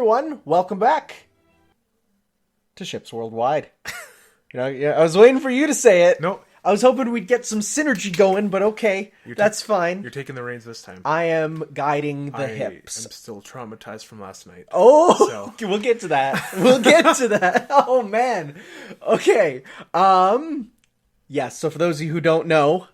everyone, welcome back to Ships Worldwide. I was waiting for you to say it. Nope. I was hoping we'd get some synergy going, but okay, that's fine. You're taking the reins this time. I am guiding the hips. I'm still traumatized from last night. Oh, so. We'll get to that. Oh, man. Okay. Yeah, so for those of you who don't know,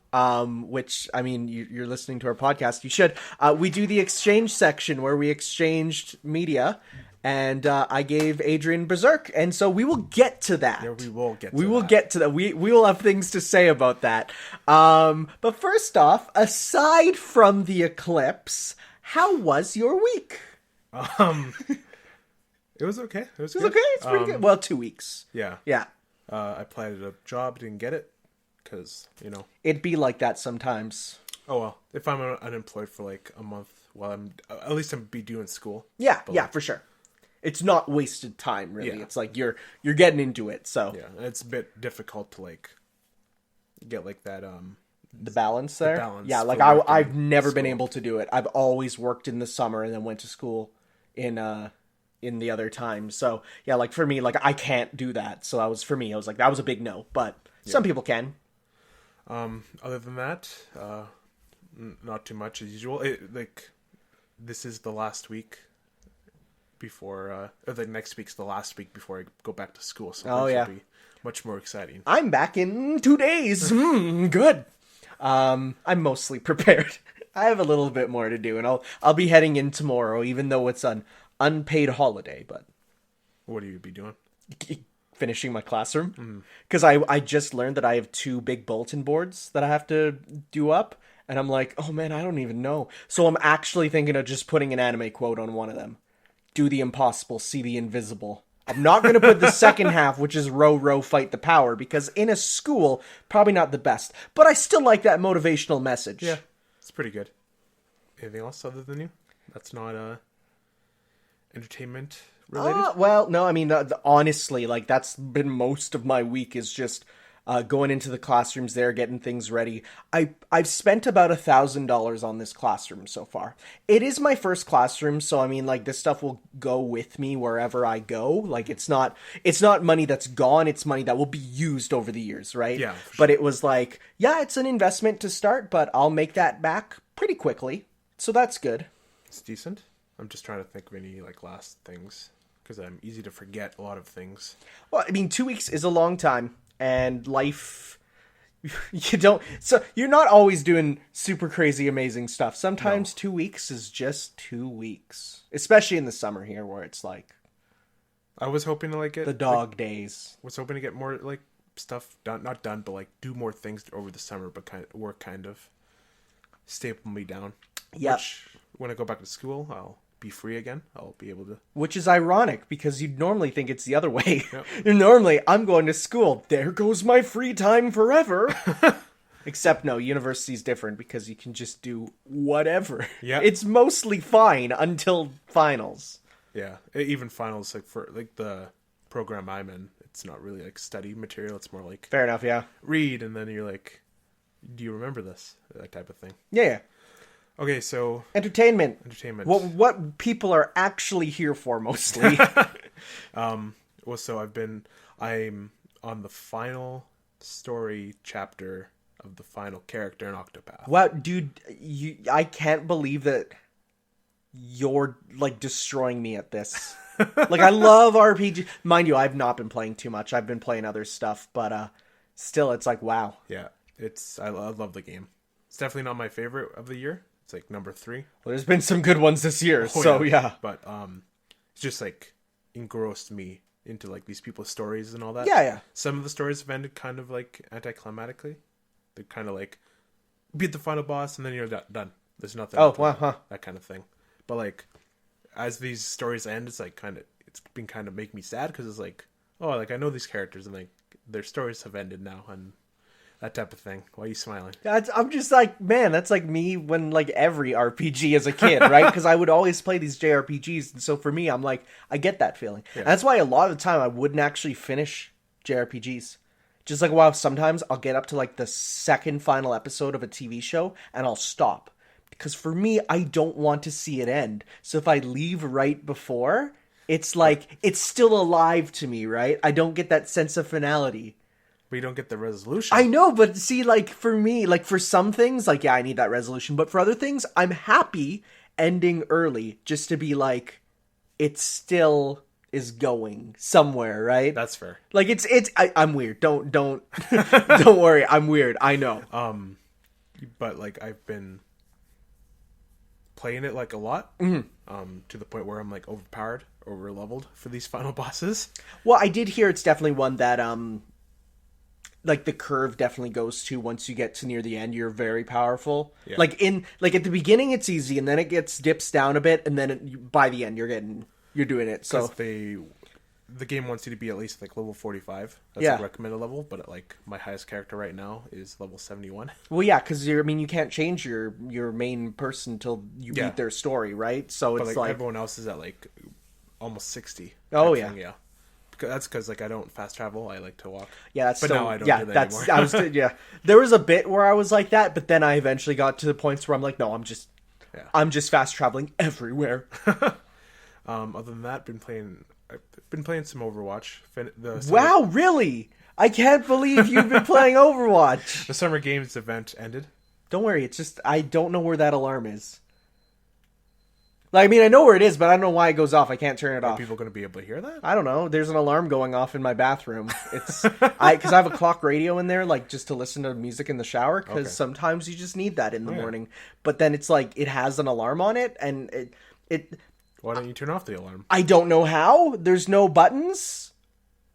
which, I mean, you're listening to our podcast, you should, we do the exchange section where we exchanged media, and I gave Adrian Berserk, and so we will get to that. Yeah, we will get to that. We will get to that. We will have things to say about that. But first off, aside from the Eclipse, how was your week? It was okay. It was okay. It's pretty good. Well, 2 weeks. Yeah. Yeah. I applied at a job, didn't get it, because, It'd be like that sometimes. Oh, well. If I'm unemployed for, like, a month, at least I'm be doing school. Yeah, for sure. It's not wasted time, really. Yeah. It's like you're getting into it, so. Yeah, and it's a bit difficult to, like, get, like, that, the balance there? The balance. Yeah, like, I've never been able to do it. I've always worked in the summer and then went to school in the other time. So, yeah, like, for me, like, I can't do that. So, I was like, that was a big no. But some people can. Other than that, not too much as usual. This is the last week before, or the next week's the last week before I go back to school. So will be much more exciting. I'm back in 2 days. Good. I'm mostly prepared. I have a little bit more to do, and I'll be heading in tomorrow, even though it's an unpaid holiday. But what do you be doing? Finishing my classroom, because I just learned that I have 2 big bulletin boards that I have to do up, and I'm like, oh man, I don't even know. So I'm actually thinking of just putting an anime quote on one of them. Do the impossible, see the invisible. I'm not going to put the second half, which is row, row, fight the power, because in a school, probably not the best. But I still like that motivational message. Yeah, it's pretty good. Anything else other than you? That's not entertainment related? Well, no, I mean, honestly, like, that's been most of my week is just going into the classrooms there, getting things ready. I've spent about $1,000 on this classroom so far. It is my first classroom, so I mean, like, this stuff will go with me wherever I go. Like, it's not money that's gone, it's money that will be used over the years, right? Yeah. For sure. But it was like, yeah, it's an investment to start, but I'll make that back pretty quickly. So that's good. It's decent. I'm just trying to think of any, like, last things, because I'm easy to forget a lot of things. Well, I mean, 2 weeks is a long time. And life, so you're not always doing super crazy, amazing stuff. Sometimes 2 weeks is just 2 weeks, especially in the summer here where it's like, I was hoping to like get the dog days. Was hoping to get more like stuff done, not done, but like do more things over the summer, but kind of staple me down. Yeah. When I go back to school, I'll be free again. I'll be able to. Which is ironic because you'd normally think it's the other way. Yep. Normally, I'm going to school. There goes my free time forever. Except no, university's different because you can just do whatever. Yeah. It's mostly fine until finals. Yeah. Even finals, like for like the program I'm in, it's not really like study material. It's more like fair enough. Yeah. Read, and then you're like, do you remember this? That type of thing. Yeah. Okay, so entertainment. What people are actually here for mostly. Well, so I'm on the final story chapter of the final character in Octopath. Wow, dude, I can't believe that you're like destroying me at this. Like, I love RPG. Mind you, I've not been playing too much. I've been playing other stuff, but still, it's like, wow. Yeah, I love the game. It's definitely not my favorite of the year. It's like number 3. Well, there's been some good ones this year, so yeah. But it's just like engrossed me into like these people's stories and all that. Yeah. Some of the stories have ended kind of like anticlimactically. They're kind of like beat the final boss and then you're done. There's nothing. Oh, wow, huh. That kind of thing. But like as these stories end, it's like it's been kind of make me sad because it's like, oh, like I know these characters and like their stories have ended now and that type of thing. Why are you smiling? I'm just like, man, that's like me when like every RPG as a kid, right? Because I would always play these JRPGs. And so for me, I'm like, I get that feeling. Yeah. And that's why a lot of the time I wouldn't actually finish JRPGs. Just like, wow, sometimes I'll get up to like the second final episode of a TV show and I'll stop. Because for me, I don't want to see it end. So if I leave right before, it's like it's still alive to me, right? I don't get that sense of finality. But you don't get the resolution. I know, but see, like, for me, like, for some things, like, yeah, I need that resolution. But for other things, I'm happy ending early just to be like, it still is going somewhere, right? That's fair. Like, I'm weird. Don't don't worry. I'm weird. I know. But, like, I've been playing it, like, a lot. To the point where I'm, like, overpowered, over-leveled for these final bosses. Well, I did hear it's definitely one that, like the curve definitely goes to once you get to near the end, you're very powerful. Yeah. Like at the beginning it's easy, and then it dips down a bit, and then by the end you're doing it. So the game wants you to be at least like level 45. That's yeah. like recommended level, but like my highest character right now is level 71. Well, yeah, because you can't change your main person until you beat their story, right? So But it's like everyone else is at like almost 60. Oh yeah. Yeah. That's because like I don't fast travel. I like to walk. Yeah, that's but still, now I don't do that anymore. Yeah, there was a bit where I was like that, but then I eventually got to the points where I'm like, no, I'm just fast traveling everywhere. Other than that, I've been playing some Overwatch. Wow, really? I can't believe you've been playing Overwatch. The Summer Games event ended. Don't worry, it's just I don't know where that alarm is. Like, I mean, I know where it is, but I don't know why it goes off. I can't turn it off. Are people going to be able to hear that? I don't know. There's an alarm going off in my bathroom. It's because I have a clock radio in there, like just to listen to music in the shower. Because sometimes you just need that in the morning. But then it's like it has an alarm on it, and it. Why don't you turn off the alarm? I don't know how. There's no buttons.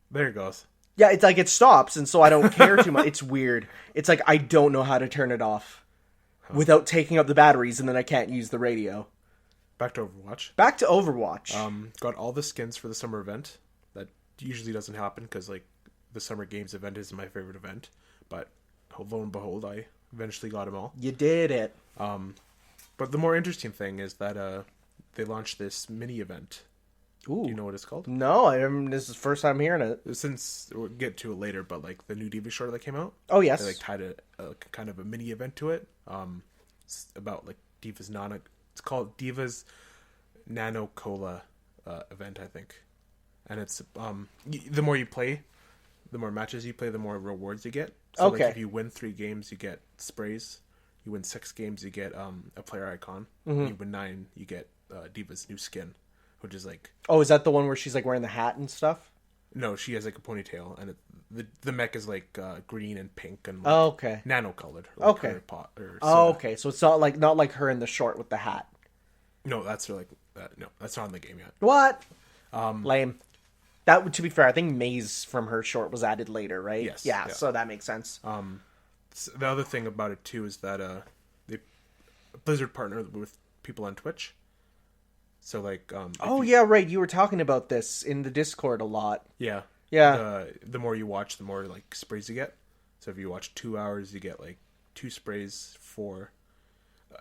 There it goes. Yeah, it's like it stops, and so I don't care too much. It's weird. It's like I don't know how to turn it off without taking up the batteries, and then I can't use the radio. Back to Overwatch. Got all the skins for the summer event. That usually doesn't happen because like the Summer Games event is my favorite event. But lo and behold, I eventually got them all. You did it. But the more interesting thing is that they launched this mini event. Ooh. Do you know what it's called? No, this is the first time hearing it. Since we'll get to it later, but like the new D.va short that came out. Oh yes. They like tied a kind of a mini event to it. It's about like D.va's Nano. It's called D.va's Nano Cola event, I think. And it's the more you play, the more matches you play, the more rewards you get. So like if you win 3 games, you get sprays. You win 6 games, you get a player icon. Mm-hmm. You win 9, you get D.va's new skin, which is like. Oh, is that the one where she's like wearing the hat and stuff? No, she has like a ponytail, and the mech is like green and pink and like, nano colored. Like okay. So it's not like her in the short with the hat. No, that's like no, that's not in the game yet. What? Lame. That to be fair, I think Maze from her short was added later, right? Yes. Yeah. So that makes sense. The other thing about it too is that Blizzard partnered with people on Twitch. So like yeah, right. You were talking about this in the Discord a lot. Yeah. The more you watch, the more like sprays you get. So if you watch 2 hours, you get like 2 sprays for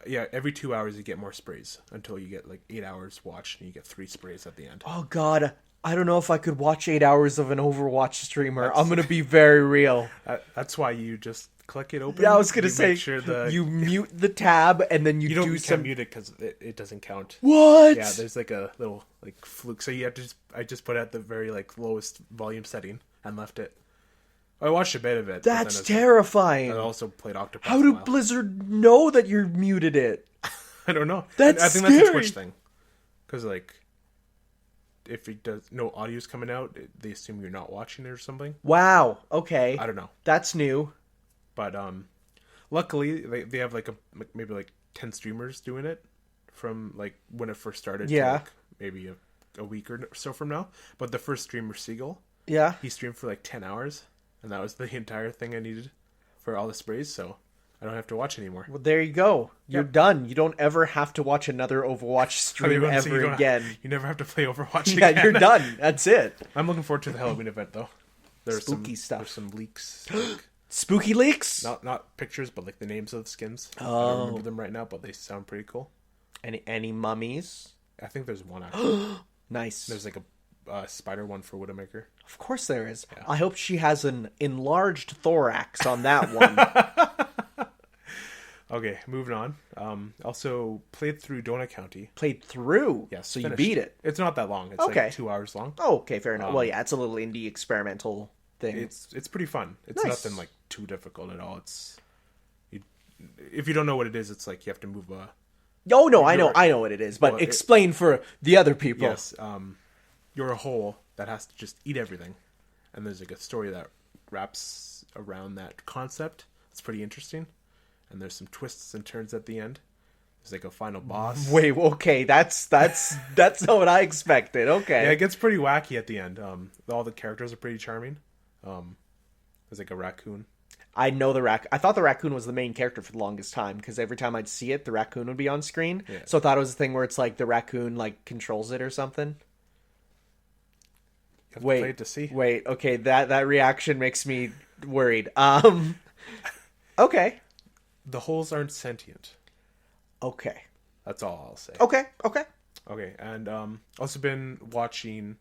every 2 hours you get more sprays until you get like 8 hours watched and you get 3 sprays at the end. Oh god, I don't know if I could watch 8 hours of an Overwatch streamer. I'm gonna be very real. That's why you just click it open. Yeah, I was gonna say, make sure you mute the tab and then you can't mute it because it doesn't count. What? Yeah, there's like a little like fluke. So you have to. I just put it at the very like lowest volume setting and left it. I watched a bit of it. That's terrifying. I also played Octopath. How do Blizzard know that you muted it? I don't know. That's I think scary. That's a Twitch thing. Because like, if it does no audio's coming out, they assume you're not watching it or something. Wow. Okay. I don't know. That's new. But luckily they have like maybe like 10 streamers doing it from like when it first started. Yeah. To like maybe a week or so from now. But the first streamer, Siegel. Yeah. He streamed for like 10 hours, and that was the entire thing I needed for all the sprays. So I don't have to watch anymore. Well, there you go. You're done. You don't ever have to watch another Overwatch stream ever again. You never have to play Overwatch again. Yeah, you're done. That's it. I'm looking forward to the Halloween event though. There's spooky stuff. There's some leaks. Like, spooky leaks? Not pictures, but like the names of the skins. Oh. I don't remember them right now, but they sound pretty cool. Any mummies? I think there's one actually. Nice. There's like a spider one for Widowmaker. Of course there is. Yeah. I hope she has an enlarged thorax on that one. Okay, moving on. Also played through Donut County. Played through. Yes, So finished. you beat it. It's not that long. It's Okay. like 2 hours long. Oh, okay, fair enough. Well, yeah, it's a little indie experimental thing. It's pretty fun. It's Nice. nothing like too difficult at all. If you don't know what it is, it's like you have to move a. Oh no, I know what it is, but Well, explain for the other people. Yes, you're a hole that has to just eat everything, and there's like a story that wraps around that concept. It's pretty interesting, and there's some twists and turns at the end. There's like a final boss. Wait, okay, that's not what I expected. Okay. Yeah, it gets pretty wacky at the end. All the characters are pretty charming. There's like a raccoon. I know the raccoon. I thought the raccoon was the main character for the longest time because every time I'd see it, the raccoon would be on screen. Yeah. So I thought it was a thing where it's like the raccoon like controls it or something. You have to play it to see. Wait, okay, that reaction makes me worried. Okay. The holes aren't sentient. Okay. That's all I'll say. Okay. Okay, and also been watching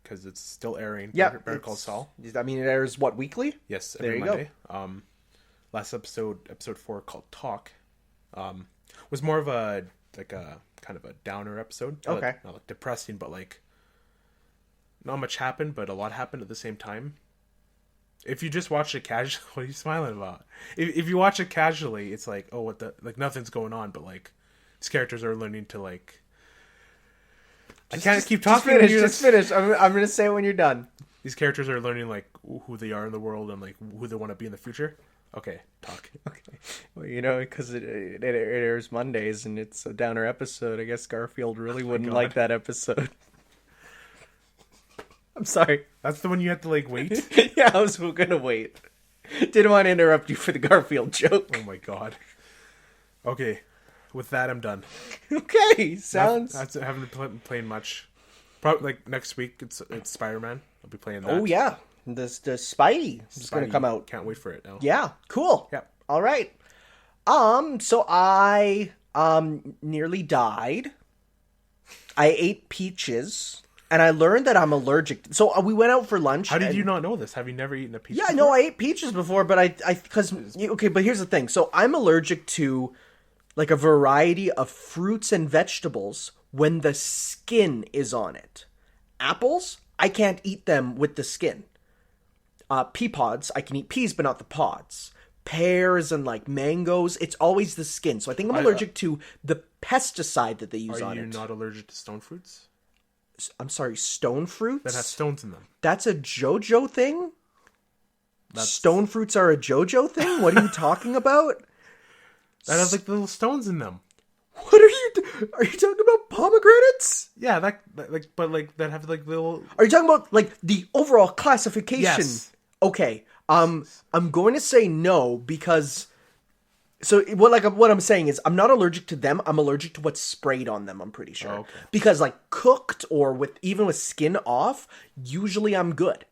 because it's still airing. Yeah. Better Call Saul. I mean, it airs what, weekly? Yes, There every you Monday. Last episode 4 called Talk, was more of a kind of a downer episode. Okay. Not like depressing, but like not much happened, but a lot happened at the same time. If you just watch it casually, what are you smiling about? If you watch it casually, it's like, oh, what the, like nothing's going on, but like these characters are learning to like. I can't keep talking. Just finish. I'm gonna say it when you're done. These characters are learning like who they are in the world and like who they want to be in the future. Okay, talk. Okay. Well, you know, because it airs Mondays and it's a downer episode. I guess Garfield really wouldn't God. like that episode. I'm sorry. That's the one you have to like wait. Yeah, I was gonna wait. Didn't want to interrupt you for the Garfield joke. Oh my god. Okay, with that I'm done. Okay, sounds. I haven't been playing much. Probably like next week it's Spider-Man. I'll be playing that. Oh yeah, the Spidey is gonna come out. Can't wait for it now. Yeah, cool. Yep. All right. So I nearly died. I ate peaches. And I learned that I'm allergic. So we went out for lunch. How did you not know this? Have you never eaten a peach? Yeah, before? no, I ate peaches before, but okay, but here's the thing. So I'm allergic to like a variety of fruits and vegetables when the skin is on it. Apples, I can't eat them with the skin. Pea pods, I can eat peas, but not the pods. Pears and like mangoes, it's always the skin. So I think I'm allergic to the pesticide that they use on it. Are you not allergic to stone fruits? I'm sorry, stone fruits? That have stones in them. That's a JoJo thing? Stone fruits are a JoJo thing? What are you talking about? That has like little stones in them. What are you talking about pomegranates? Yeah, that have like little. Are you talking about like the overall classification? Yes. Okay. I'm going to say no because what I'm saying is I'm not allergic to them. I'm allergic to what's sprayed on them, I'm pretty sure. Oh, okay. Because like cooked or even with skin off, usually I'm good.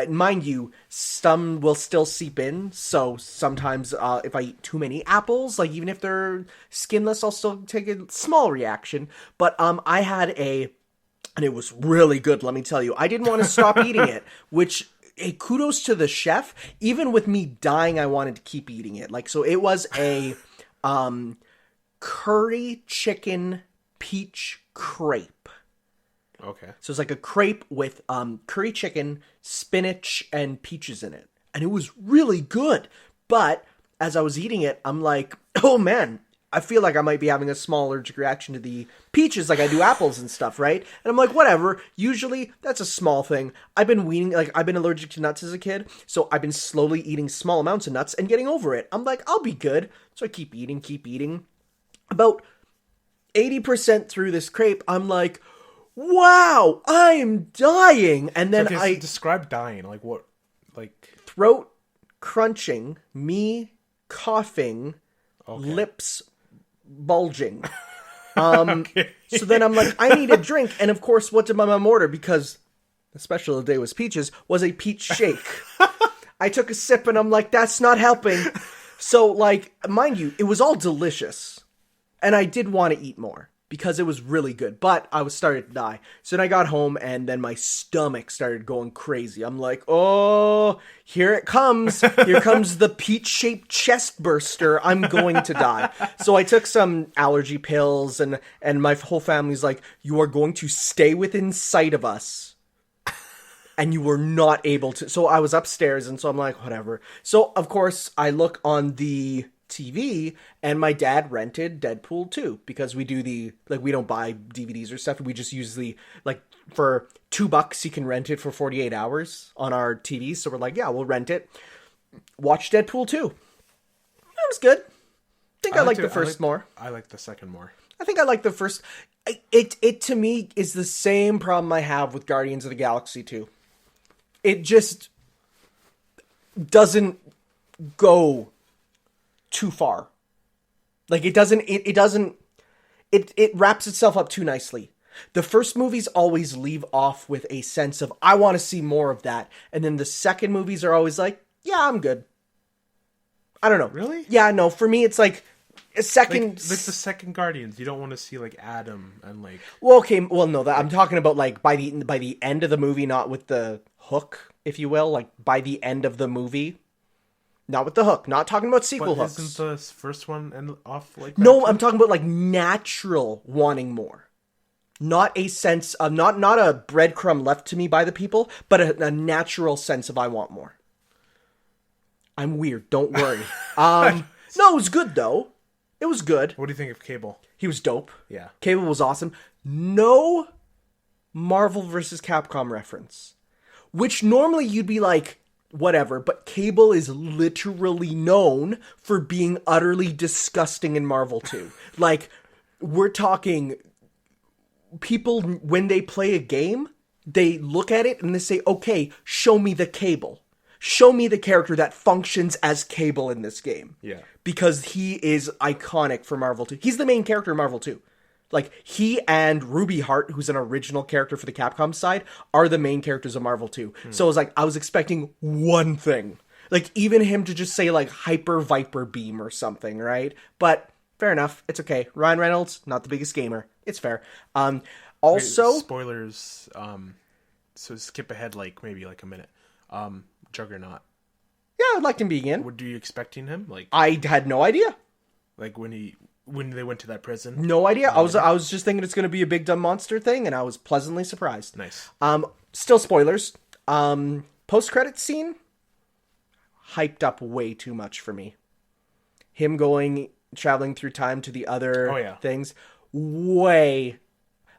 Mind you, some will still seep in. So sometimes if I eat too many apples, like even if they're skinless, I'll still take a small reaction. But I had and it was really good, let me tell you. I didn't want to stop eating it, which... Hey, kudos to the chef. Even with me dying, I wanted to keep eating it. Like, so it was a curry chicken peach crepe. Okay. So it's like a crepe with curry chicken, spinach, and peaches in it. And it was really good. But as I was eating it, I'm like, oh man, I feel like I might be having a small allergic reaction to the peaches like I do apples and stuff, right? And I'm like, whatever. Usually, that's a small thing. I've been allergic to nuts as a kid, so I've been slowly eating small amounts of nuts and getting over it. I'm like, I'll be good. So I keep eating. About 80% through this crepe, I'm like, wow, I'm dying. And then so describe dying. Like what? Like throat crunching, me coughing, okay. lips bulging. Okay. So then I'm like, I need a drink. And of course, what did my mom order? Because the special of the day was peaches, was a peach shake. I took a sip and I'm like, that's not helping. So like, mind you, it was all delicious. And I did want to eat more. because it was really good, but I was starting to die. So then I got home, and then my stomach started going crazy. I'm like, oh, here it comes. Here comes the peach-shaped chest burster. I'm going to die. So I took some allergy pills, and my whole family's like, you are going to stay within sight of us. And you were not able to. So I was upstairs, and so I'm like, whatever. So, of course, I look on the TV, and my dad rented Deadpool 2 because we do we don't buy DVDs or stuff. We just use for $2 you can rent it for 48 hours on our TV. So we're like, yeah, we'll rent it. Watch Deadpool 2. That was good. I think I like the first more. I like the second more. I think I like the first. It to me is the same problem I have with Guardians of the Galaxy 2. It just doesn't go too far. Like, it wraps itself up too nicely. The first movies always leave off with a sense of, I want to see more of that. And then the second movies are always like, yeah, I'm good. I don't know. Really? Yeah, no, for me it's like a second... Like the second Guardians, you don't want to see, like, Adam and, like... Well, okay, well, no, I'm talking about, like, by the end of the movie, not with the hook, if you will. Like, by the end of the movie... Not with the hook. Not talking about sequel hooks. Isn't the first one off like that? No, too? I'm talking about like natural wanting more. Not a sense of not a breadcrumb left to me by the people, but a natural sense of I want more. I'm weird. Don't worry. No, it was good though. It was good. What do you think of Cable? He was dope. Yeah, Cable was awesome. No Marvel vs. Capcom reference, which normally you'd be like, whatever, but Cable is literally known for being utterly disgusting in Marvel 2. Like, we're talking people, when they play a game, they look at it and they say, okay, show me the Cable. Show me the character that functions as Cable in this game. Yeah. Because he is iconic for Marvel 2. He's the main character in Marvel 2. Like, he and Ruby Hart, who's an original character for the Capcom side, are the main characters of Marvel 2. So it was like, I was expecting one thing. Like, even him to just say, like, Hyper Viper Beam or something, right? But, fair enough. It's okay. Ryan Reynolds, not the biggest gamer. It's fair. Also... Wait, spoilers, so skip ahead, like, maybe, like, a minute. Juggernaut. Yeah, I'd like him being in. What are you expecting him? Like, I had no idea. Like, when they went to that prison? No idea. I was just thinking it's going to be a big dumb monster thing, and I was pleasantly surprised. Nice. Still spoilers. Post-credit scene, hyped up way too much for me. Him traveling through time to the other things, way.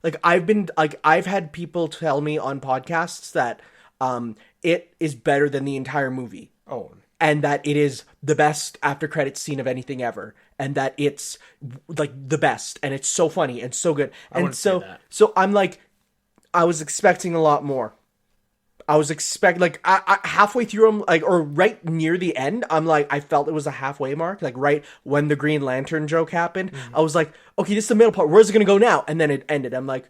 Like, I've had people tell me on podcasts that it is better than the entire movie. Oh. And that it is the best after credits scene of anything ever. And that it's like the best. And it's so funny and so good. And so I'm like, I was expecting a lot more. I was expecting, like, I halfway through, I'm like, or right near the end, I'm like, I felt it was a halfway mark. Like, right when the Green Lantern joke happened, I was like, okay, this is the middle part. Where's it going to go now? And then it ended. I'm like,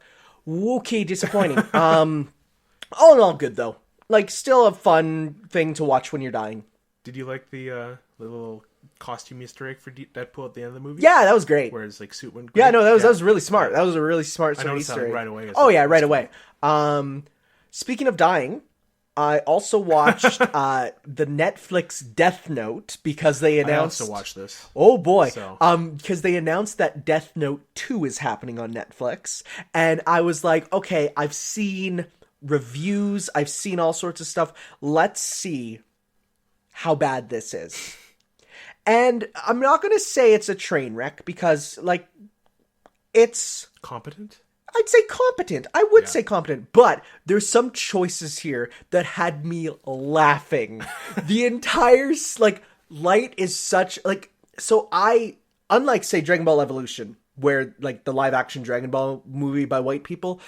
okay, disappointing. All in all, good though. Like, still a fun thing to watch when you're dying. Did you like the little costume Easter egg for Deadpool at the end of the movie? Yeah, that was great. Where his, like, suit went great? Yeah, no, that was really smart. That was a really smart Easter egg. Right away. Oh, yeah, right away. Speaking of dying, I also watched the Netflix Death Note because they announced... I also watched this. Oh, boy. Because they announced that Death Note 2 is happening on Netflix. And I was like, okay, I've seen reviews. I've seen all sorts of stuff. Let's see how bad this is. And I'm not going to say it's a train wreck because, like, it's... Competent? I'd say competent. I would say competent. But there's some choices here that had me laughing. The entire, like, light is such, like... So unlike, say, Dragon Ball Evolution, where, like, the live-action Dragon Ball movie by white people,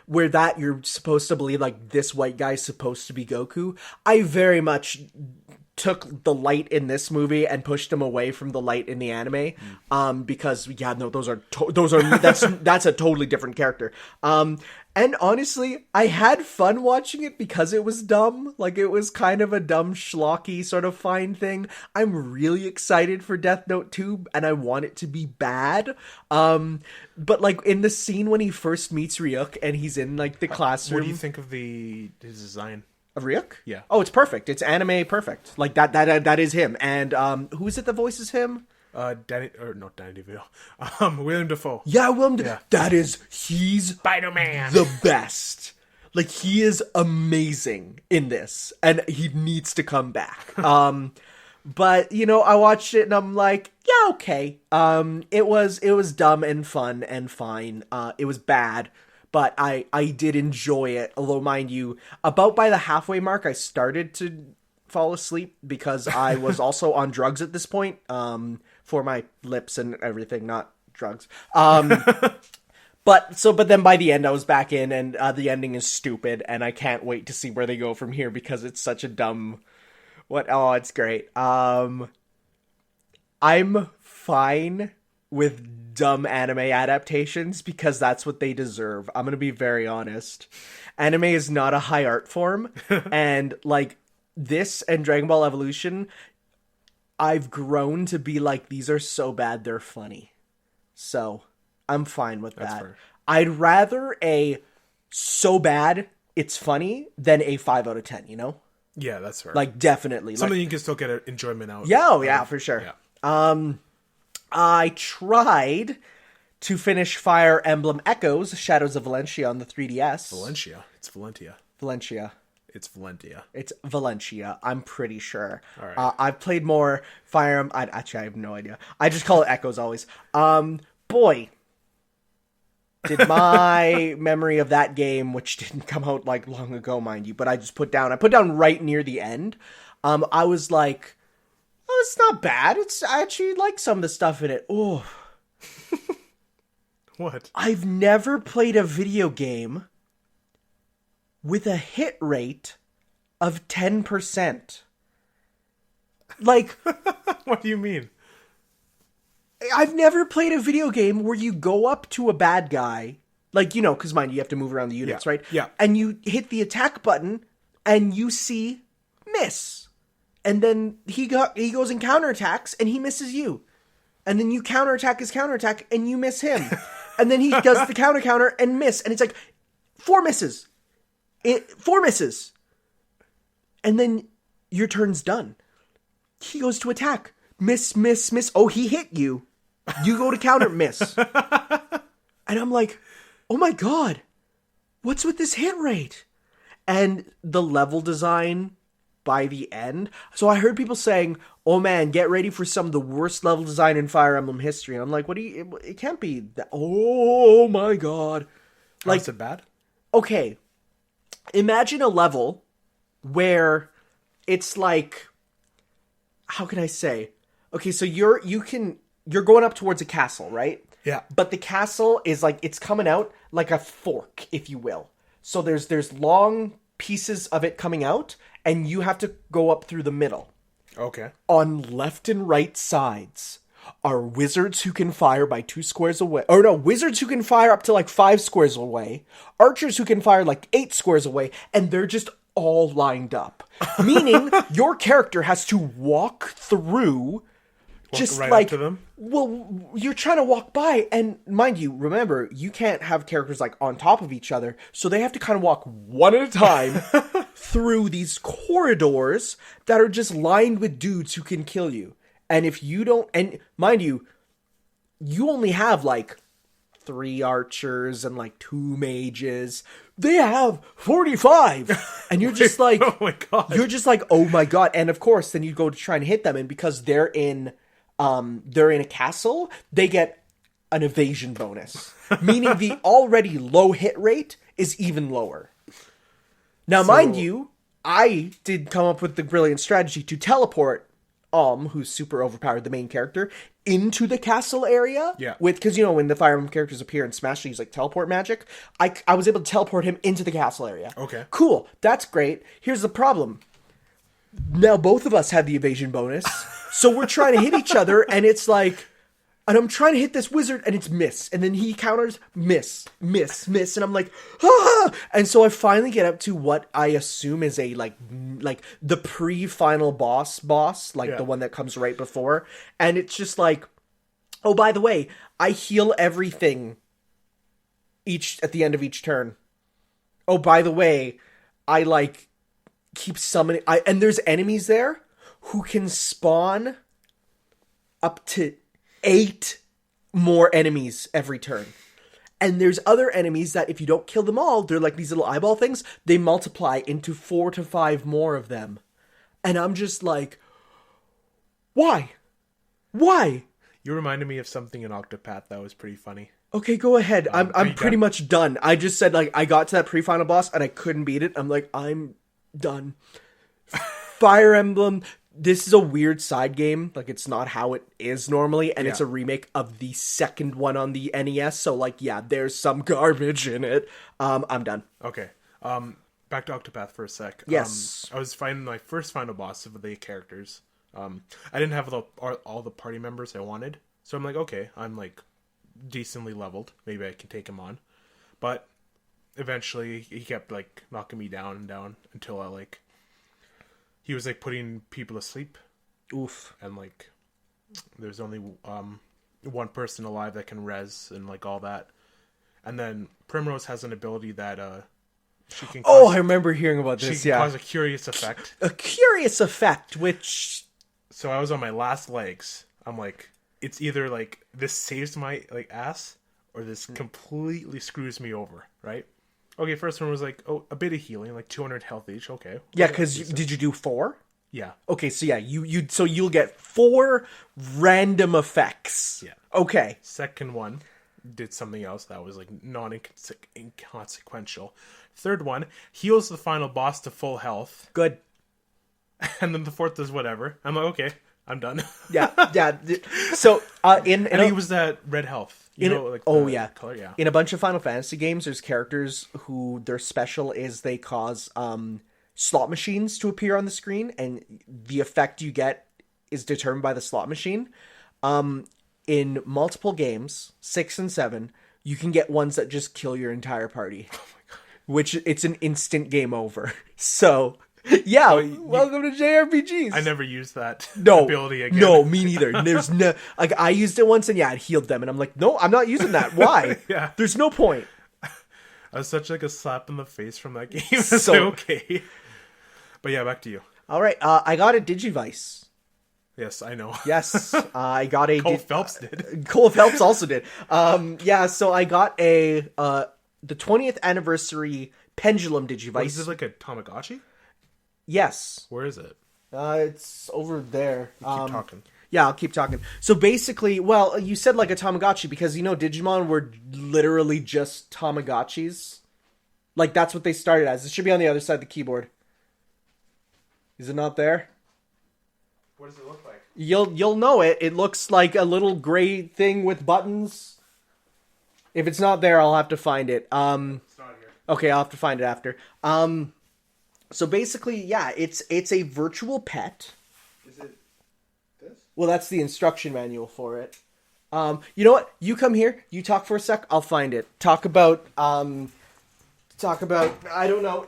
where that you're supposed to believe, like, this white guy's supposed to be Goku, I very much took the light in this movie and pushed him away from the light in the anime, because that's a totally different character. And honestly, I had fun watching it because it was dumb. Like, it was kind of a dumb schlocky sort of fine thing. I'm really excited for Death Note 2, and I want it to be bad. But like in the scene when he first meets Ryuk and he's in like the classroom. What do you think of his design? Of Ryuk? Yeah. Oh, it's perfect. It's anime perfect. Like that is him. And who is it that voices him? Danny DeVito. William Dafoe. Yeah, Willem. Yeah. He's Spider-Man. The best. Like, he is amazing in this, and he needs to come back. But you know, I watched it and I'm like, yeah, okay. It was dumb and fun and fine. It was bad. But I did enjoy it, although, mind you, about by the halfway mark, I started to fall asleep because I was also on drugs at this point, for my lips and everything, not drugs. But then by the end, I was back in, and the ending is stupid, and I can't wait to see where they go from here because it's such a dumb... it's great. I'm fine with dumb anime adaptations because that's what they deserve. I'm gonna be very honest. Anime is not a high art form, and like this and Dragon Ball Evolution, I've grown to be like, these are so bad they're funny. So I'm fine with that. Fair. I'd rather a so bad it's funny than a 5 out of 10, you know? Yeah, that's fair. Like, definitely. Something you can still get enjoyment out. Yeah, yeah, for sure. Yeah. I tried to finish Fire Emblem Echoes, Shadows of Valentia on the 3DS. Valentia? It's Valentia. Valencia. It's Valentia. It's Valencia, I'm pretty sure. All right. I've played more Fire Emblem... Actually, I have no idea. I just call it Echoes always. Boy... Did my memory of that game, which didn't come out like long ago, mind you, but I put down right near the end. I was like, oh, it's not bad. I actually like some of the stuff in it. Oh, what? I've never played a video game with a hit rate of 10%. Like, what do you mean? I've never played a video game where you go up to a bad guy, like, you know, because mind you have to move around the units, right? Yeah. And you hit the attack button, and you see miss. And then he goes and counterattacks, and he misses you. And then you counterattack his counterattack, and you miss him. And then he does the counter and miss. And it's like, 4 misses. 4 misses. And then your turn's done. He goes to attack. Miss. Oh, he hit you. You go to counter, miss. And I'm like, oh my god, what's with this hit rate? And the level design by the end. So I heard people saying, oh man, get ready for some of the worst level design in Fire Emblem history. And I'm like, it can't be that. Oh my god. Like, is it bad? Okay. Imagine a level where it's like, how can I say? Okay, so you're going up towards a castle, right? Yeah. But the castle is like, it's coming out like a fork, if you will. So there's long pieces of it coming out, and you have to go up through the middle. Okay. On left and right sides are wizards who can fire by 2 squares away. Or no, wizards who can fire up to like 5 squares away. Archers who can fire like 8 squares away. And they're just all lined up. Meaning your character has to walk through... Just right like, up to them? Well, you're trying to walk by, and mind you, remember, you can't have characters like on top of each other, so they have to kind of walk one at a time through these corridors that are just lined with dudes who can kill you. And if you don't, and mind you, you only have like 3 archers and like 2 mages. They have 45, and you're just like, oh my god, you're just like, oh my god. And of course, then you go to try and hit them, and because they're in a castle, they get an evasion bonus, meaning the already low hit rate is even lower. Now, mind you, I did come up with the brilliant strategy to teleport who's super overpowered, the main character, into the castle area. Yeah. Because, you know, when the Fire Emblem characters appear in Smash, they use, like, teleport magic. I was able to teleport him into the castle area. Okay. Cool. That's great. Here's the problem. now both of us have the evasion bonus. So we're trying to hit each other, and it's like, and I'm trying to hit this wizard, and it's miss. And then he counters, miss. And I'm like, ah! And so I finally get up to what I assume is a, like the pre-final boss, like the one that comes right before. And it's just like, oh, by the way, I heal everything at the end of each turn. Oh, by the way, I, like, keep summoning... and there's enemies there who can spawn up to 8 more enemies every turn. And there's other enemies that if you don't kill them all, they're like these little eyeball things, they multiply into 4 to 5 more of them. And I'm just like, why? Why? You reminded me of something in Octopath that was pretty funny. Okay, go ahead. I'm pretty much done. I just said, like, I got to that pre-final boss and I couldn't beat it. I'm like, I'm done. Fire Emblem, this is a weird side game. Like, it's not how it is normally, and it's a remake of the second one on the NES, so, like, yeah, there's some garbage in it. I'm done. Okay. Back to Octopath for a sec. Yes. I was fighting my first final boss of the characters. I didn't have all the party members I wanted, so I'm like, okay, I'm, like, decently leveled. Maybe I can take him on. But eventually he kept, like, knocking me down and down until he was, like, putting people to sleep. Oof. And, like, there's only one person alive that can res and, like, all that. And then Primrose has an ability that she can I remember hearing about this. She can cause a curious effect. A curious effect, which... So I was on my last legs. I'm like, it's either, like, this saves my, like, ass, or this completely screws me over, right? Okay, first one was, like, a bit of healing, like 200 health each, okay. Yeah, because did you do 4? Yeah. Okay, so yeah, so you'll get 4 random effects. Yeah. Okay. Second one did something else that was, like, non-inconsequential. Third one heals the final boss to full health. Good. And then the fourth is whatever. I'm like, okay, I'm done. Yeah. So and he was that red health. Color, yeah. In a bunch of Final Fantasy games, there's characters who their special is they cause slot machines to appear on the screen, and the effect you get is determined by the slot machine. In multiple games, 6 and 7, you can get ones that just kill your entire party. Oh my god! Which it's an instant game over. So. Yeah, welcome to JRPGs. I never used that ability again. No, me neither. There's no, like, I used it once and yeah, it healed them, and I'm like, no, I'm not using that. Why? Yeah. There's no point. I was such like a slap in the face from that game. So okay. But yeah, back to you. All right, I got a Digivice. Yes, I know. Yes, I got a... Cole Phelps did. Cole Phelps also did. Yeah, so I got the 20th anniversary Pendulum Digivice. What, is it like a Tamagotchi? Yes. Where is it? It's over there. Keep talking. Yeah, I'll keep talking. So basically, well, you said like a Tamagotchi because, Digimon were literally just Tamagotchis. Like, that's what they started as. It should be on the other side of the keyboard. Is it not there? What does it look like? You'll know it. It looks like a little gray thing with buttons. If it's not there, I'll have to find it. It's not here. Okay, I'll have to find it after. So basically, yeah, it's a virtual pet. Is it this? Well, that's the instruction manual for it. You know what? You come here. You talk for a sec. I'll find it. Talk about. I don't know.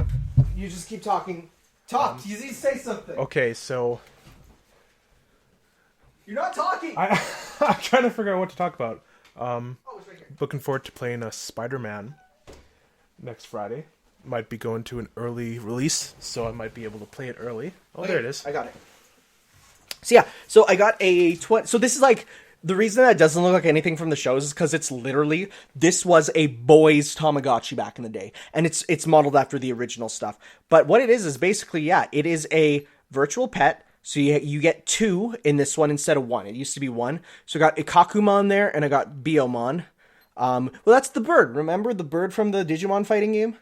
You just keep talking. Talk. You say something. Okay, so. You're not talking. I'm trying to figure out what to talk about. It's right here. Looking forward to playing a Spider-Man next Friday. Might be going to an early release, so I might be able to play it early. Oh, there it is. I got it. So yeah, so I got a so this is like the reason that it doesn't look like anything from the shows is because it's literally this was a boy's Tamagotchi back in the day, and it's modeled after the original stuff. But what it is basically it is a virtual pet. So you get 2 in this one instead of 1. It used to be 1. So I got Ikakumon there, and I got Biomon. Well, that's the bird. Remember the bird from the Digimon fighting game?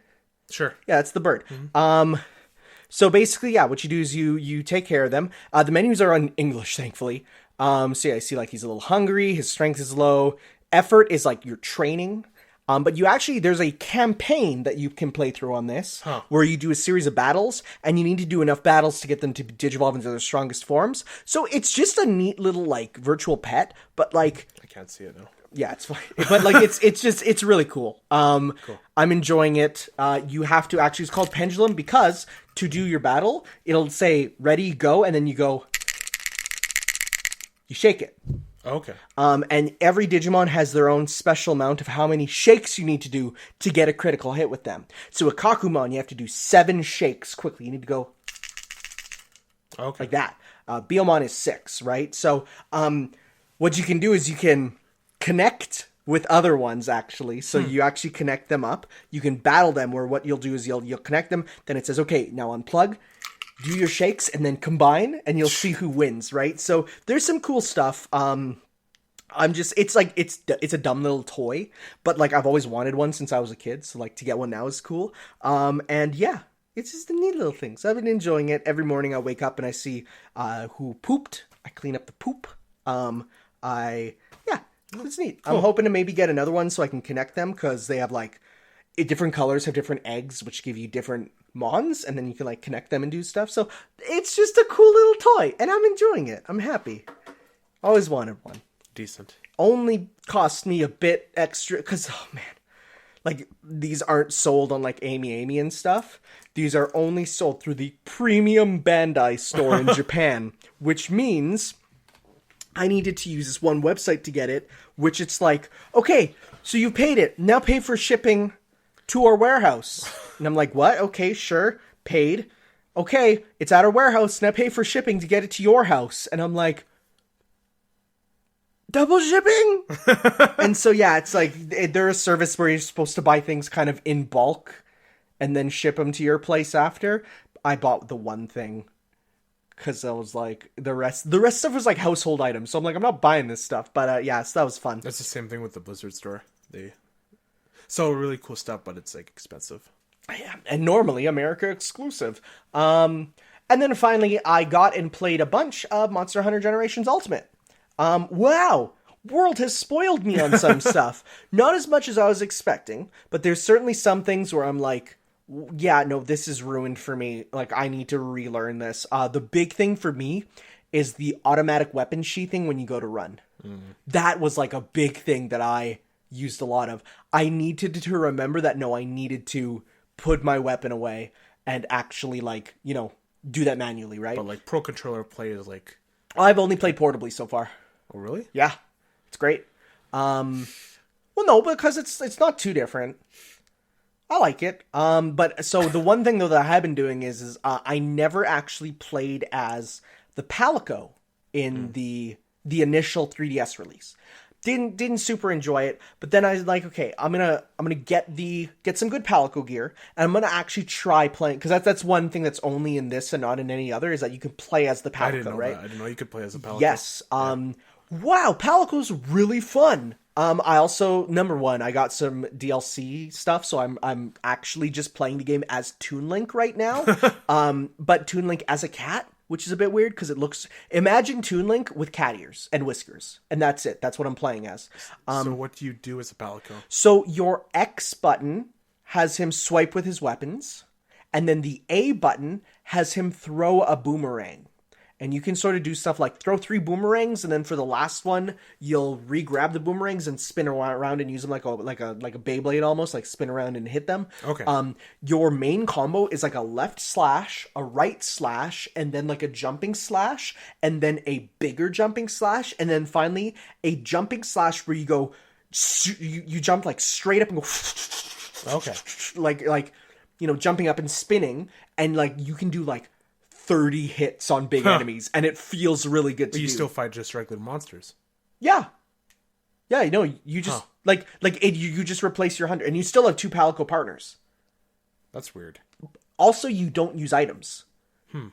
Sure. Yeah, it's the bird. Mm-hmm. So basically, what you do is you take care of them. The menus are in English, thankfully. So yeah, I see like he's a little hungry. His strength is low. Effort is like your training. But there's a campaign that you can play through on this, Huh. where you do a series of battles, and you need to do enough battles to get them to digivolve into their strongest forms. So it's just a neat little, like, virtual pet, but, like... I can't see it now. Yeah, it's fine. But, like, it's really cool. Cool. I'm enjoying it. You have to actually... It's called Pendulum, because to do your battle, it'll say, ready, go, and then you go... You shake it. Okay. And every Digimon has their own special amount of how many shakes you need to do to get a critical hit with them. So a Kakumon, you have to do 7 shakes quickly. You need to go like that. Beomon is 6, right? So what you can do is you can connect with other ones, actually. So you actually connect them up. You can battle them, where what you'll do is you'll connect them. Then it says, okay, now unplug. Do your shakes and then combine, and you'll see who wins, right? So there's some cool stuff. It's a dumb little toy, but like I've always wanted one since I was a kid, so like to get one now is cool. And yeah, it's just the neat little things. I've been enjoying it. Every morning I wake up and I see who pooped. I clean up the poop. It's neat. Cool. I'm hoping to maybe get another one so I can connect them, because they have like different colors have different eggs, which give you different mons, and then you can like connect them and do stuff. So it's just a cool little toy, and I'm enjoying it. I'm happy. Always wanted one. Decent. Only cost me a bit extra, because oh man, like these aren't sold on like Amy and stuff. These are only sold through the premium Bandai store in Japan, which means I needed to use this one website to get it, which it's like, okay, so you paid it, now pay for shipping to our warehouse. And I'm like, what? Okay, sure. Paid. Okay, it's at our warehouse. Now pay for shipping to get it to your house. And I'm like, double shipping? And so, yeah, it's like, they're a service where you're supposed to buy things kind of in bulk and then ship them to your place after. I bought the one thing, because I was like, the rest stuff was like household items. So I'm like, I'm not buying this stuff. But yeah, so that was fun. That's the same thing with the Blizzard store. They sell really cool stuff, but it's like expensive. Yeah, and normally America exclusive. And then finally, I got and played a bunch of Monster Hunter Generations Ultimate. Wow! World has spoiled me on some stuff. Not as much as I was expecting, but there's certainly some things where I'm like, yeah, no, this is ruined for me. Like, I need to relearn this. The big thing for me is the automatic weapon sheathing when you go to run. That was like a big thing that I used a lot of. I needed to remember that, no, I needed to put my weapon away and actually, like, you know, do that manually, right? But like Pro Controller play is like... I've only played portably so far. Oh, really? Yeah. It's great. Well, no, because it's not too different. I like it. But so the one thing though that I have been doing is I never actually played as the Palico in the initial 3DS release. Didn't super enjoy it, but then I was like, okay, I'm gonna get some good Palico gear, and I'm gonna actually try playing, because that's one thing that's only in this and not in any other, is that you can play as the Palico, I didn't know right? that. I didn't know you could play as a Palico. Yes. Wow, Palico's really fun. I also, number one, I got some DLC stuff, so I'm actually just playing the game as Toon Link right now. But Toon Link as a cat, which is a bit weird, because it looks... Imagine Toon Link with cat ears and whiskers, and that's it. That's what I'm playing as. So what do you do as a Palico? So your X button has him swipe with his weapons, and then the A button has him throw a boomerang. And you can sort of do stuff like throw 3 boomerangs, and then for the last one, you'll re-grab the boomerangs and spin around and use them like a Beyblade almost, like spin around and hit them. Okay. Your main combo is like a left slash, a right slash, and then like a jumping slash, and then a bigger jumping slash, and then finally a jumping slash where you go, you jump like straight up and go. Okay. Like you know, jumping up and spinning, and like you can do like 30 hits on big enemies, and it feels really good to do. But you still fight just regular monsters. Yeah, you know, you just you just replace your hunter, and you still have 2 Palico partners. That's weird. Also, you don't use items,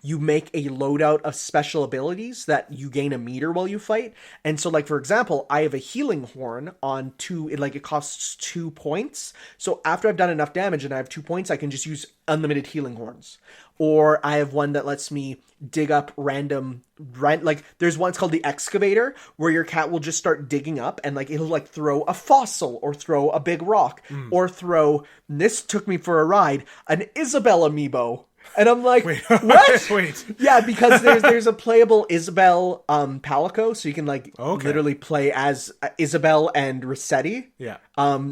You make a loadout of special abilities that you gain a meter while you fight. And so, like, for example, I have a healing horn on 2, it costs 2 points. So after I've done enough damage and I have 2 points, I can just use unlimited healing horns. Or I have one that lets me dig up there's one, it's called the excavator, where your cat will just start digging up and, like, it'll, like, throw a fossil or throw a big rock or throw, this took me for a ride, an Isabel amiibo. And I'm like, Wait, what? wait. Yeah, because there's a playable Isabel Palico, so you can, like, literally play as Isabel and Rossetti. Yeah.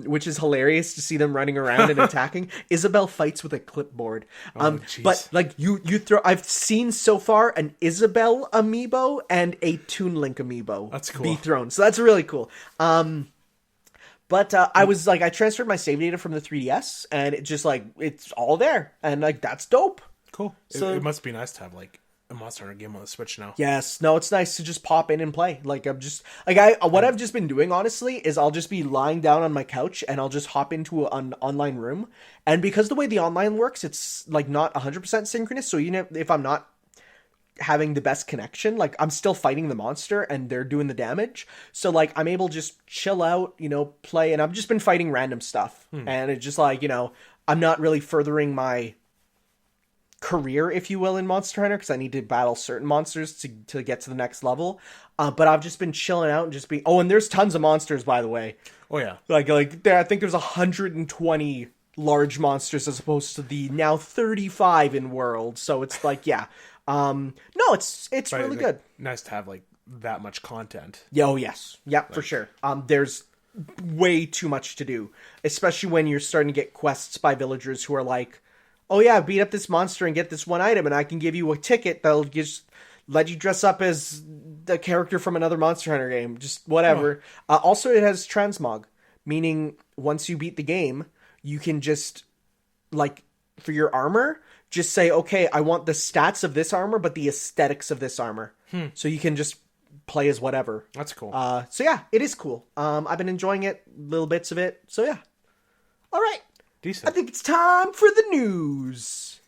Which is hilarious to see them running around and attacking. Isabel fights with a clipboard. But, like, you throw... I've seen so far an Isabel amiibo and a Toon Link amiibo. That's cool. Be thrown. So that's really cool. But I was like, I transferred my save data from the 3DS, and it just, like, it's all there. And, like, that's dope. Cool. So, it must be nice to have, like, a Monster Hunter game on the Switch now. Yes. No, it's nice to just pop in and play. Like, I've just been doing, honestly, is I'll just be lying down on my couch, and I'll just hop into an online room. And because the way the online works, it's, like, not 100% synchronous, so even if I'm not having the best connection, like, I'm still fighting the monster and they're doing the damage, so, like, I'm able to just chill out, play, and I've just been fighting random stuff. And it's just like, I'm not really furthering my career, if you will, in Monster Hunter, because I need to battle certain monsters to get to the next level, but I've just been chilling out and just being... and there's tons of monsters, by the way. Oh yeah. Like there, I think there's 120 large monsters as opposed to the now 35 in world, so it's like, yeah. No, it's really good. Nice to have, like, that much content. Yeah, oh yes. Yep, for sure. There's way too much to do, especially when you're starting to get quests by villagers who are like, oh yeah, beat up this monster and get this one item, and I can give you a ticket that'll just let you dress up as the character from another Monster Hunter game. Just whatever. Also, it has transmog, meaning once you beat the game, you can just, like, for your armor, just say, okay, I want the stats of this armor, but the aesthetics of this armor. So you can just play as whatever. That's cool. So yeah, it is cool. I've been enjoying it, little bits of it. So yeah. All right. Decent. I think it's time for the news.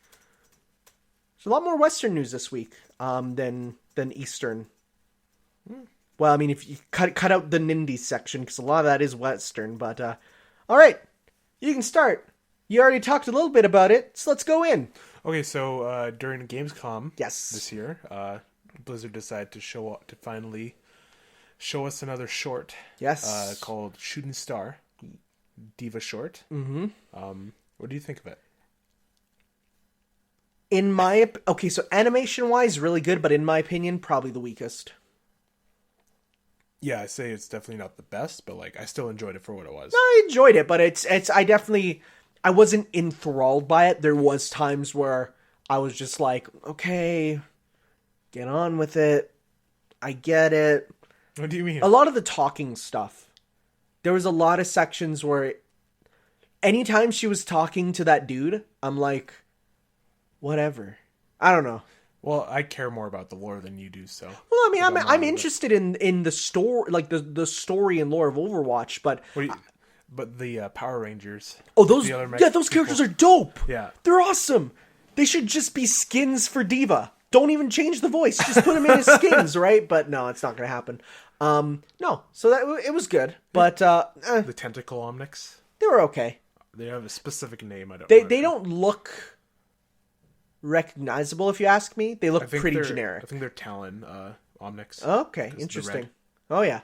There's a lot more Western news this week than Eastern. Well, I mean, if you cut out the Nindies section, because a lot of that is Western. But all right, you can start. You already talked a little bit about it, so let's go in. Okay, so during Gamescom Yes. this year, Blizzard decided to finally show us another short. Yes. Called Shooting Star. D.va short. Mm-hmm. What do you think of it? Okay, so animation-wise, really good, but in my opinion, probably the weakest. Yeah, I say it's definitely not the best, but, like, I still enjoyed it for what it was. I enjoyed it, but I wasn't enthralled by it. There was times where I was just like, okay, get on with it. I get it. What do you mean? A lot of the talking stuff. There was a lot of sections where anytime she was talking to that dude, I'm like, whatever. I don't know. Well, I care more about the lore than you do, so. Well, I mean, I'm interested in the story, like the story and lore of Overwatch, but but the Power Rangers. Those characters are dope. Yeah, they're awesome. They should just be skins for D.va. Don't even change the voice. Just put them in as skins, right? But no, it's not going to happen. No. So it was good, but the Tentacle Omnics. They were okay. They have a specific name. I don't. They don't look recognizable, if you ask me. They look pretty generic. I think they're Talon Omnics. Okay, interesting. Oh yeah.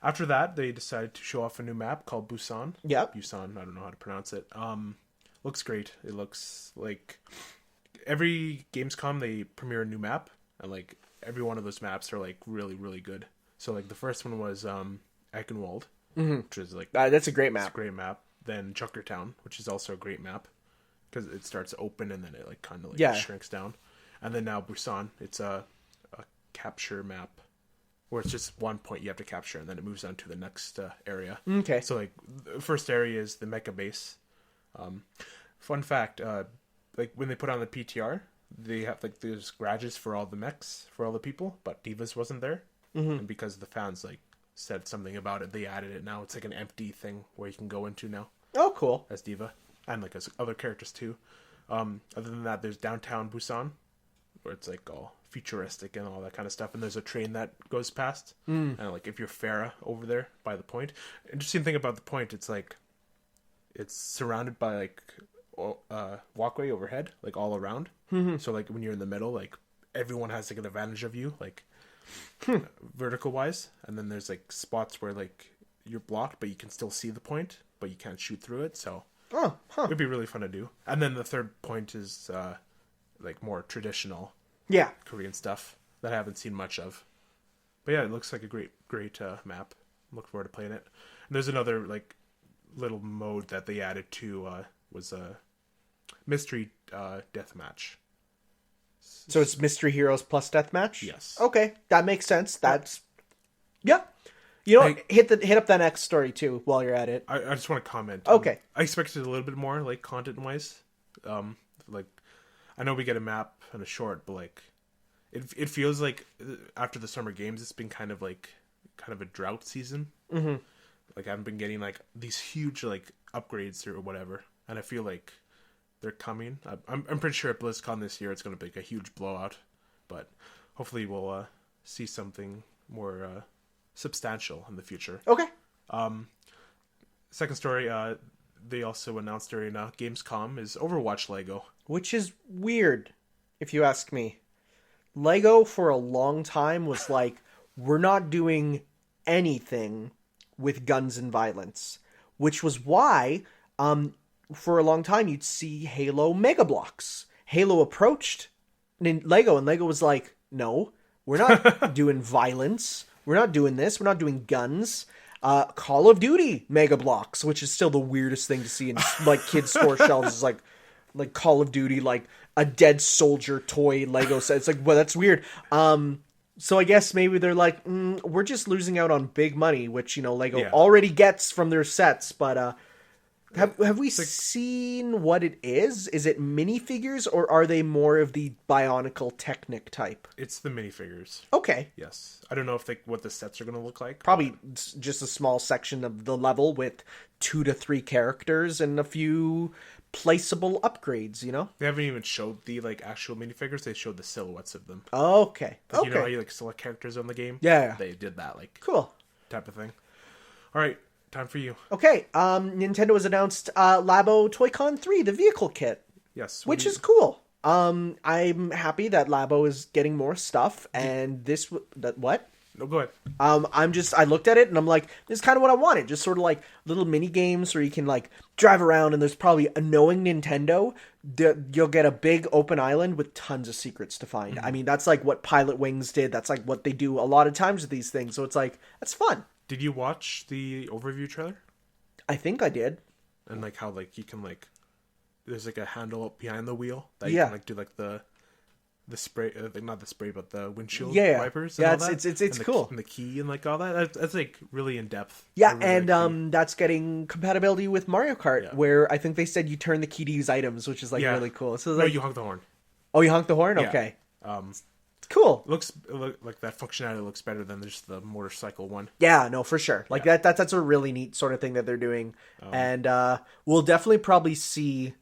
After that, they decided to show off a new map called Busan. Yep. Busan. I don't know how to pronounce it. Looks great. It looks like every Gamescom they premiere a new map, and, like, every one of those maps are, like, really, really good. So, like, the first one was Eichenwald, which is, like, that's a great map. It's a great map. Then Junkertown, which is also a great map because it starts open and then it, like, kind of, like, shrinks down. And then now Busan, it's a capture map where it's just one point you have to capture, and then it moves on to the next area. Okay. So, like, the first area is the mecha base. Fun fact, like, when they put on the PTR, they have, like, there's garages for all the mechs, for all the people, but D.va's wasn't there. Mm-hmm. And because the fans, like, said something about it, they added it now. It's, like, an empty thing where you can go into now. Oh, cool. As D.va. And, like, as other characters, too. Other than that, there's downtown Busan, where it's like all futuristic and all that kind of stuff. And there's a train that goes past, and like if you're Farah over there by the point, interesting thing about the point, it's like it's surrounded by like walkway overhead, like all around. So like when you're in the middle, like everyone has like an advantage of you, like vertical wise. And then there's like spots where like you're blocked, but you can still see the point, but you can't shoot through it. So it'd be really fun to do. And then the third point is like more traditional Korean stuff that I haven't seen much of. But yeah, it looks like a great map. Look forward to playing it. And there's another like little mode that they added to was a mystery deathmatch. So it's Mystery Heroes plus Deathmatch? Yes. Okay, that makes sense. That's yeah. You know, hit up that next story too while you're at it. I just want to comment. Okay. I expected a little bit more, like content wise. Like I know we get a map and a short, but like it feels like after the summer games, it's been kind of a drought season. Mm-hmm. Like I haven't been getting like these huge like upgrades or whatever, and I feel like they're coming. I'm pretty sure at BlizzCon this year it's going to be like a huge blowout, but hopefully we'll see something more substantial in the future. Okay. Second story, they also announced during Gamescom is Overwatch Lego. Which is weird, if you ask me. Lego for a long time was like, we're not doing anything with guns and violence. Which was why, for a long time, you'd see Halo Mega Bloks. Halo approached Lego, and Lego was like, no, we're not doing violence. We're not doing this. We're not doing guns. Call of Duty Mega Bloks, which is still the weirdest thing to see in like kids' store shelves, is like Call of Duty, like a dead soldier toy Lego set. It's like, well, that's weird. So I guess maybe they're like, we're just losing out on big money, which, you know, Lego already gets from their sets. But have we seen what it is? Is it minifigures, or are they more of the Bionicle Technic type? It's the minifigures. Okay. Yes. I don't know if what the sets are going to look like. Probably just a small section of the level with 2 to 3 characters and a few placeable upgrades, you know? They haven't even showed the like actual minifigures. They showed the silhouettes of them. Okay. Like, you know how you like select characters on the game? Yeah. They did that, like cool type of thing. All right, time for you. Okay. Nintendo has announced Labo Toy-Con 3, the vehicle kit. Yes. Which is cool. I'm happy that Labo is getting more stuff, and what? No, go ahead. I looked at it and I'm like, this is kind of what I wanted. Just sort of like little mini games where you can like drive around, and there's probably, knowing Nintendo, you'll get a big open island with tons of secrets to find. I mean, that's like what Pilot Wings did. That's like what they do a lot of times with these things. So it's like, that's fun. Did you watch the overview trailer? I think I did. And like how like you can like, there's like a handle up behind the wheel that you can like do like the spray, not the spray, but the windshield wipers. And all that. It's cool. And the key and like all that. That's like really in depth. Yeah, really, and that's getting compatibility with Mario Kart, where I think they said you turn the key to use items, which is like really cool. So like, you honk the horn. Oh, you honk the horn? Yeah. Okay. Cool. Looks like that functionality looks better than just the motorcycle one. Yeah, no, for sure. Like that's a really neat sort of thing that they're doing, and we'll definitely probably see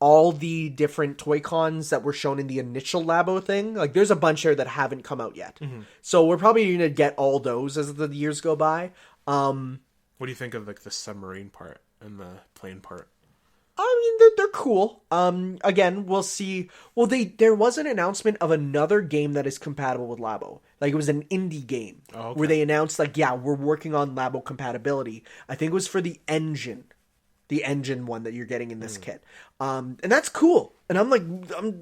all the different toy cons that were shown in the initial Labo thing. Like, there's a bunch there that haven't come out yet. Mm-hmm. So we're probably going to get all those as the years go by. What do you think of, like, the submarine part and the plane part? I mean, they're cool. Again, we'll see. Well, there was an announcement of another game that is compatible with Labo. Like, it was an indie game where they announced, like, we're working on Labo compatibility. I think it was for the engine one that you're getting in this kit. And that's cool. And I'm like,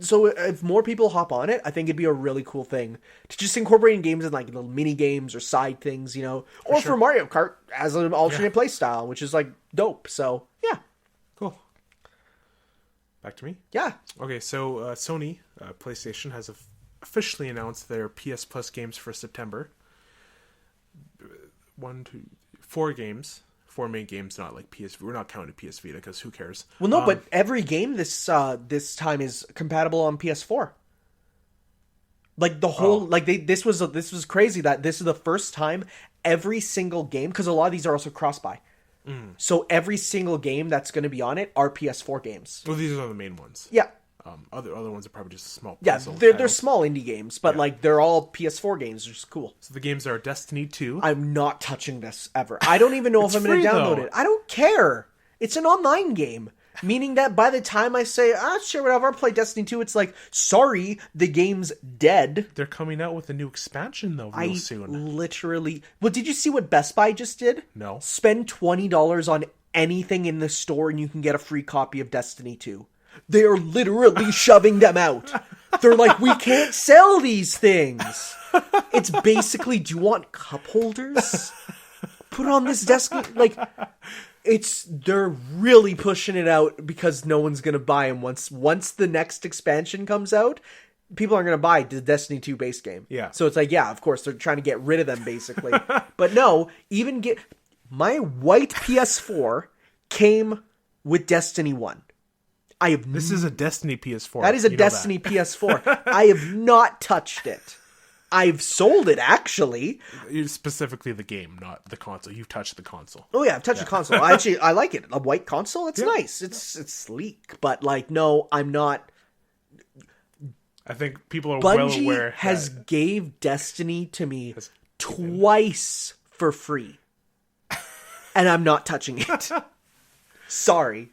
so if more people hop on it, I think it'd be a really cool thing to just incorporate in games and like little mini games or side things, you know, for Mario Kart as an alternate play style, which is like dope. So yeah. Cool. Back to me. Yeah. Okay. So, Sony, PlayStation has officially announced their PS Plus games for September. 4 games. 4 main games, not like PS. We're not counting PS Vita because who cares? Well, no, but every game this time is compatible on PS4. Like the whole, this was crazy that this is the first time every single game, because a lot of these are also cross-buy. So every single game that's going to be on it are PS4 games. Well, these are the main ones. Yeah. Other ones are probably just small. Yeah, puzzle they're titles. small indie games, but like they're all PS4 games, which is cool. So the games are Destiny 2. I'm not touching this ever. I don't even know if I'm going free, to download though. it. I don't care. It's an online game. Meaning that by the time I say, sure, whatever, I'll play Destiny 2, it's like, sorry, the game's dead. They're coming out with a new expansion, though, real soon. Literally... Well, did you see what Best Buy just did? No. Spend $20 on anything in the store and you can get a free copy of Destiny 2. They're literally shoving them out. They're like, we can't sell these things. It's basically, do you want cup holders? Put on this desk. Like... They're really pushing it out because no one's going to buy them. Once the next expansion comes out, people aren't going to buy the Destiny 2 base game. Yeah. So it's like, yeah, of course, they're trying to get rid of them, basically. But no, my white PS4 came with Destiny 1. This is a Destiny PS4. That is a Destiny PS4. I have not touched it. I've sold it, actually. Specifically the game, not the console. You've touched the console. Oh yeah, I've touched the console. I like it. A white console, it's nice. It's sleek. But like, no, I'm not. I think people are Bungie well aware. has gave Destiny to me twice for free. And I'm not touching it. Sorry.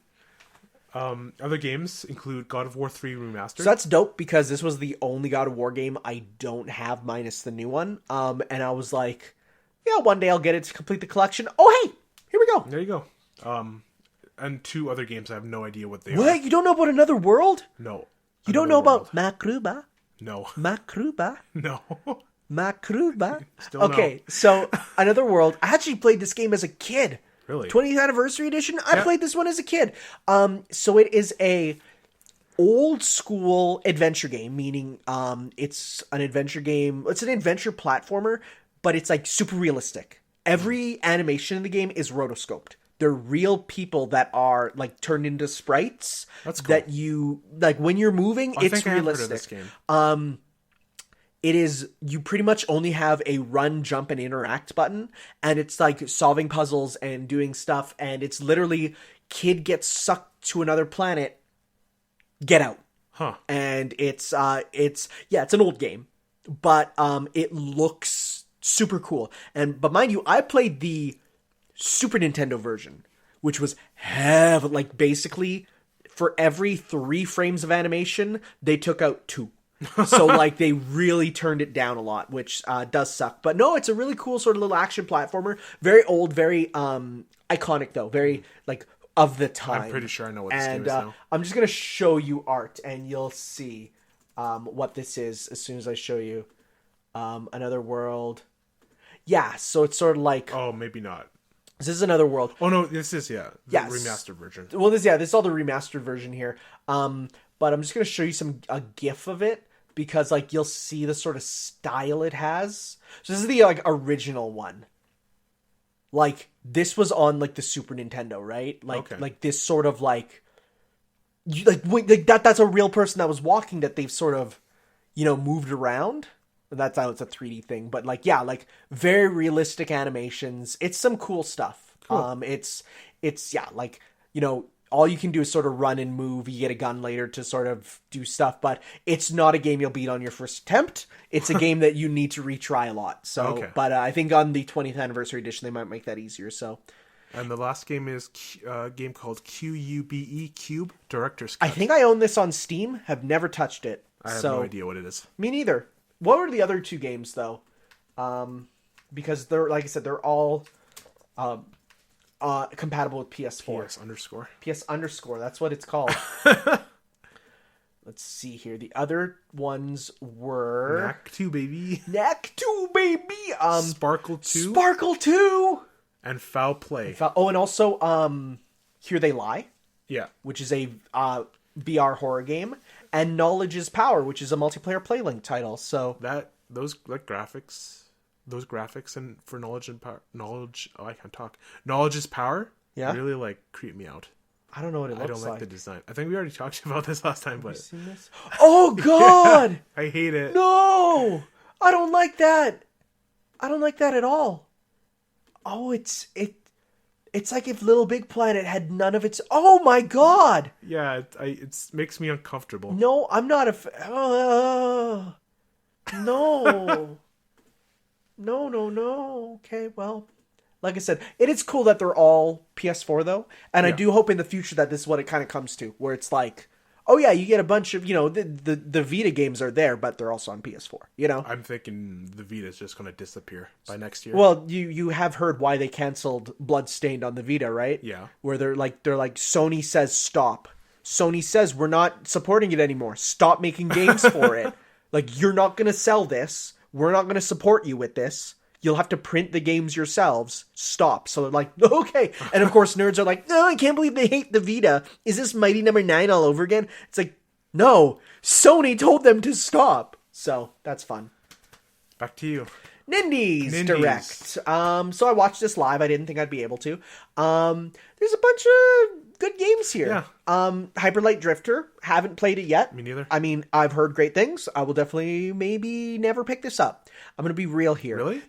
Other games include God of War 3 Remastered. So that's dope because this was the only God of War game I don't have minus the new one. And I was like, yeah, one day I'll get it to complete the collection. Oh, hey, here we go. There you go. And 2 other games I have no idea what they are. What? You don't know about Another World? No. You don't know about Makruba? No. Makruba? No. Makruba? Still okay, so Another World. I actually played this game as a kid. Really? 20th Anniversary Edition? I played this one as a kid. So it is a old school adventure game, meaning it's an adventure game. It's an adventure platformer, but it's like super realistic. Every animation in the game is rotoscoped. They're real people that are like turned into sprites. That's cool. That you like when you're moving, it's think I have heard of realistic. this game. It is, you pretty much only have a run, jump, and interact button, and it's like solving puzzles and doing stuff, and it's literally, kid gets sucked to another planet, get out. Huh. And it's an old game, but it looks super cool. But mind you, I played the Super Nintendo version, which was like basically, for every 3 frames of animation, they took out 2. So like they really turned it down a lot, which does suck. But no, it's a really cool sort of little action platformer. Very old, very iconic though. Very like of the time. I'm pretty sure I know what this game is now. I'm just gonna show you art, and you'll see what this is as soon as I show you. Another World. Yeah, so it's sort of like. Oh, maybe not. This is Another World. Oh no, this is the remastered version. Well, this is all the remastered version here. But I'm just gonna show you a GIF of it because like you'll see the sort of style it has. So this is the like original one. Like this was on like the Super Nintendo, right? Like this sort of like that's a real person that was walking that they've sort of moved around. That's how it's a 3D thing, but like very realistic animations. It's some cool stuff. Cool. It's all you can do is sort of run and move. You get a gun later to sort of do stuff, but it's not a game you'll beat on your first attempt. It's a game that you need to retry a lot. So, But I think on the 20th Anniversary Edition, they might make that easier. So, and the last game is a game called Cube Director's Cut. I think I own this on Steam. Have never touched it. I have no idea what it is. Me neither. What were the other 2 games though? Because they're, like I said, they're all compatible with PS4. PS_. That's what it's called. Let's see here. The other ones were Knack 2 baby. Sparkle 2. And Foul Play. And also Here They Lie. Yeah. Which is a VR horror game, and Knowledge is Power, which is a multiplayer Playlink title. So those graphics and for Knowledge is Power. Yeah. Really creep me out. I don't know what it looks like. I don't like the design. I think we already talked about this last time, but have you seen this? Oh God! Yeah, I hate it. No, I don't like that. I don't like that at all. Oh, it's It's like if Little Big Planet had none of its... Oh my god! Yeah, it makes me uncomfortable. No, I'm not a... no. No. Okay, well... Like I said, it is cool that they're all PS4, though. And I do hope in the future that this is what it kind of comes to. Where it's like, oh yeah, you get a bunch of, the Vita games are there, but they're also on PS4, I'm thinking the Vita is just going to disappear by next year. Well, you have heard why they canceled Bloodstained on the Vita, right? Yeah. Where they're like, Sony says stop. Sony says we're not supporting it anymore. Stop making games for it. Like, you're not going to sell this. We're not going to support you with this. You'll have to print the games yourselves. Stop. So they're like, okay. And of course, nerds are like, no, I can't believe they hate the Vita. Is this Mighty Number 9 all over again? It's like, no. Sony told them to stop. So that's fun. Back to you. Nindies Direct. So I watched this live. I didn't think I'd be able to. There's a bunch of good games here. Yeah. Hyper Light Drifter. Haven't played it yet. Me neither. I mean, I've heard great things. I will definitely maybe never pick this up. I'm going to be real here. Really?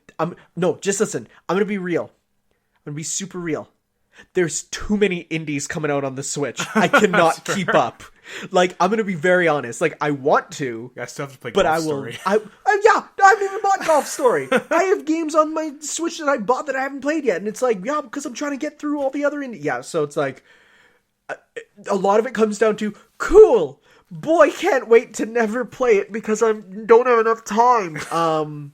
No, just listen. I'm going to be real. I'm going to be super real. There's too many indies coming out on the Switch. I cannot keep up. Like, I'm going to be very honest. Like, I want to. I still have to play but Golf I will. Story. I haven't even bought Golf Story. I have games on my Switch that I bought that I haven't played yet. And it's like, yeah, because I'm trying to get through all the other indies. Yeah, so it's like, a lot of it comes down to, cool. Boy, can't wait to never play it because I don't have enough time.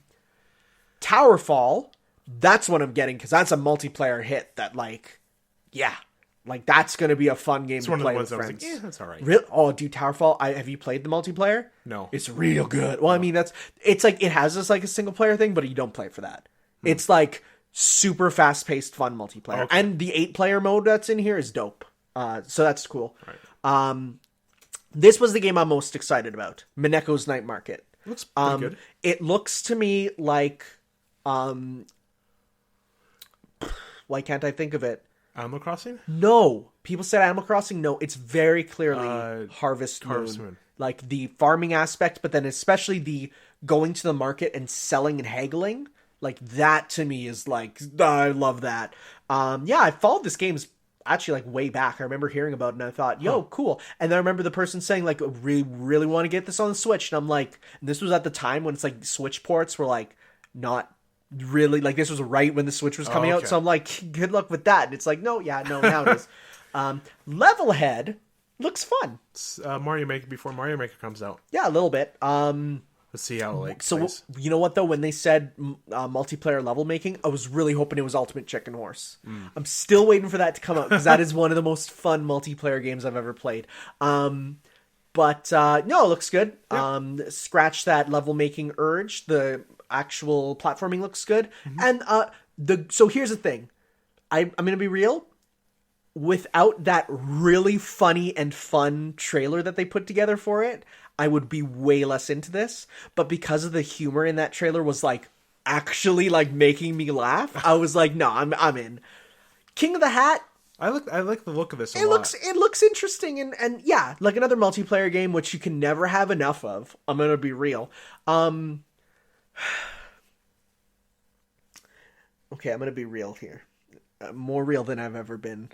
Towerfall, that's what I'm getting because that's a multiplayer hit that, like, yeah, like that's gonna be a fun game to play with friends. I was like, yeah, that's all right. Really? Oh, dude, Towerfall. Have you played the multiplayer? No, it's real good. Well, I mean, it's like it has this like a single player thing, but you don't play for that. It's like super fast paced, fun multiplayer, and the 8-player mode that's in here is dope. So that's cool. Right. This was the game I'm most excited about. Mineko's Night Market. Looks pretty good. It looks to me like. Why can't I think of it? Animal Crossing? No. People said Animal Crossing. No, it's very clearly Harvest Moon. Like the farming aspect, but then especially the going to the market and selling and haggling. Like that to me is like, I love that. Yeah, I followed this game's actually like way back. I remember hearing about it and I thought, yo, cool. And then I remember the person saying like, really want to get this on the Switch. And I'm like, and this was at the time when it's like Switch ports were like not really, like this was right when the Switch was coming out. So I'm like, good luck with that. And it's like, no, now it is. Levelhead looks fun. It's, Mario Maker before Mario Maker comes out. Yeah, a little bit. Let's see how like. So you know what though? When they said multiplayer level making, I was really hoping it was Ultimate Chicken Horse. I'm still waiting for that to come out because that is one of the most fun multiplayer games I've ever played. But no, it looks good. Yep. Scratch that level making urge. The actual platforming looks good. And so here's the thing. I'm gonna be real. Without that really funny and fun trailer that they put together for it, I would be way less into this. But because of the humor in that trailer was like actually like making me laugh, I was like, no, I'm in. King of the Hat. I like the look of this a lot. It looks interesting and yeah, like another multiplayer game which you can never have enough of. I'm gonna be real. Okay, I'm gonna be real here. More real than I've ever been.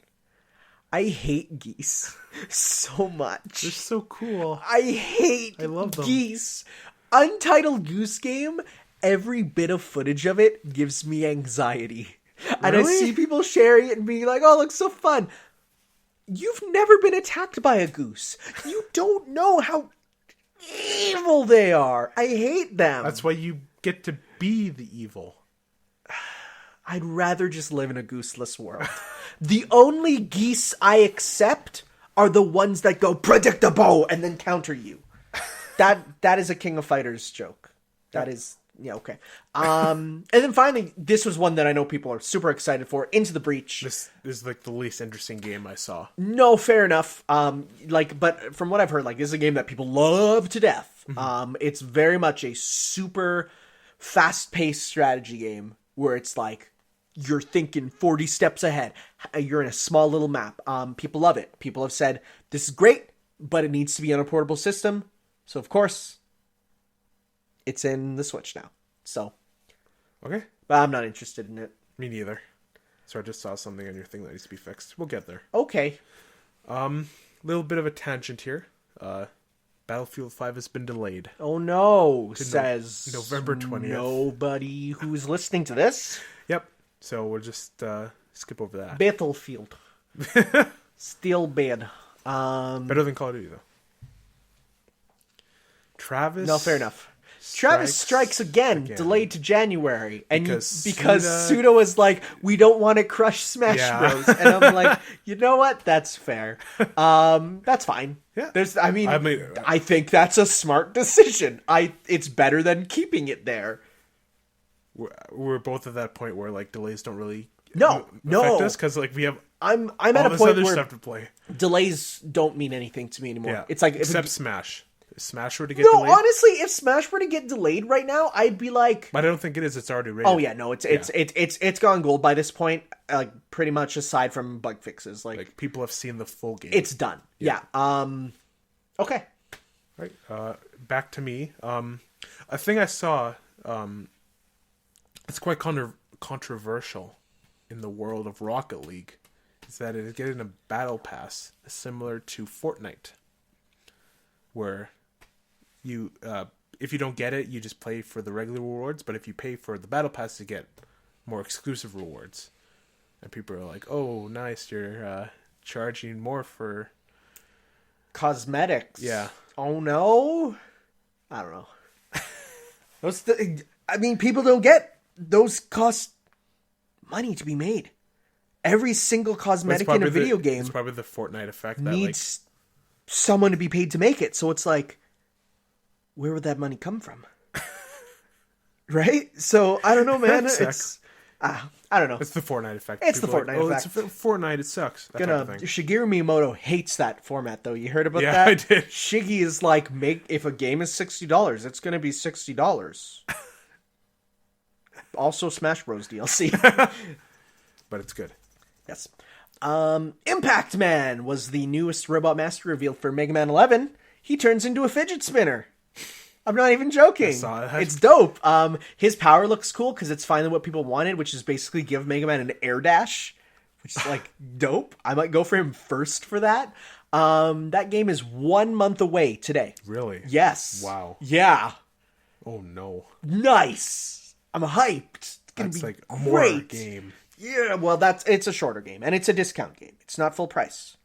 I hate geese so much. They're so cool. I love them. Geese. Untitled Goose Game, every bit of footage of it gives me anxiety. Really? And I see people sharing it and being like, oh, it looks so fun. You've never been attacked by a goose. You don't know how evil they are. I hate them. That's why you get to be the evil. I'd rather just live in a gooseless world. The only geese I accept are the ones that go predictable and then counter you. That is a King of Fighters joke. That is, yeah, okay. And then finally, this was one that I know people are super excited for. Into the Breach. This is like the least interesting game I saw. No, fair enough. But from what I've heard, like this is a game that people love to death. It's very much a super fast-paced strategy game where it's like, you're thinking 40 steps ahead. You're in a small little map. People love it. People have said, this is great, but it needs to be on a portable system. So, of course, it's in the Switch now. So, okay. but I'm not interested in it. Me neither. So I just saw something on your thing that needs to be fixed. We'll get there. Okay. Little bit of a tangent here. Battlefield 5 has been delayed. Oh no, says November 20th. Nobody who's listening to this. Yep. So we'll just skip over that. Battlefield. Still bad. Better than Call of Duty, though. Travis. No, fair enough. Travis strikes again, delayed to January, and because Suda was like, "We don't want to crush Smash Bros." And I'm like, you know what? That's fair. That's fine. Yeah. I think that's a smart decision. It's better than keeping it there. We're both at that point where like delays don't really affect us because like we have I'm all at a this point other where stuff to play. Delays don't mean anything to me anymore. Yeah. It's like except Smash. If Smash were to get delayed. Honestly, if Smash were to get delayed right now, I'd be like, but I don't think it is. It's already rated. Oh yeah, no, it's gone gold by this point. Like pretty much aside from bug fixes, like people have seen the full game. It's done. Yeah. Okay. Right. Back to me. A thing I saw. It's quite controversial in the world of Rocket League. Is that it is getting a battle pass similar to Fortnite, where you if you don't get it, you just play for the regular rewards, but if you pay for the battle pass, you get more exclusive rewards. And people are like, "Oh, nice, you're charging more for cosmetics." Yeah. Oh no. I don't know. People don't get those cost money to be made. Every single cosmetic in a video game it's probably the Fortnite effect needs someone to be paid to make it. So it's like, where would that money come from? Right? So I don't know, man. It's I don't know. It's the Fortnite effect. It's the Fortnite effect. It's Fortnite. It sucks. That type of thing. Shigeru Miyamoto hates that format, though. You heard about that? Yeah, I did. Shiggy is like, if a game is $60, it's going to be $60. Also, Smash Bros. DLC. But it's good. Yes. Impact Man was the newest Robot Master revealed for Mega Man 11. He turns into a fidget spinner. I'm not even joking. I saw that. It's dope. His power looks cool because it's finally what people wanted, which is basically give Mega Man an air dash, which is like dope. I might go for him first for that. That game is 1 month away today. Really? Yes. Wow. Yeah. Oh no. Nice. I'm hyped. It's gonna be like a great. more game. Yeah, well, it's a shorter game, and it's a discount game. It's not full price.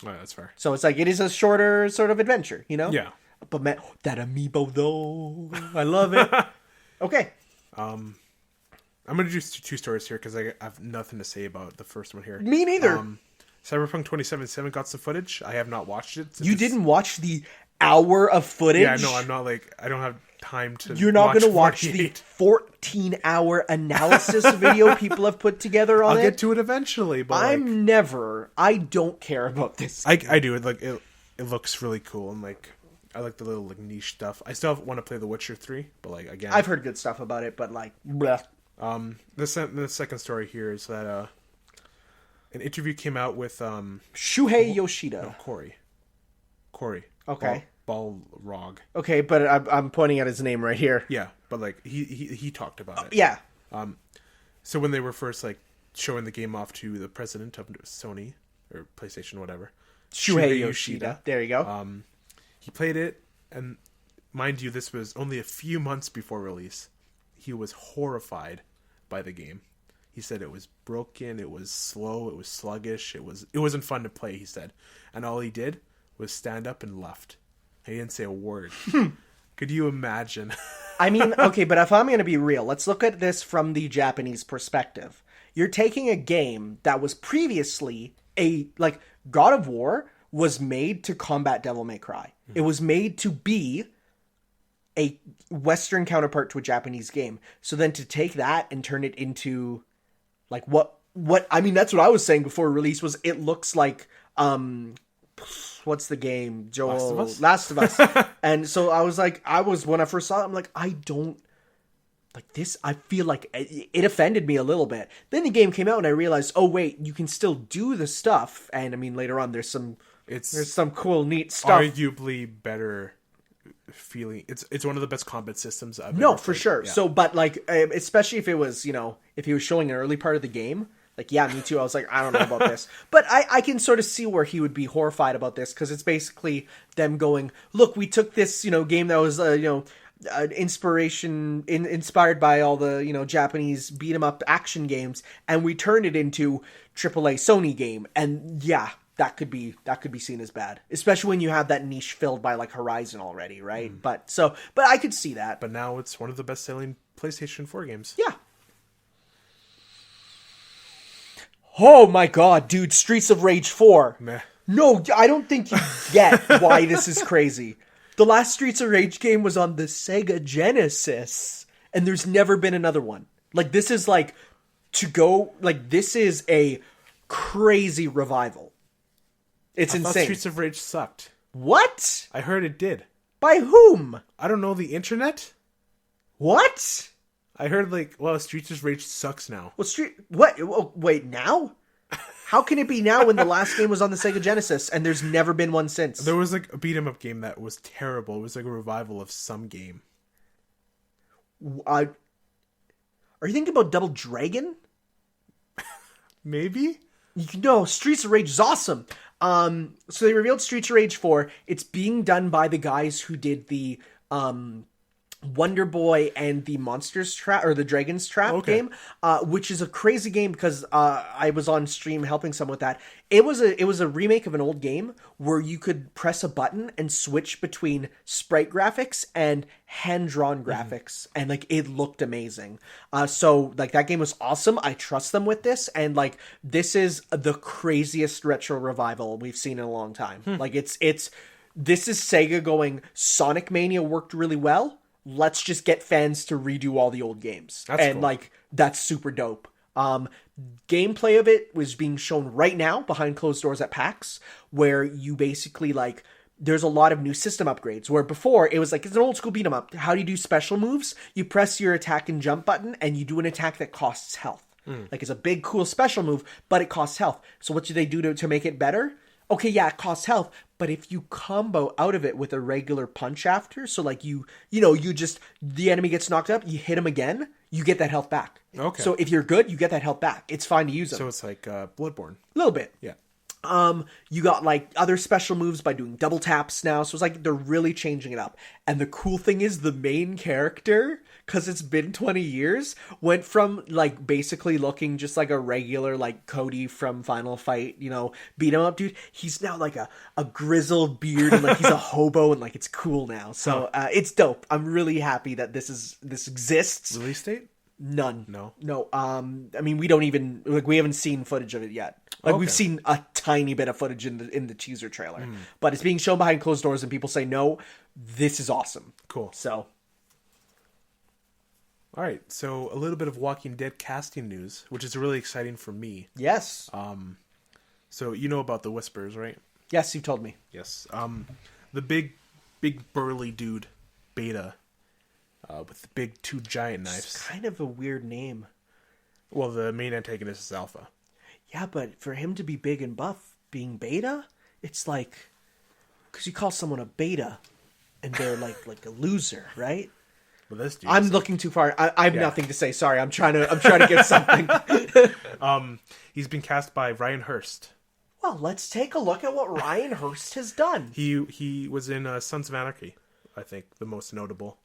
Oh, that's fair. So it's like, it is a shorter sort of adventure, you know? Yeah. But man, that amiibo, though, I love it. Okay. I'm going to do two stories here, because I have nothing to say about the first one here. Me neither. Cyberpunk 2077 got some footage. I have not watched it. You didn't watch the hour of footage? Yeah, no, I'm not I don't have time to You're not going to watch the 14-hour analysis video people have put together on it? I'll get to it eventually, but I don't care about this. I do. It looks really cool, and I like the little niche stuff. I still want to play The Witcher 3, but again, I've heard good stuff about it, but bleh. The second story here is that an interview came out with Shuhei Yoshida. No, Corey. Okay. Balrog. Okay, but I'm pointing at his name right here. Yeah, but he talked about it. Yeah. So when they were first showing the game off to the president of Sony or PlayStation, whatever, Shuhei Yoshida. There you go. He played it, and mind you, this was only a few months before release. He was horrified by the game. He said it was broken, it was slow, it was sluggish, it wasn't fun to play, he said. And all he did was stand up and left. He didn't say a word. Could you imagine? Okay, but if I'm going to be real, let's look at this from the Japanese perspective. You're taking a game that was previously God of War was made to combat Devil May Cry. It was made to be a Western counterpart to a Japanese game. So then to take that and turn it into that's what I was saying before release was it looks like what's the game? Joel Last of Us. And so when I first saw it, I'm like, I don't like this. I feel like it offended me a little bit. Then the game came out and I realized, oh wait, you can still do the stuff. And later on there's some cool, neat stuff. Arguably better feeling. It's one of the best combat systems I've ever No, for played. sure. Yeah. So, but especially if it was, if he was showing an early part of the game, Like, yeah, me too. I was like, I don't know about this. But I can sort of see where he would be horrified about this, because it's basically them going, look, we took this, game that was, inspired by all the, Japanese beat 'em up action games, and we turned it into AAA Sony game. And yeah, that could be seen as bad, especially when you have that niche filled by like Horizon already, right? But I could see that. But now it's one of the best-selling PlayStation 4 games. Yeah. Oh my god, dude, Streets of Rage 4. Meh. No, I don't think you get why this is crazy. The last Streets of Rage game was on the Sega Genesis, and there's never been another one. Like, this is like, this is a crazy revival. It's I thought insane. Streets of Rage sucked. What? I heard it did. By whom? I don't know, the internet? What? I heard, Streets of Rage sucks now. What? Oh, wait, now? How can it be now when the last game was on the Sega Genesis and there's never been one since? There was, a beat-em-up game that was terrible. It was, a revival of some game. Are you thinking about Double Dragon? Maybe? No, Streets of Rage is awesome. So they revealed Streets of Rage 4. It's being done by the guys who did the, Wonder Boy and the Monsters Trap, or the Dragon's Trap game, which is a crazy game because I was on stream helping someone with that. It was a remake of an old game where you could press a button and switch between sprite graphics and hand-drawn graphics, and it looked amazing. So that game was awesome. I trust them with this, and this is the craziest retro revival we've seen in a long time. This is Sega going, Sonic Mania worked really well. Let's just get fans to redo all the old games. That's cool. That's super dope. Gameplay of it was being shown right now behind closed doors at PAX, where you basically there's a lot of new system upgrades, where before it was it's an old school beat 'em up. How do you do special moves? You press your attack and jump button and you do an attack that costs health. It's a big cool special move, but it costs health. So what do they do to make it better? Okay, yeah, it costs health, but if you combo out of it with a regular punch after, so the enemy gets knocked up, you hit him again, you get that health back. Okay. So if you're good, you get that health back. It's fine to use them. So it's like Bloodborne. A little bit. Yeah. You got other special moves by doing double taps now. So it's they're really changing it up. And the cool thing is the main character, because it's been 20 years, went from basically looking just like a regular Cody from Final Fight, beat 'em up dude. He's now a grizzled beard and he's a hobo and it's cool now. So it's dope. I'm really happy that this exists. Release date? None. No. I mean, we don't even we haven't seen footage of it yet. We've seen a tiny bit of footage in the teaser trailer, but it's being shown behind closed doors, and people say, "No, this is awesome." Cool. So, all right. So a little bit of Walking Dead casting news, which is really exciting for me. Yes. So you know about the Whispers, right? Yes, you told me. Yes. The big burly dude, Beta, with the big two giant knives. It's kind of a weird name. Well, the main antagonist is Alpha. Yeah, but for him to be big and buff, being Beta, it's because you call someone a Beta, and they're like a loser, right? Well, this dude. I'm looking too far. I have nothing to say. Sorry, I'm trying to get something. He's been cast by Ryan Hurst. Well, let's take a look at what Ryan Hurst has done. He was in Sons of Anarchy, I think, the most notable.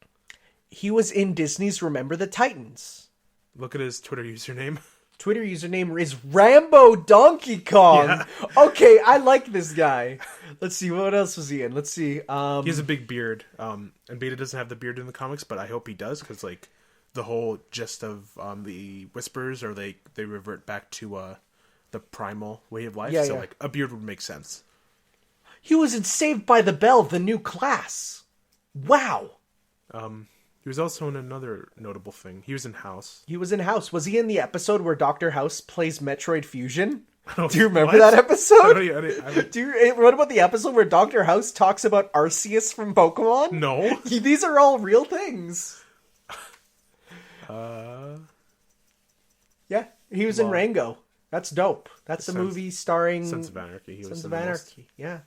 He was in Disney's Remember the Titans. Look at his Twitter username. Twitter username is Rambo Donkey Kong. Yeah. Okay, I like this guy. Let's see, what else was he in? Let's see. He has a big beard. And Beta doesn't have the beard in the comics, but I hope he does, because the whole gist of the Whispers, or they revert back to the primal way of life. Yeah, so a beard would make sense. He was in Saved by the Bell, the new class. Wow. He was also in another notable thing. He was in House. Was he in the episode where Dr. House plays Metroid Fusion? Do you remember that episode? What about the episode where Dr. House talks about Arceus from Pokemon? No. These are all real things. Yeah, he was in Rango. That's dope. That's a movie starring... Sons of Anarchy. Sons of Anarchy, yeah.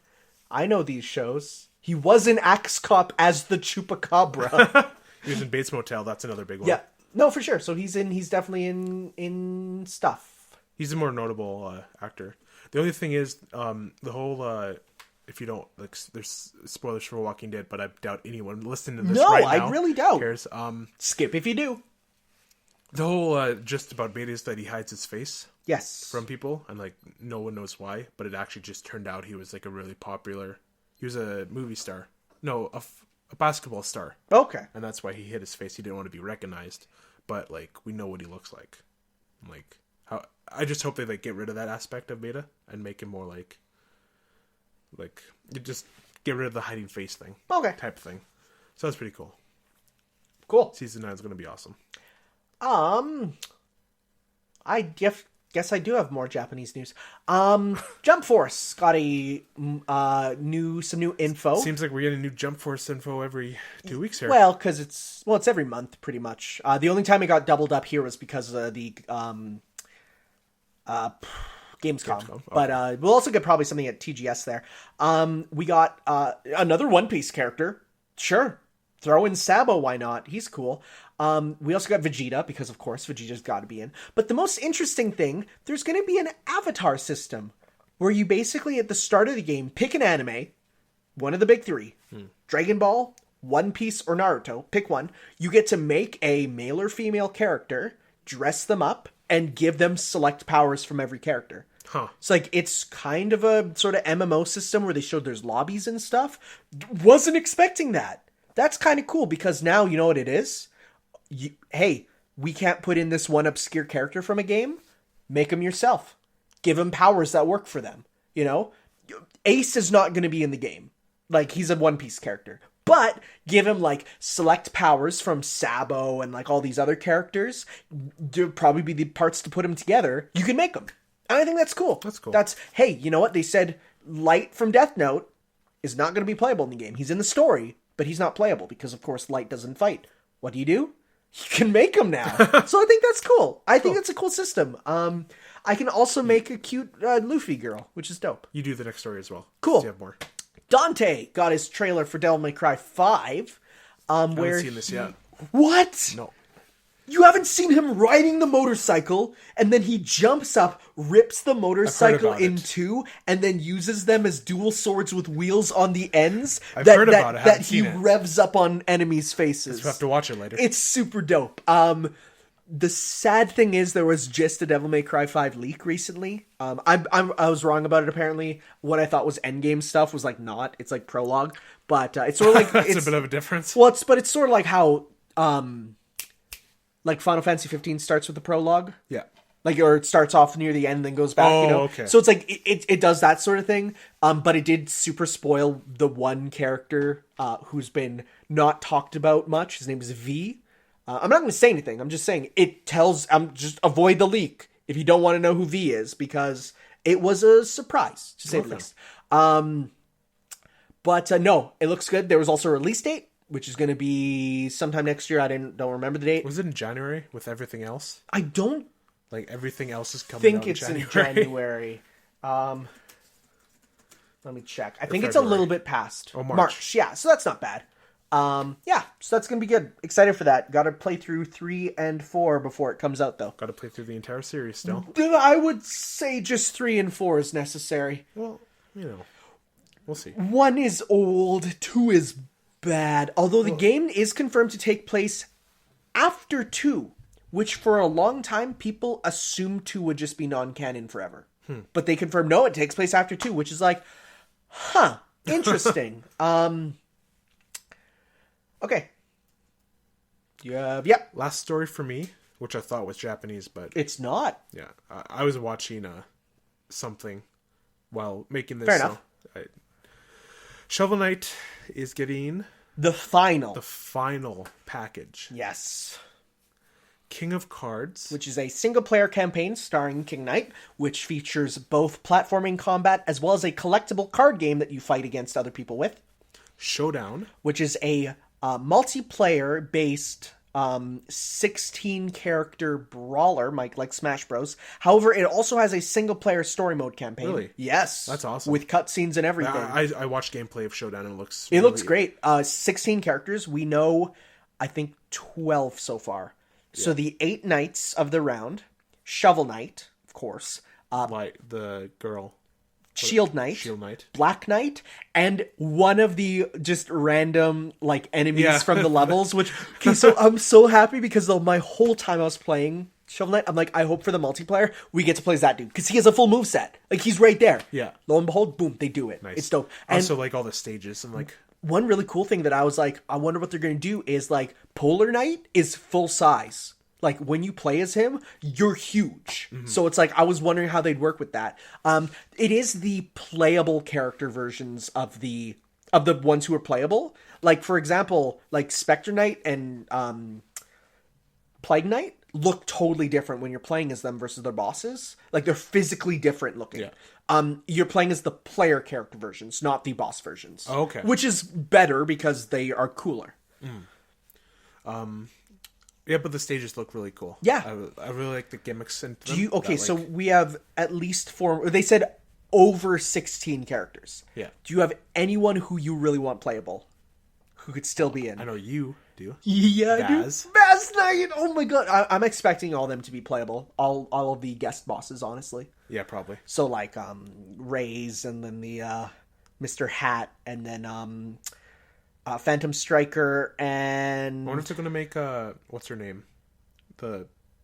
I know these shows. He was in Axe Cop as the Chupacabra. He was in Bates Motel. That's another big one. Yeah. No, for sure. So he's definitely in stuff. He's a more notable actor. The only thing is, the whole if you don't like, there's spoilers for Walking Dead, but I doubt anyone listening to this right now. I really doubt. Cares. Skip if you do. The whole just about beta is that he hides his face. Yes. From people, and like no one knows why, but it actually just turned out he was like a really popular. He was a movie star, no, a basketball star. Okay. And that's why he hid his face. He didn't want to be recognized, but like we know what he looks like. Like how I just hope they like get rid of that aspect of beta and make him more like you just get rid of the hiding face thing. Okay. Type of thing. So that's pretty cool. Cool. Season 9 is going to be awesome. I guess I do have more Japanese news. Jump Force got a some new info. Seems like we're getting new Jump Force info every 2 weeks here. Well, because it's every month pretty much. The only time it got doubled up here was because of the Gamescom. Okay. But we'll also get probably something at TGS there. We got another One Piece character. Sure. Throw in Sabo, why not? He's cool. We also got Vegeta, because of course Vegeta's got to be in. But the most interesting thing, there's going to be an avatar system where you basically at the start of the game pick an anime, one of the big three, Dragon Ball, One Piece, or Naruto, pick one. You get to make a male or female character, dress them up, and give them select powers from every character. Huh. It's like, it's kind of a sort of MMO system where they showed there's lobbies and stuff. Wasn't expecting that. That's kind of cool because now you know what it is? Hey, we can't put in this one obscure character from a game. Make them yourself. Give them powers that work for them. You know? Ace is not going to be in the game. Like, he's a One Piece character. But give him, like, select powers from Sabo and, like, all these other characters. There'll probably be the parts to put them together. You can make them. And I think that's cool. That's cool. Hey, you know what? They said Light from Death Note is not going to be playable in the game. He's in the story, but he's not playable because, of course, Light doesn't fight. What do? You can make them now. So I think that's cool. I think that's a cool system. I can also make a cute Luffy girl, which is dope. You do the next story as well. Cool. You have more. Dante got his trailer for Devil May Cry 5. I haven't seen this yet. What? No. You haven't seen him riding the motorcycle, and then he jumps up, rips the motorcycle in two, and then uses them as dual swords with wheels on the ends that he revs up on enemies' faces. We'll have to watch it later. It's super dope. The sad thing is there was just a Devil May Cry 5 leak recently. I was wrong about it apparently. What I thought was endgame stuff was like not. It's like prologue, but it's sort of like it's a bit of a difference. Well, it's sort of like how like Final Fantasy 15 starts with the prologue. Yeah. Like, or it starts off near the end and then goes back, you know? Okay. So it's like, it does that sort of thing. But it did super spoil the one character who's been not talked about much. His name is V. I'm not going to say anything. I'm just saying just avoid the leak if you don't want to know who V is, because it was a surprise, to say the least. But no, it looks good. There was also a release date, which is going to be sometime next year. I don't remember the date. Was it in January with everything else? I don't like everything else is coming think out it's in January. Let me check. I think it's February. a little bit past. Oh, March. Yeah, so that's not bad. Yeah, so that's going to be good. Excited for that. Got to play through 3 and 4 before it comes out, though. Got to play through the entire series still. I would say just 3 and 4 is necessary. Well, you know, we'll see. 1 is old, 2 is bad. Although the game is confirmed to take place after 2, which for a long time people assumed 2 would just be non-canon forever. But they confirmed no, it takes place after 2, which is like, interesting. Okay. Yep. Last story for me, which I thought was Japanese, but It's not. yeah, I was watching something while making this. Fair enough. Shovel Knight is getting The final. the final package. Yes. King of Cards. Which is a single-player campaign starring King Knight, which features both platforming combat as well as a collectible card game that you fight against other people with. Showdown. Which is a multiplayer-based 16-character brawler, like Smash Bros. However, it also has a single-player story mode campaign. Really? Yes. That's awesome. With cutscenes and everything. I watched gameplay of Showdown and it looks great. 16 characters. We know, I think, 12 so far. Yeah. So the 8 knights of the round, Shovel Knight, of course. Like the girl. Shield Knight, Shield Knight, Black Knight, and one of the just random like enemies from the levels. Which so I'm so happy because my whole time I was playing Shovel Knight, I'm like, I hope for the multiplayer we get to play as that dude because he has a full moveset. Like he's right there. Yeah. Lo and behold, boom, they do it. Nice. It's dope. And also, like all the stages and like one really cool thing that I was like, I wonder what they're gonna do is like Polar Knight is full size. Like, when you play as him, you're huge. Mm-hmm. So it's like, I was wondering how they'd work with that. It is the playable character versions of the ones who are playable. Like, for example, like Spectre Knight and Plague Knight look totally different when you're playing as them versus their bosses. Like, they're physically different looking. Yeah. You're playing as the player character versions, not the boss versions. Oh, okay. Which is better because they are cooler. Yeah, but the stages look really cool. Yeah. I really like the gimmicks. And so we have at least 4... They said over 16 characters. Yeah. Do you have anyone who you really want playable? Who could still be in? I know you do. Yeah, Baz. dude. Baz Knight! Oh my god. I'm expecting all them to be playable. All of the guest bosses, honestly. Yeah, probably. So, like, Ray's and then the Mr. Hat and then... Phantom Striker and... I wonder if they're going to make, what's her name?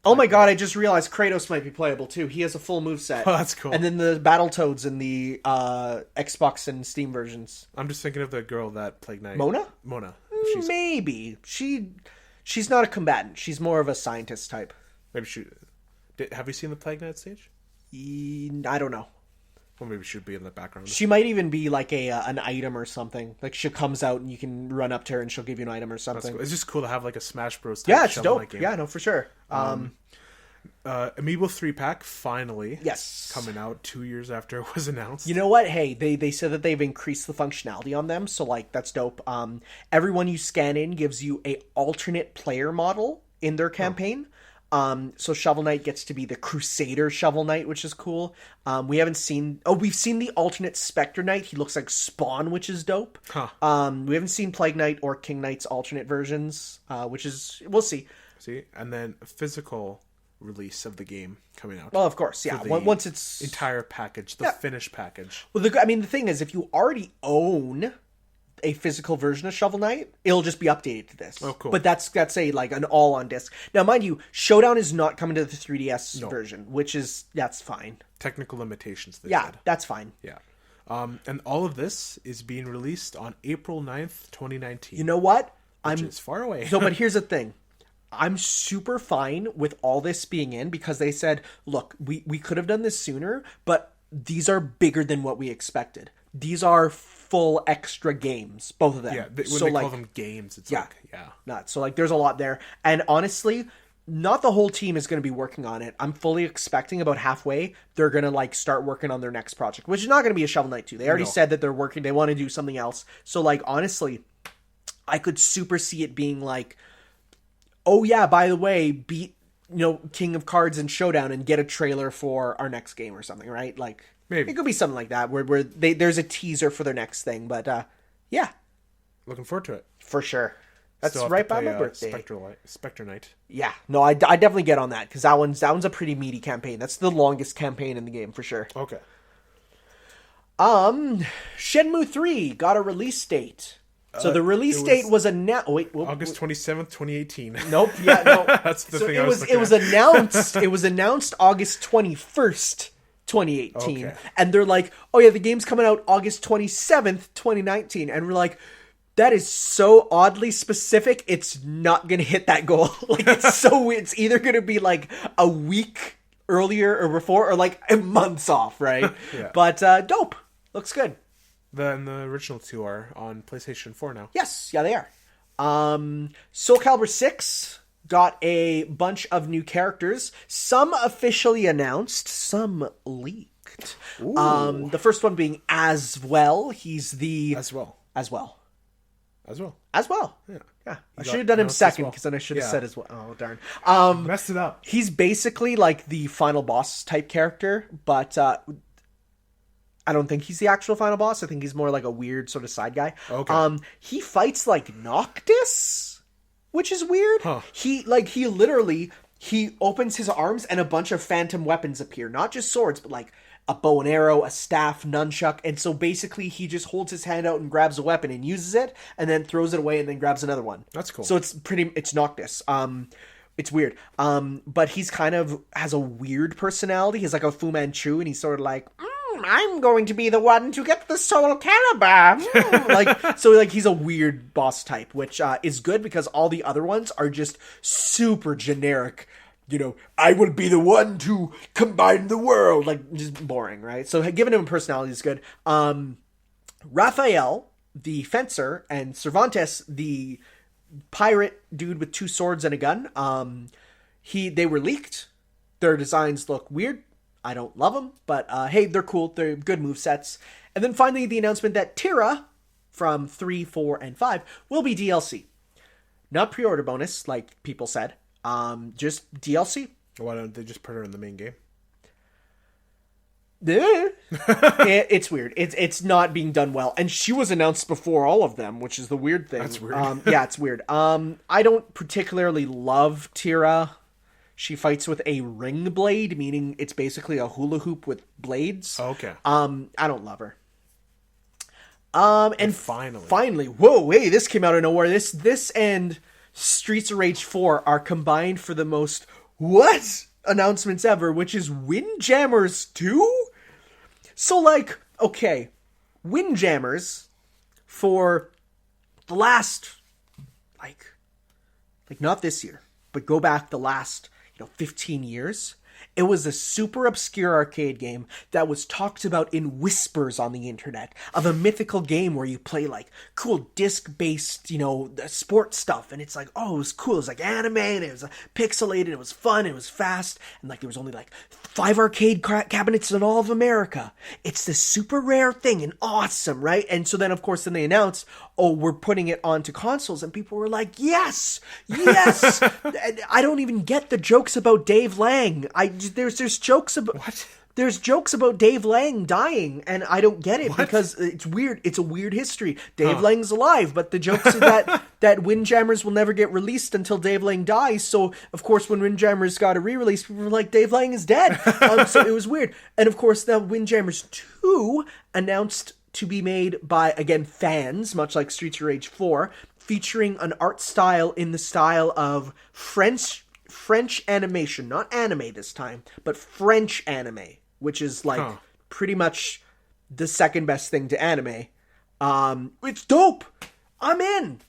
Oh my god, I just realized Kratos might be playable too. He has a full moveset. Oh, that's cool. And then the Battletoads in the Xbox and Steam versions. I'm just thinking of the girl that Plague Knight... Mona? Maybe. She's not a combatant. She's more of a scientist type. Maybe she... Have you seen the Plague Knight stage? I don't know. Well, maybe she would be in the background. She might even be like an item or something. Like she comes out and you can run up to her and she'll give you an item or something. Cool. It's just cool to have like a Smash Bros. Type it's dope. Game. Yeah, no, for sure. Amiibo 3-pack finally. Yes. Coming out 2 years after it was announced. You know what? Hey, they said that they've increased the functionality on them, so like that's dope. Everyone you scan in gives you a alternate player model in their campaign. So Shovel Knight gets to be the Crusader Shovel Knight, which is cool. We've seen the alternate Spectre Knight. He looks like Spawn, which is dope. Huh. We haven't seen Plague Knight or King Knight's alternate versions, which is, we'll see. And then physical release of the game coming out. Well, of course, yeah. Once it's entire package, the finished package. Well, the thing is, if you already own a physical version of Shovel Knight, it'll just be updated to this. Oh, cool. But that's like an all on disc. Now, mind you, Showdown is not coming to the 3DS version, that's fine. Technical limitations. Said. That's fine. Yeah. And all of this is being released on April 9th, 2019. You know what? Which is far away. But here's the thing. I'm super fine with all this being in because they said, look, we could have done this sooner, but these are bigger than what we expected. These are full extra games, both of them. Yeah, when they call them games, it's nuts. So like, there's a lot there. And honestly, not the whole team is going to be working on it. I'm fully expecting about halfway, they're going to like start working on their next project, which is not going to be a Shovel Knight 2. They already said that they want to do something else. So like, honestly, I could super see it being like, oh yeah, by the way, beat, King of Cards and Showdown and get a trailer for our next game or something, right? Like, maybe it could be something like that where there's a teaser for their next thing, but yeah, looking forward to it for sure. That's right by my birthday. Spectre Knight. Yeah, no, I definitely get on that because that one's a pretty meaty campaign. That's the longest campaign in the game for sure. Okay. Shenmue 3 got a release date. So the release date was announced. August 27th, 2018. Nope. Yeah, no. That's the thing. It was announced. It was announced August 21st, 2018, and they're like, "Oh yeah, the game's coming out August 27th, 2019," and we're like, "That is so oddly specific. It's not gonna hit that goal. Like it's so weird. It's either gonna be like a week earlier or before, or like months off, right? Yeah. But dope. Looks good." The original two are on PlayStation 4 now. Yes, yeah, they are. Soul Calibur 6 got a bunch of new characters. Some officially announced, some leaked. The first one being Aswell. He's the... Aswell. Yeah. I should have done him second because then I should have said as well. Oh, darn. Messed it up. He's basically like the final boss type character, but... I don't think he's the actual final boss. I think he's more like a weird sort of side guy. Okay. He fights like Noctis, which is weird. Huh. He literally he opens his arms and a bunch of phantom weapons appear. Not just swords, but like a bow and arrow, a staff, nunchuck. And so basically he just holds his hand out and grabs a weapon and uses it and then throws it away and then grabs another one. That's cool. So it's Noctis. It's weird. But he's kind of has a weird personality. He's like a Fu Manchu, and he's sort of like, I'm going to be the one to get the Soul Calibur. So he's a weird boss type, which is good because all the other ones are just super generic. You know, I will be the one to combine the world. Like, just boring, right? So giving him a personality is good. Raphael, the fencer, and Cervantes, the pirate dude with 2 swords and a gun, they were leaked. Their designs look weird. I don't love them, but hey, they're cool. They're good movesets. And then finally the announcement that Tira from 3, 4, and 5 will be DLC. Not pre-order bonus, like people said. Just DLC. Why don't they just put her in the main game? It's weird. It's not being done well. And she was announced before all of them, which is the weird thing. That's weird. Yeah, it's weird. I don't particularly love Tira. She fights with a ring blade, meaning it's basically a hula hoop with blades. Oh, okay. I don't love her. And finally, whoa, hey, this came out of nowhere. This and Streets of Rage 4 are combined for the most announcements ever, which is Windjammers 2? So, like, okay, Windjammers for the last, like not this year, but go back the last, 15 years. It was a super obscure arcade game that was talked about in whispers on the internet of a mythical game where you play like cool disc-based, sports stuff. And it's like, oh, it was cool. It was like anime and it was pixelated. It was fun. It was fast. And like there was only like 5 arcade cabinets in all of America. It's this super rare thing and awesome, right? And so then, of course, then they announced, oh, we're putting it onto consoles. And people were like, yes. And I don't even get the jokes about Dave Lang. There's jokes about what? There's jokes about Dave Lang dying, and I don't get it because it's weird. It's a weird history. Dave Lang's alive, but the jokes is that Windjammers will never get released until Dave Lang dies. So of course, when Windjammers got a re-release, people were like, Dave Lang is dead. So it was weird. And of course, now Windjammers 2 announced to be made by, again, fans, much like Streets of Rage 4, featuring an art style in the style of French animation, not anime this time, but French anime, which is like pretty much the second best thing to anime. It's dope. I'm in.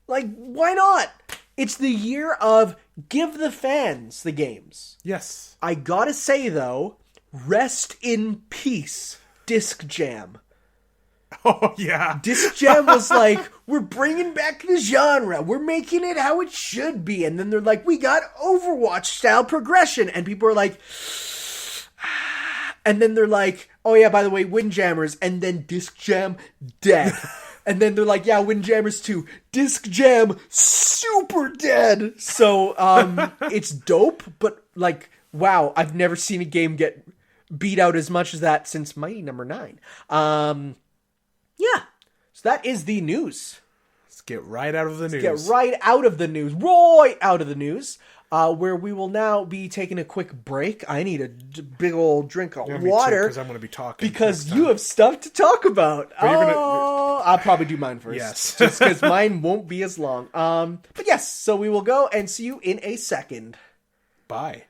Like, why not? It's the year of give the fans the games. Yes. I gotta say though, rest in peace, Disc Jam. Oh, yeah. Disc Jam was like, we're bringing back the genre. We're making it how it should be. And then they're like, we got Overwatch-style progression. And people are like... And then they're like, oh yeah, by the way, Windjammers. And then Disc Jam, dead. And then they're like, yeah, Windjammers 2. Disc Jam, super dead. So, it's dope. But, like, wow, I've never seen a game get beat out as much as that since Mighty Number 9. Yeah, so that is the news. Let's get right out of the news. Get right out of the news, where we will now be taking a quick break. I need a big old drink of water. Because I'm going to be talking. Because you have stuff to talk about. I'll probably do mine first. Yes. Just because mine won't be as long. But yes, so we will go and see you in a second. Bye.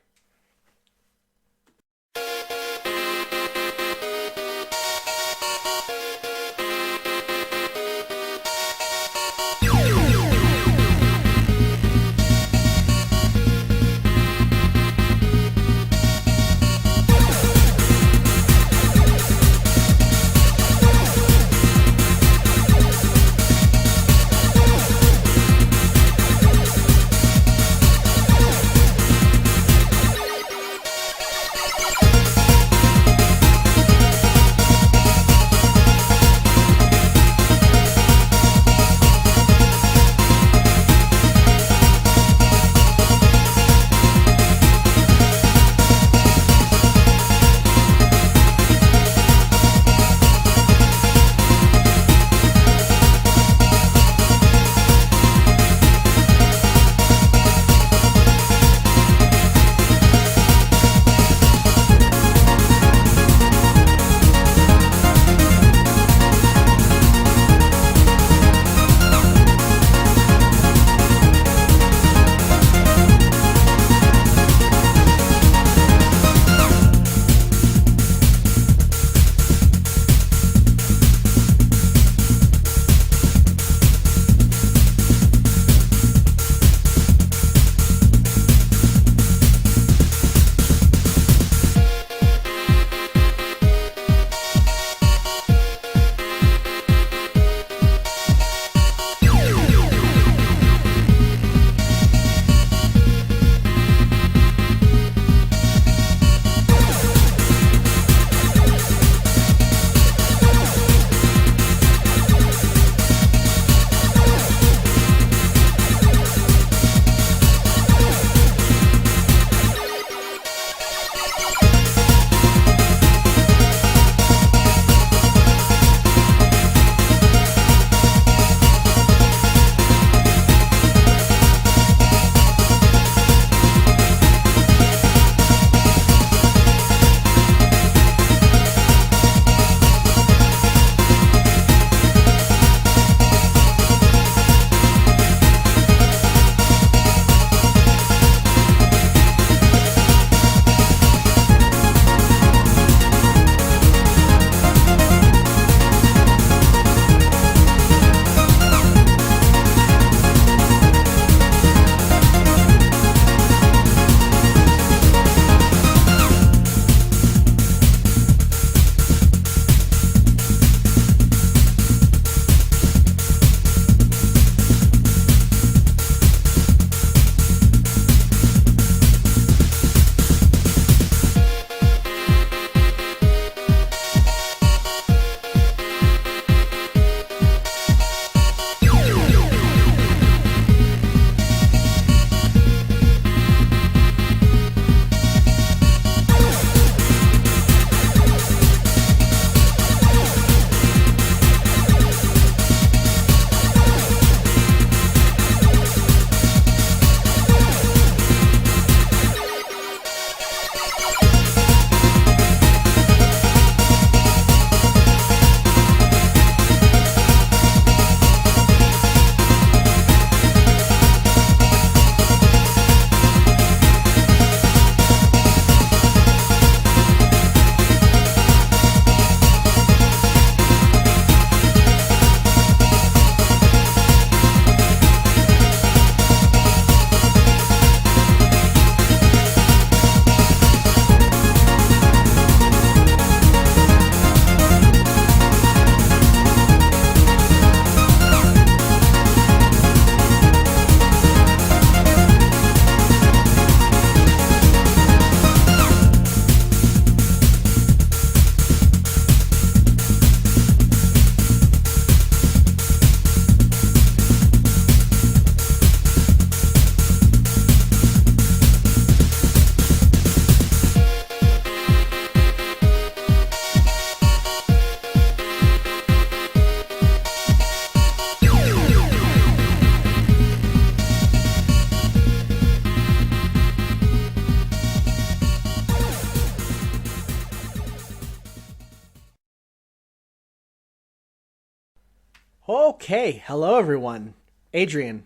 Okay, hello everyone. Adrian,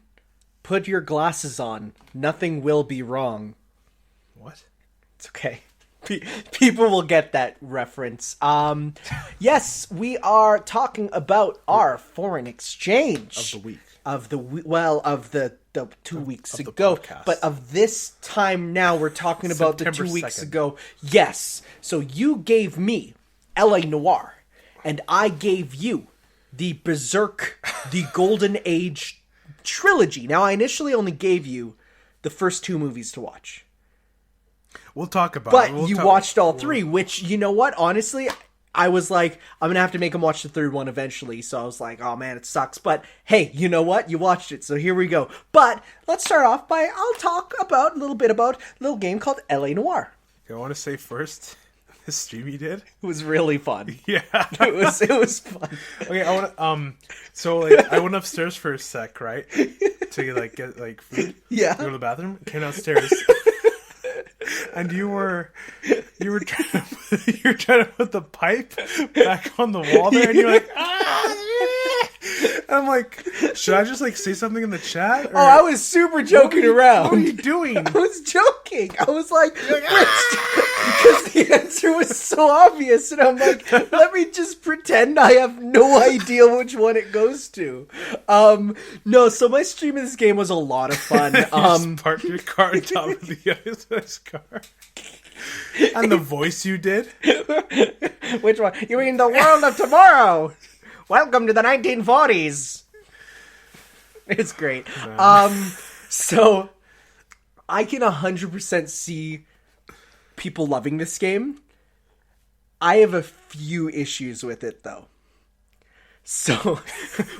put your glasses on. Nothing will be wrong. What? It's okay. People will get that reference. Yes, we are talking about our foreign exchange Of the week. of the 2 weeks of the ago, podcast. but of this time now, we're talking about the September 2 weeks 2nd. ago. Yes, so you gave me L.A. Noire, and I gave you the Berserk, the Golden Age trilogy. Now, I initially only gave you the first 2 movies to watch. We'll talk about it. But We'll you talk- watched all 3, which, you know what? Honestly, I was like, I'm going to have to make him watch the third one eventually. So I was like, oh man, it sucks. But hey, you know what? You watched it. So here we go. But let's start off by, I'll talk about a little bit about a little game called L.A. Noire. I want to say first, the stream you did. It was really fun. Yeah. It was fun. Okay, I want to, so like, I went upstairs for a sec, right? To like, get like food. Yeah. Go to the bathroom. Came downstairs. And you were trying to put the pipe back on the wall there, and you're like, ah! I'm like, should I just like say something in the chat? Or... Oh, I was super joking around. What are you doing? I was joking. I was like, because the answer was so obvious, and I'm like, let me just pretend I have no idea which one it goes to. No, so my stream of this game was a lot of fun. You just parked your car on top of the other car. And the voice you did? Which one? You mean the world of tomorrow? Welcome to the 1940s. It's great. So I can 100% see people loving this game. I have a few issues with it, though. So,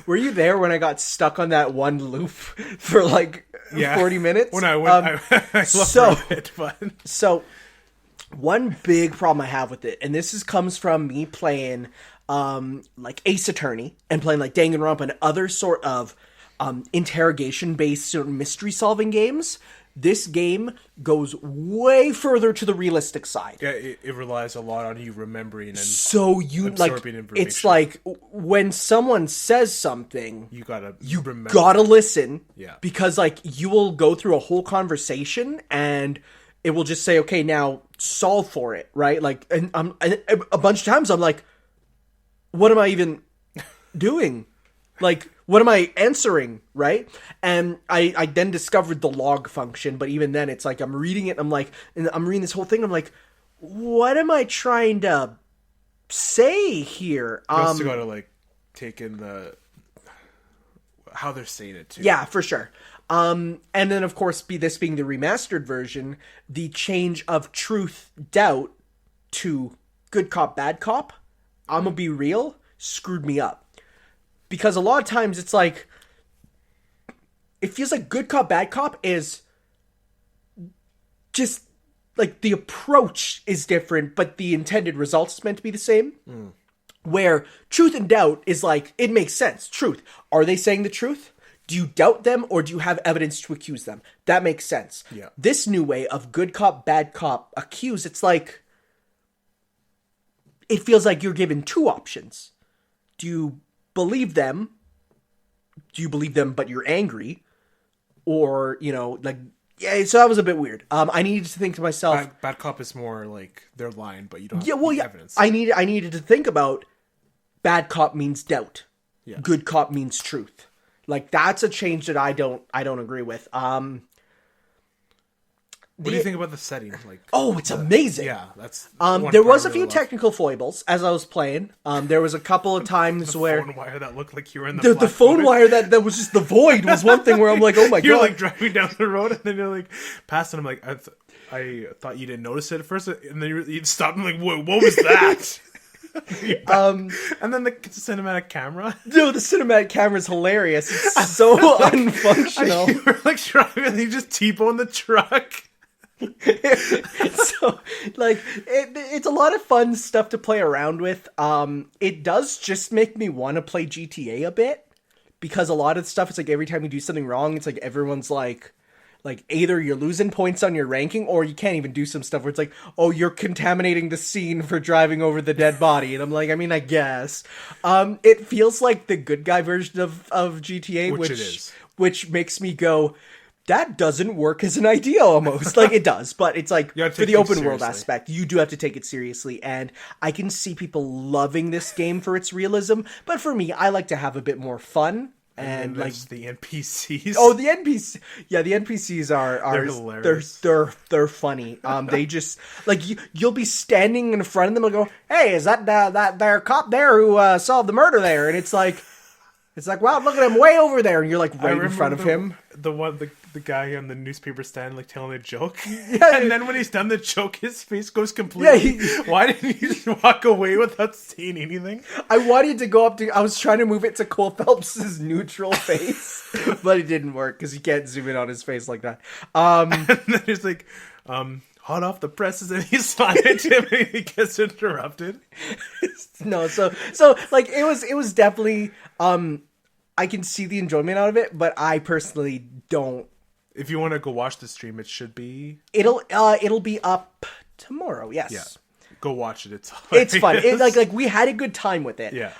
were you there when I got stuck on that one loop for like 40 minutes? When I went, I love it, but... So, one big problem I have with it, and this comes from me playing like Ace Attorney and playing like Danganronpa and other sort of interrogation-based sort of mystery-solving games. This game goes way further to the realistic side. Yeah, it relies a lot on you remembering and so you like information. it's like when someone says something, you gotta listen. Yeah, because like you will go through a whole conversation and it will just say, okay, now solve for it, right? Like, and a bunch of times I'm like, what am I even doing? Like, what am I answering, right? And I then discovered the log function, but even then it's like I'm reading it, and I'm reading this whole thing, I'm like, what am I trying to say here? You also gotta like take in how they're saying it too. Yeah, for sure. And then of course, this being the remastered version, the change of truth, doubt to good cop, bad cop, I'm gonna be real, screwed me up. Because a lot of times it's like, it feels like good cop, bad cop is just like the approach is different, but the intended result is meant to be the same. Where truth and doubt is like, it makes sense. Truth. Are they saying the truth? Do you doubt them or do you have evidence to accuse them? That makes sense. Yeah. This new way of good cop, bad cop, accuse, it's like, it feels like you're given 2 options. Do you believe them? Do you believe them but you're angry? Or, you know, like, yeah, so that was a bit weird. I needed to think to myself... Bad cop is more like, they're lying, but you don't have evidence. I needed to think about bad cop means doubt. Yeah. Good cop means truth. Like, that's a change that I don't agree with. What do you think about the setting? Like, oh, it's amazing. Yeah, that's. There was a few technical foibles as I was playing. There was a couple of times where phone wire that looked like you were in the phone wire that was just the void was one thing where I'm like, oh my god. You're like driving down the road and then you're like passing. I'm like, I thought you didn't notice it at first, and then you stopped and like, what was that? And then the cinematic camera. No, the cinematic camera is hilarious. It's so unfunctional. You were like driving and you just T-bone the truck. So like it's a lot of fun stuff to play around with. It does just make me want to play GTA a bit, because a lot of stuff, it's like every time you do something wrong, it's like everyone's like like either you're losing points on your ranking, or you can't even do some stuff where it's like, oh, you're contaminating the scene for driving over the dead body. And I'm like, I mean, I guess. It feels like the good guy version of GTA, Which it is. Which makes me go, that doesn't work as an idea almost. Like, it does, but it's like, for the open world aspect, you do have to take it seriously, and I can see people loving this game for its realism, but for me, I like to have a bit more fun. And like the NPCs. Oh, the NPC. Yeah, the NPCs are they're hilarious. They're funny. They just like you'll be standing in front of them and go, "Hey, is that there cop there who solved the murder there?" And it's like, wow, look at him way over there, and you're like right in front of him. The guy on the newspaper stand like telling a joke, and then when he's done the joke, his face goes completely. Yeah, why didn't he just walk away without saying anything? I wanted to go up to. I was trying to move it to Cole Phelps' neutral face, but it didn't work because you can't zoom in on his face like that. And then he's like, hot off the presses, and he's slapping him, and he gets interrupted. No, so like it was definitely. I can see the enjoyment out of it, but I personally don't. If you want to go watch the stream, it should be. It'll be up tomorrow. Yes. Yeah. Go watch it. It's fun. Like we had a good time with it. Yeah.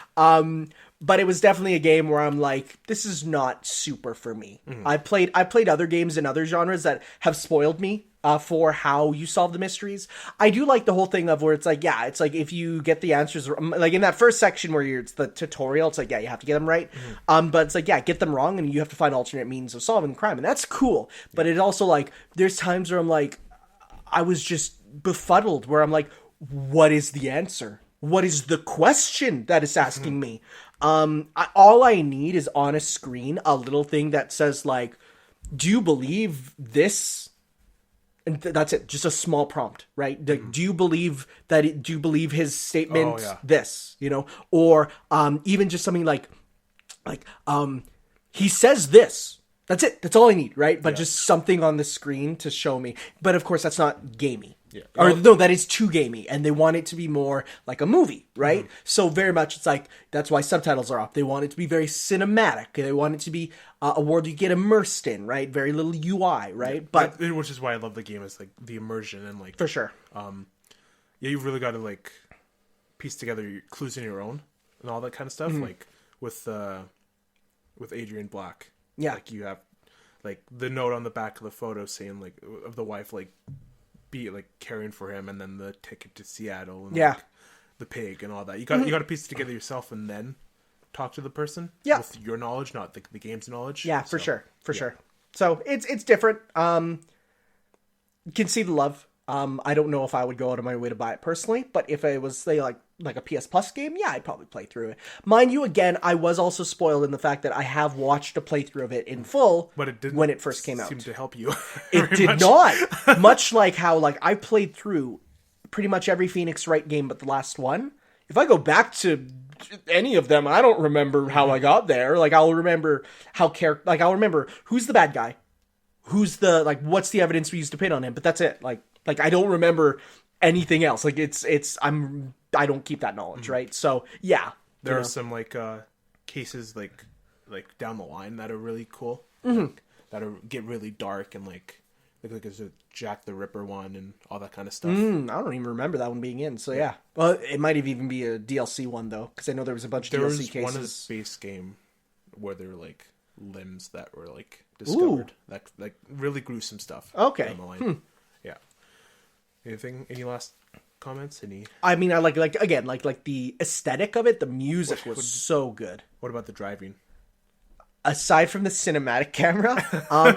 But it was definitely a game where I'm like, this is not super for me. Mm-hmm. I played other games in other genres that have spoiled me for how you solve the mysteries. I do like the whole thing of where it's like, yeah, it's like if you get the answers, like in that first section where it's the tutorial, it's like, yeah, you have to get them right. Mm-hmm. But it's like, yeah, get them wrong and you have to find alternate means of solving the crime. And that's cool. But it also like, there's times where I'm like, I was just befuddled where I'm like, what is the answer? What is the question that it's asking me? All I need is on a screen a little thing that says like, do you believe this? And that's it. Just a small prompt, right? Do you believe that? Do you believe his statement? This, or even just something like he says this. That's it. That's all I need, right? But just something on the screen to show me. But of course, that's not gamey. Yeah. Or no, that is too gamey, and they want it to be more like a movie, right? Mm-hmm. So very much, it's like that's why subtitles are up. They want it to be very cinematic. They want it to be a world you get immersed in, right? Very little UI, right? Yeah, but which is why I love the game is like the immersion and like for sure. You've really got to like piece together your clues in your own and all that kind of stuff. Mm-hmm. Like with Adrian Black, like you have like the note on the back of the photo saying like of the wife like. Be like caring for him, and then the ticket to Seattle, and like, the pig, and all that. You got to piece it together yourself, and then talk to the person. With your knowledge, not the game's knowledge. Yeah, for sure. So it's different. You can see the love. I don't know if I would go out of my way to buy it personally, but if it was say like a PS Plus game, yeah, I'd probably play through it. Mind you, again, I was also spoiled in the fact that I have watched a playthrough of it in full, but it didn't when it first came out. Seem to help you. It did not. Much like how like I played through pretty much every Phoenix Wright game but the last one. If I go back to any of them, I don't remember how I got there. Like I'll remember I'll remember who's the bad guy, who's the what's the evidence we used to pin on him, but that's it. Like I don't remember anything else. Like I don't keep that knowledge, right? So yeah, there are some like cases like down the line that are really cool, that get really dark and like there's a Jack the Ripper one and all that kind of stuff. I don't even remember that one being in. So yeah, well, it might even be a DLC one though, because I know there was a bunch of DLC cases. There was one in the base game where there were like limbs that were like discovered. Ooh. That like really gruesome stuff. Okay. Down the line. Yeah. Any last comments? I mean, I like again, like the aesthetic of it, the music was so good. What about the driving? Aside from the cinematic camera,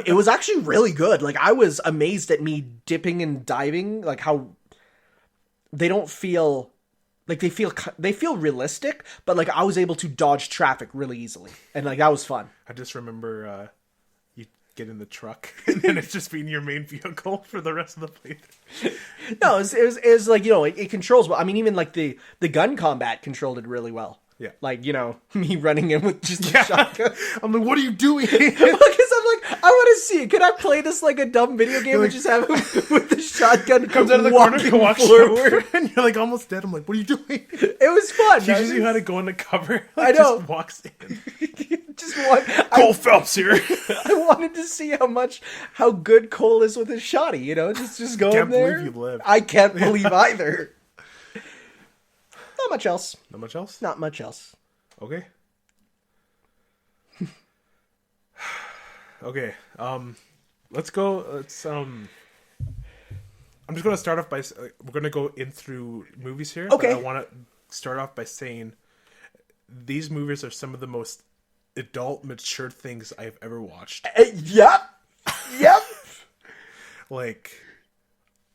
it was actually really good. Like I was amazed at me dipping and diving, like how they don't feel like they feel realistic, but like I was able to dodge traffic really easily, and like that was fun. I just remember you get in the truck and then it's just being your main vehicle for the rest of the playthrough. No, it was like it controls well. I mean, even like the gun combat controlled it really well. Yeah. Like, me running in with just a shotgun. I'm like, what are you doing? Because I'm like, I want to see it. Could I play this like a dumb video game and just have him with the shotgun comes out of the corner and walks forward? And you're like almost dead. I'm like, what are you doing? It was fun. Teaches you how to go into cover. I know. Just walks in. Just Cole Phelps here. I wanted to see how good Cole is with his shotty, you know, just go in there. Can't believe you live. I can't believe either. Not much else. Not much else? Not much else. Okay. Okay. Let's go. I'm just going to start off by... we're going to go in through movies here. Okay. But I want to start off by saying these movies are some of the most adult, mature things I've ever watched. Yep. Like,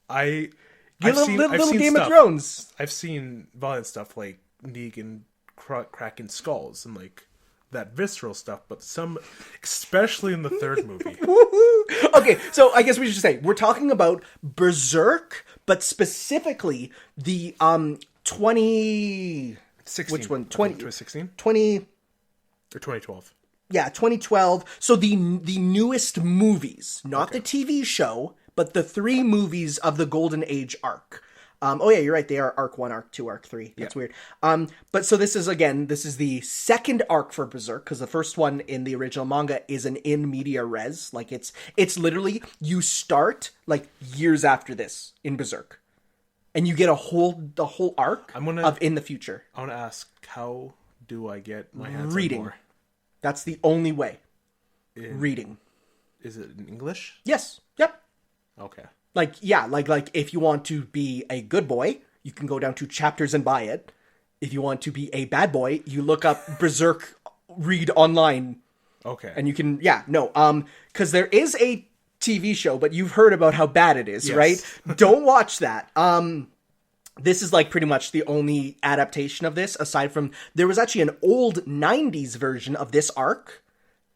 I've little seen Game stuff. of Thrones. I've seen violent stuff like Negan cracking skulls and like that visceral stuff, but some, especially in the third movie. Okay, so I guess we should say we're talking about Berserk, but specifically the 16. which one? 2016 20 or 2012. Yeah, 2012. So the newest movies, not the TV show, but the 3 movies of the Golden Age arc. Oh yeah, you're right. They are Arc 1, Arc 2, Arc 3. That's weird. But so this is the second arc for Berserk, because the first one in the original manga is an in media res. Like it's literally, you start like years after this in Berserk. And you get the whole arc of in the future. I want to ask, how do I get my hands Reading. on more? That's the only way. Reading. Is it in English? Yes. Yep. Okay. Like, yeah, like if you want to be a good boy, you can go down to Chapters and buy it. If you want to be a bad boy, you look up Berserk read online. Okay. And you can, because there is a TV show, but you've heard about how bad it is, right? Don't watch that. This is like pretty much the only adaptation of this, aside from, there was actually an old 90s version of this arc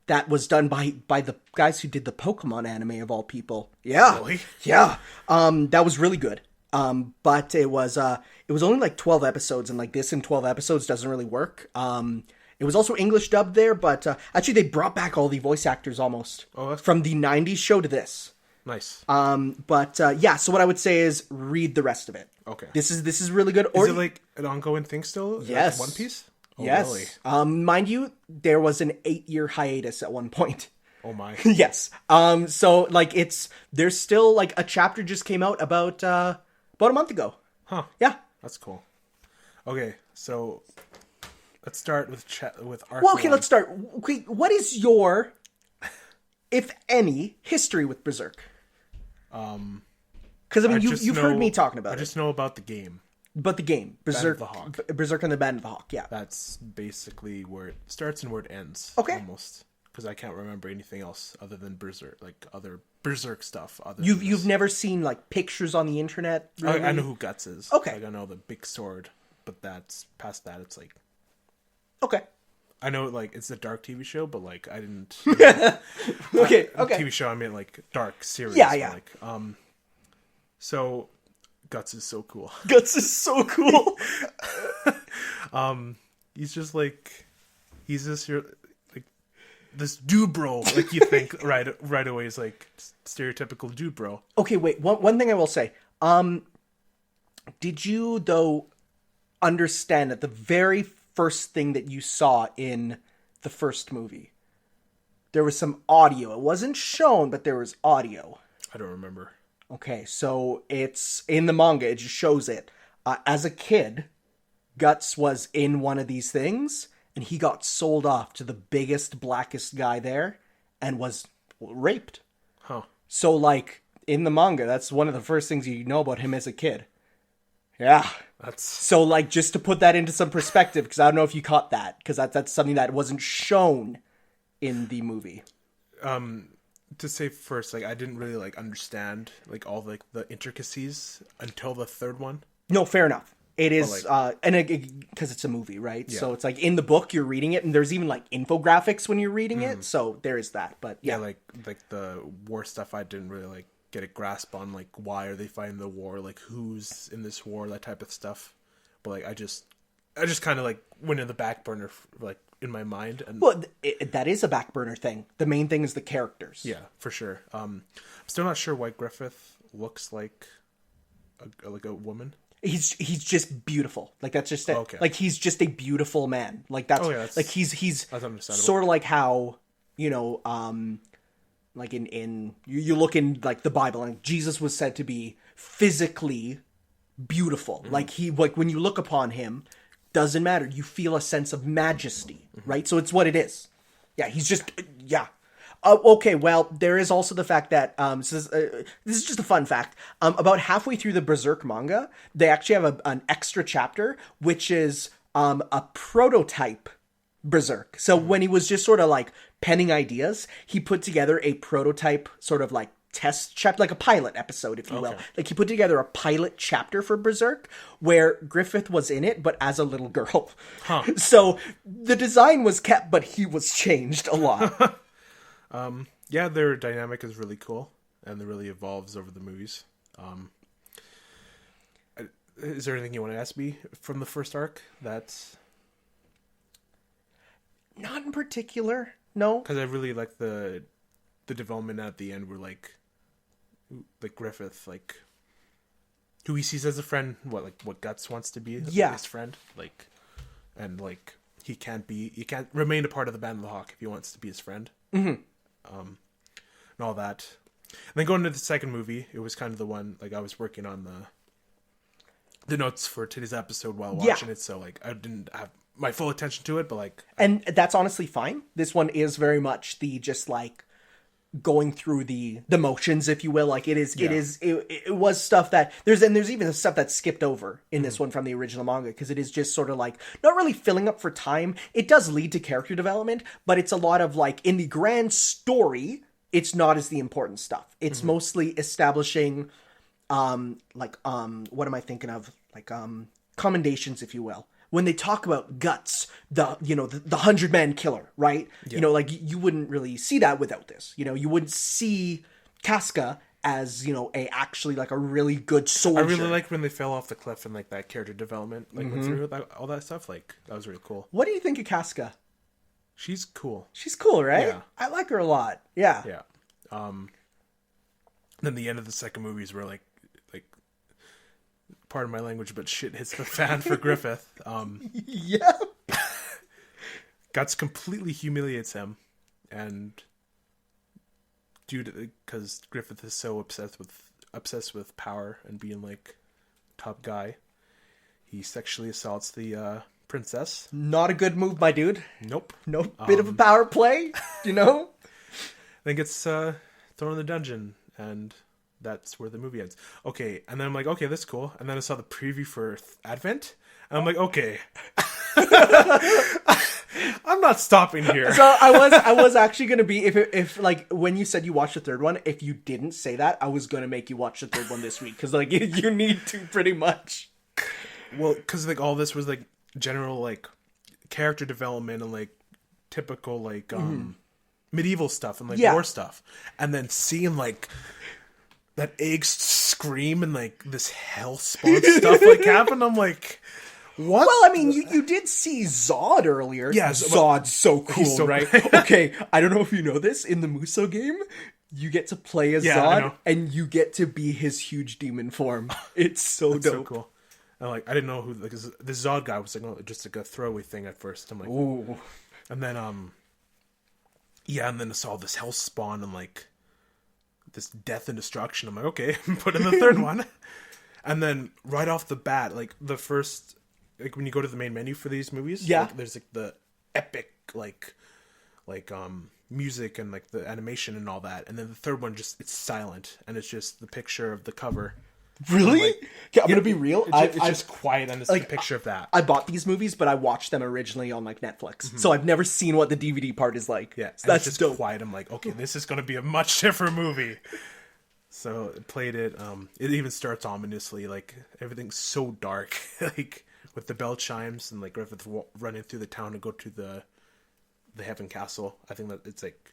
that was done by the guys who did the Pokemon anime of all people. Yeah. Really? Yeah. That was really good. But it was only like 12 episodes, and like this in 12 episodes doesn't really work. It was also English dubbed there, but actually they brought back all the voice actors almost from the 90s show to this. Nice. So what I would say is read the rest of it. Okay. This is really good. Is it like an ongoing thing still? Yes. Like One Piece? Oh, yes. Really? Mind you, there was an 8-year hiatus at one point. Oh my. Yes. So like there's still like a chapter just came out about a month ago. Huh. Yeah. That's cool. Okay, so let's start with Arc. Well, okay, 1. let's start. Okay, what is your, if any, history with Berserk? Because I mean, you've heard me talking about it. I just know about the game. But the game, Berserk, Band of the Hawk. Berserk and the Band of the Hawk, yeah. That's basically where it starts and where it ends. Okay. Almost. Because I can't remember anything else other than Berserk, like other Berserk stuff. You've never seen like pictures on the internet? Really? I know who Guts is. Okay. Like, I know the big sword, but that's past that. It's like, Okay. I know like it's a dark TV show, but like I didn't. Okay. TV show. I mean like dark series. Yeah, yeah. Like, so Guts is so cool. Guts is so cool. He's just like, he's this this dude bro. Like you think right away is like stereotypical dude bro. Okay, wait. One thing I will say. Did you though understand that the very first thing that you saw in the first movie, there was some audio? It wasn't shown, but there was audio. I don't remember. Okay, so it's in the manga. It just shows it. As a kid, Guts was in one of these things, and he got sold off to the biggest, blackest guy there, and was raped. Huh. So, like, in the manga, that's one of the first things you know about him as a kid. Yeah. So, like, just to put that into some perspective, because I don't know if you caught that, because that's something that wasn't shown in the movie. To say first, like I didn't really like understand like all like the intricacies until the third one. No, fair enough. It is, because it's a movie, right? Yeah. So it's like in the book you're reading it, and there's even like infographics when you're reading it. So there is that. But yeah, like the war stuff, I didn't really like get a grasp on. Like why are they fighting the war? Like who's in this war? That type of stuff. But like I just kind of like went in the back burner like in my mind. And well, that is a back burner thing. The main thing is the characters. Yeah, for sure. I'm still not sure why Griffith looks like a woman. He's just beautiful. Like that's just it. Okay. Like he's just a beautiful man. Like that's like he's that's understandable. sort of like how, like in you look in like the Bible, and Jesus was said to be physically beautiful. Like when you look upon him, doesn't matter. You feel a sense of majesty, right? So it's what it is. Yeah, he's just okay, well, there is also the fact that, this is just a fun fact, about halfway through the Berserk manga, they actually have an extra chapter, which is a prototype Berserk. So when he was just sort of like penning ideas, he put together a prototype sort of like test chapter, like a pilot episode, if you will. Like he put together a pilot chapter for Berserk where Griffith was in it, but as a little girl. So the design was kept, but he was changed a lot. Yeah, their dynamic is really cool, and it really evolves over the movies. Is there anything you want to ask me from the first arc? That's not in particular, no. Because I really like the development at the end, where like Griffith, like who he sees as a friend, what Guts wants to be his friend, like, and like he can't remain a part of the Band of the Hawk if he wants to be his friend. And all that. And then going into the second movie, it was kind of the one, like I was working on the notes for today's episode while watching it, so like I didn't have my full attention to it, but like, and that's honestly fine. This one is very much the just like going through the motions, if you will. Like it was stuff that there's even stuff that's skipped over in this one from the original manga, because it is just sort of like not really filling up for time. It does lead to character development, but it's a lot of like in the grand story, it's not as the important stuff. It's mostly establishing what am I thinking of? Like commendations, if you will. When they talk about Guts, the 100-man killer, right? Yeah. Like you wouldn't really see that without this. You wouldn't see Casca as, actually like a really good soldier. I really liked when they fell off the cliff and like that character development, like went through all that stuff. Like that was really cool. What do you think of Casca? She's cool. She's cool, right? Yeah. I like her a lot. Yeah. Yeah. Then the end of the second movie is where like pardon my language, but shit hits the fan for Griffith. Yeah. Guts completely humiliates him, and because Griffith is so obsessed with power and being like top guy, he sexually assaults the princess. Not a good move, my dude. Nope. Bit of a power play, Then gets thrown in the dungeon, and that's where the movie ends. Okay, and then I'm like, okay, that's cool. And then I saw the preview for Advent, and I'm like, okay, I'm not stopping here. So I was actually gonna be if like when you said you watched the third one, if you didn't say that, I was gonna make you watch the third one this week, because like you need to pretty much. Well, because like all this was like general like character development and like typical like medieval stuff and like war stuff, and then seeing like that egg scream and like this hell spawn stuff like happen, I'm like, what? Well, I mean, you did see Zod earlier. Yeah, Zod's so cool, so right? Okay, I don't know if you know this, in the Muso game, you get to play as Zod, and you get to be his huge demon form. It's so dope. So cool. And like, I didn't know who, because the Zod guy was like just like a throwaway thing at first. I'm like, ooh. And then and then I saw this hell spawn and like this death and destruction. I'm like, okay, put in the third one. And then right off the bat, like the first, like when you go to the main menu for these movies, like, there's like the epic like music and like the animation and all that. And then the third one it's silent, and it's just the picture of the cover. Really? Like, I'm gonna be real. It's just quiet, and it's like a picture of that. I bought these movies, but I watched them originally on like Netflix, so I've never seen what the DVD part is like. Yeah, so that's just dope. Quiet. I'm like, okay, this is gonna be a much different movie. So I played it. It even starts ominously, like everything's so dark, like with the bell chimes and like Griffith running through the town to go to the Heaven Castle. I think that it's like.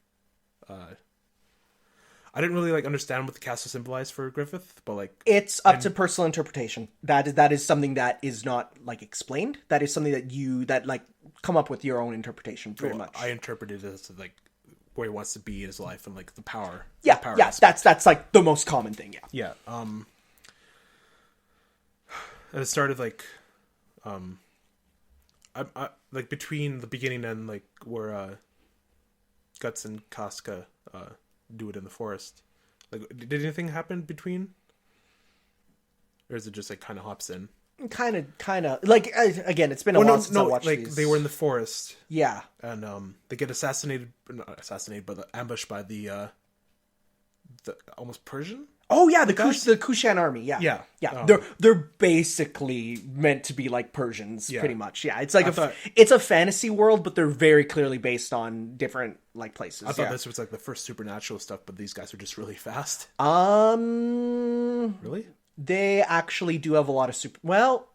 I didn't really like understand what the castle symbolized for Griffith, but like it's up to personal interpretation. That is something that is not like explained. That is something that like come up with your own interpretation. Pretty much. I interpreted it as like where he wants to be in his life and like the power. Yeah, the power aspect. That's like the most common thing. Yeah. Yeah. And it started like, I like between the beginning and like where Guts and Casca do it in the forest. Like, did anything happen between, or is it just like kind of hops in? Kind of. Like, again, it's been a while since I watched like these. they were in the forest. Yeah. And they get not assassinated, but ambushed by the almost Persian. Oh yeah, the Kushan army. Yeah. They're basically meant to be like Persians, pretty much. Yeah, it's like it's a fantasy world, but they're very clearly based on different like places. I thought this was like the first supernatural stuff, but these guys are just really fast. Really? They actually do have a lot of well,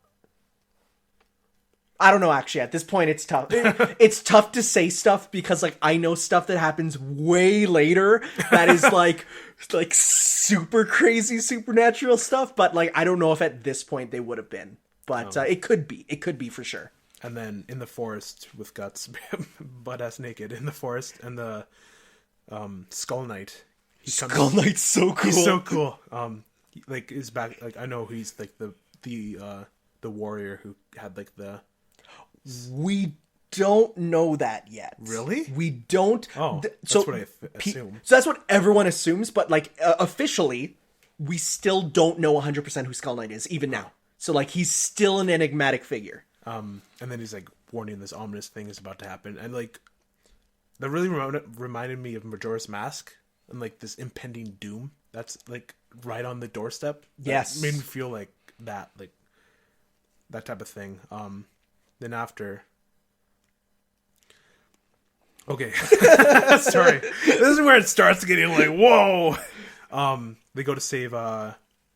I don't know, actually. At this point, it's tough. It's tough to say stuff because, like, I know stuff that happens way later that is, like super crazy supernatural stuff, but, like, I don't know if at this point they would have been. But it could be. It could be for sure. And then in the forest with Guts, butt-ass naked in the forest, and the Skull Knight. Skull Knight's so cool. He's so cool. Like, his back, like, I know he's, like, the warrior who had, like, the... We don't know that yet. Really? We don't. Oh, that's what I assume. So that's what everyone assumes, but like officially, we still don't know 100% who Skull Knight is, even now. So like, he's still an enigmatic figure. And then he's like warning this ominous thing is about to happen, and like that really reminded me of Majora's Mask and like this impending doom that's like right on the doorstep. Yes, made me feel like that type of thing. Then after, okay, sorry, this is where it starts getting like, whoa. They go to save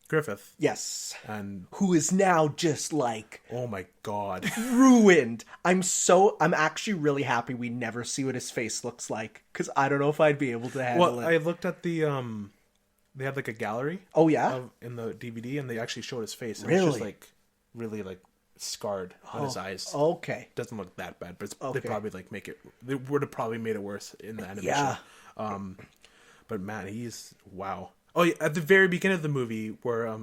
Griffith. Yes, and who is now just like, oh my god, ruined. I'm actually really happy we never see what his face looks like, because I don't know if I'd be able to handle it. I looked at the they had like a gallery. Oh yeah, in the DVD, and they actually showed his face. And really? It's just like really like scarred on his eyes. Okay. Doesn't look that bad, but they probably like make it. They would have probably made it worse in the animation. Yeah. But man, he's wow. Oh yeah, at the very beginning of the movie where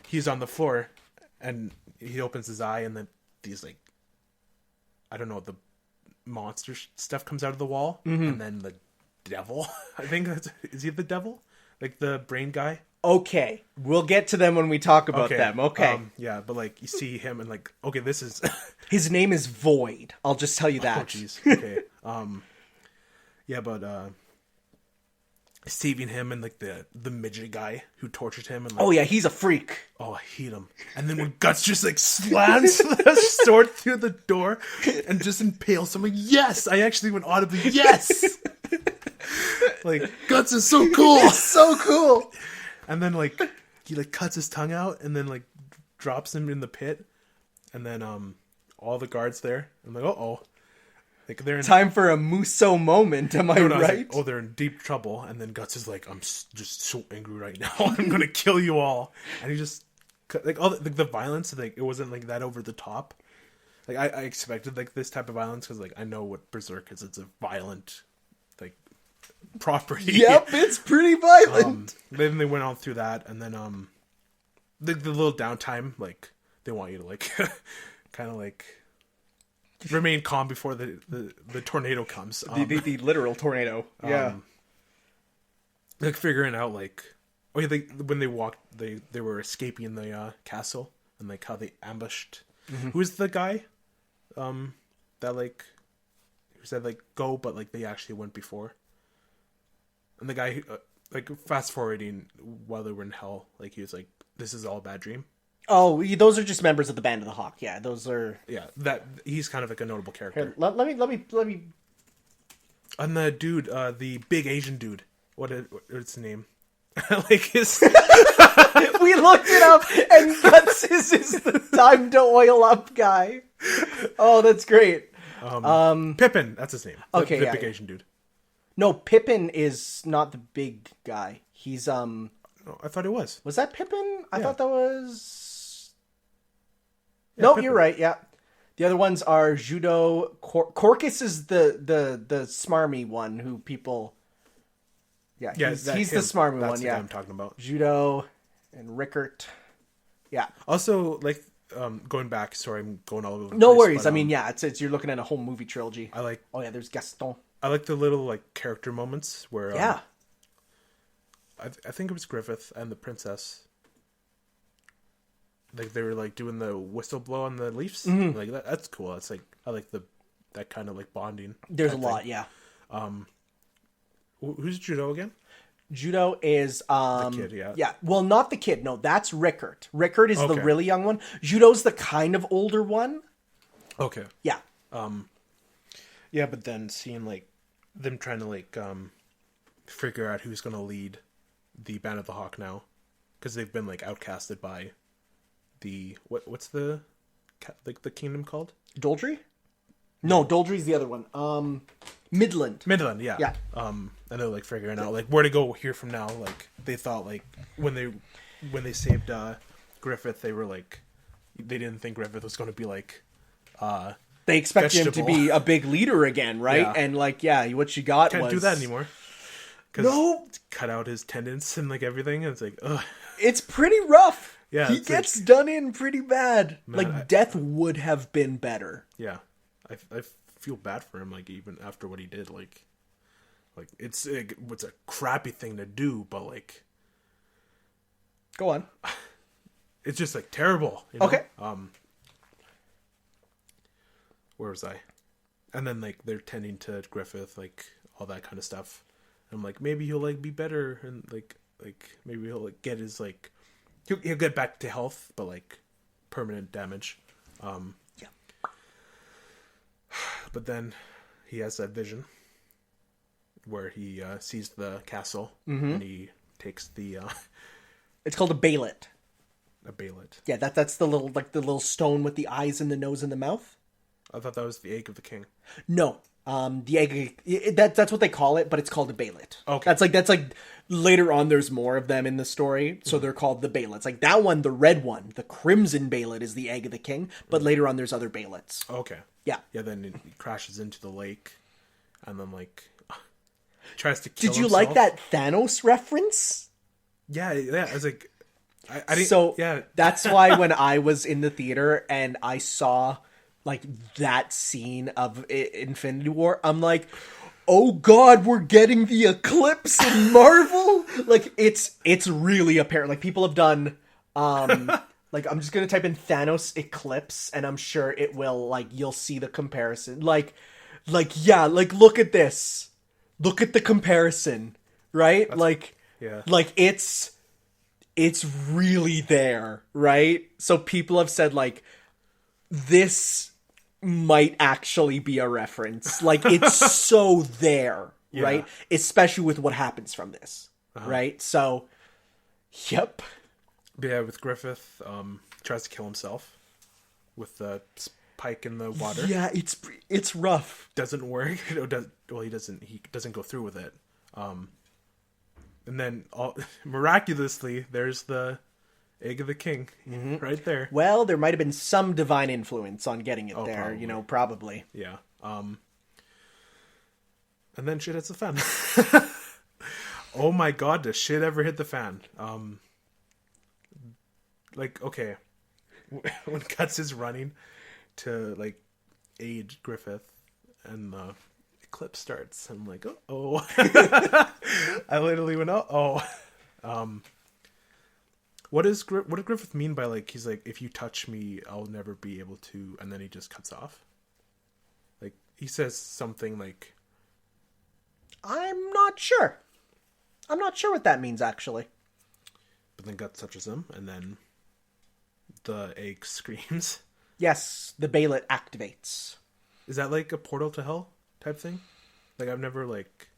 he's on the floor and he opens his eye and then these like, I don't know, the monster stuff comes out of the wall, and then the devil. I think is he the devil? Like the brain guy? Okay, we'll get to them when we talk about them. Okay. Yeah, but like you see him and like, okay, this is his name is Void. I'll just tell you that. Oh jeez. Okay. Yeah, but saving him and like the midget guy who tortured him and like, oh yeah, he's a freak. Oh, I hate him. And then when Guts just like slams the sword through the door and just impales someone, yes, I actually went audibly, yes. Like Guts is so cool. It's so cool. And then like he like cuts his tongue out and then like drops him in the pit, and then all the guards there. I'm like, like they're in time for a Muso moment. Am I right? Like, they're in deep trouble. And then Guts is like, I'm just so angry right now. I'm gonna kill you all. And he just like all the violence. Like it wasn't like that over the top. Like I expected like this type of violence because like I know what Berserk is. It's a violent like property. Yep, it's pretty violent. Then they went on through that, and then the little downtime, like they want you to like kind of like remain calm before the tornado comes. The literal tornado. Yeah. Like figuring out like, oh yeah, when they walked, they were escaping the castle, and like how they ambushed. Who's the guy that like who said like go, but like they actually went before. And the guy who, like, fast forwarding while they were in hell, like, he was like, this is all a bad dream. Oh, those are just members of the Band of the Hawk. Yeah, those are... Yeah, he's kind of like a notable character. Here, let me... And the dude, the big Asian dude, what's his name? Like, his... We looked it up, and Guts is the time to oil up guy. Oh, that's great. Pippin, that's his name. Okay, the big Asian dude. No, Pippin is not the big guy. He's No, I thought it was. Was that Pippin? I Yeah. thought that was. Yeah, No, Pippin. you're right. Yeah, the other ones are Judo. Corcus is the smarmy one who people. Yeah, he's the smarmy one. That's the guy Yeah, I'm talking about. Judo and Rickert. Yeah. Also, like, going back, sorry, I'm going all over the No place, worries. but, I mean, yeah, it's you're looking at a whole movie trilogy. I like Oh yeah, there's Gaston. the little like character moments where Yeah. I think it was Griffith and the princess. Like they were like doing the whistle blow on the Leafs. Mm-hmm. Like that's cool. It's like I like that kind of like bonding. There's a type lot, thing. yeah. Who's Judo again? Judo is The kid, yeah. Yeah. Well, not the kid. No, that's Rickert. Rickert is the Okay. really young one. Judo's the kind of older one. Okay. Yeah. Yeah, but then seeing like them trying to like figure out who's gonna lead the Band of the Hawk now, because they've been like outcasted by the what's the the kingdom called? Doldry? No, Doldry's the other one. Midland. Midland, yeah. Yeah. And they're like figuring out like where to go here from now. Like they thought like when they saved Griffith, they were like they didn't think Griffith was going to be like They expect him to vegetable. be a big leader again, right? Yeah. And like, yeah, what you got can't was do that anymore. 'Cause No. cut out his tendons and like everything. And it's like, ugh. It's pretty rough. Yeah, he it's gets done in pretty bad. Man, like death would have been better. Yeah, I feel bad for him. Like even after what he did, like it's a crappy thing to do, but like Go on. it's just like terrible. You know? Okay. Where was I? And then like they're tending to Griffith, like all that kind of stuff. I'm like maybe he'll like be better and like maybe he'll like get his like he'll get back to health, but like permanent damage. Yeah. But then he has that vision where he sees the castle and he takes the It's called a baylet. a baylet. Yeah, that's the little stone with the eyes and the nose and the mouth. I thought that was the egg of the king. No. The egg that's what they call it, but it's called a baylet. Okay. That's like later on there's more of them in the story, so they're called the baylets. Like that one, the red one, the crimson baylet is the egg of the king, but later on there's other baylets. Okay. Yeah. Yeah, then he crashes into the lake and then like tries to kill Did you himself. like that Thanos reference? Yeah, I was like I didn't So yeah. that's why when I was in the theater and I saw like that scene of Infinity War, I'm like, oh god, we're getting the Eclipse in Marvel. Like it's really apparent. Like people have done like I'm just gonna type in Thanos Eclipse and I'm sure it will like you'll see the comparison. Like yeah, like look at this. Look at the comparison. Right? Yeah. Like it's really there, right? So people have said like this might actually be a reference. Like it's so there, right? Especially with what happens from this, right? So, yep. But yeah, with Griffith, tries to kill himself with the pike in the water. Yeah, it's rough. Doesn't work. He doesn't go through with it. And then miraculously, there's the egg of the king right there. Well, there might have been some divine influence on getting it there, probably. you know, probably. Yeah. And then shit hits the fan. Oh my god, does shit ever hit the fan? Like, okay. When Guts is running to, like, aid Griffith and the eclipse starts, I'm like, oh. I literally went, oh. What did Griffith mean by, like, he's like, if you touch me, I'll never be able to, and then he just cuts off? Like, he says something like... I'm not sure. I'm not sure what that means, actually. But then Guts touches him, and then the egg screams. Yes, the baylet activates. Is that like a portal to hell type thing? Like, I've never, like...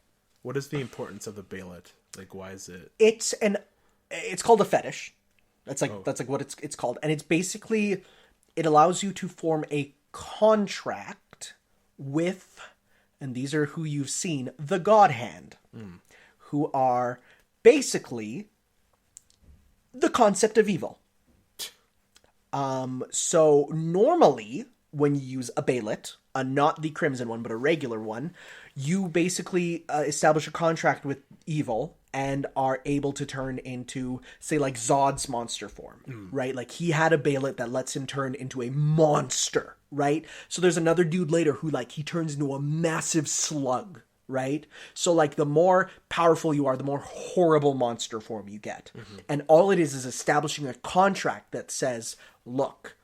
What is the importance of the baylet? Like, why is it... It's called a fetish. That's like what it's called. And it's basically... It allows you to form a contract with... And these are who you've seen, the God Hand. Who are basically the concept of evil. So normally, when you use a baylet, not the crimson one, but a regular one, you basically establish a contract with evil, and are able to turn into, say, like Zod's monster form, right? Like he had a Bailet that lets him turn into a monster, right? So there's another dude later who like he turns into a massive slug, right? So like the more powerful you are, the more horrible monster form you get. And all it is establishing a contract that says, look,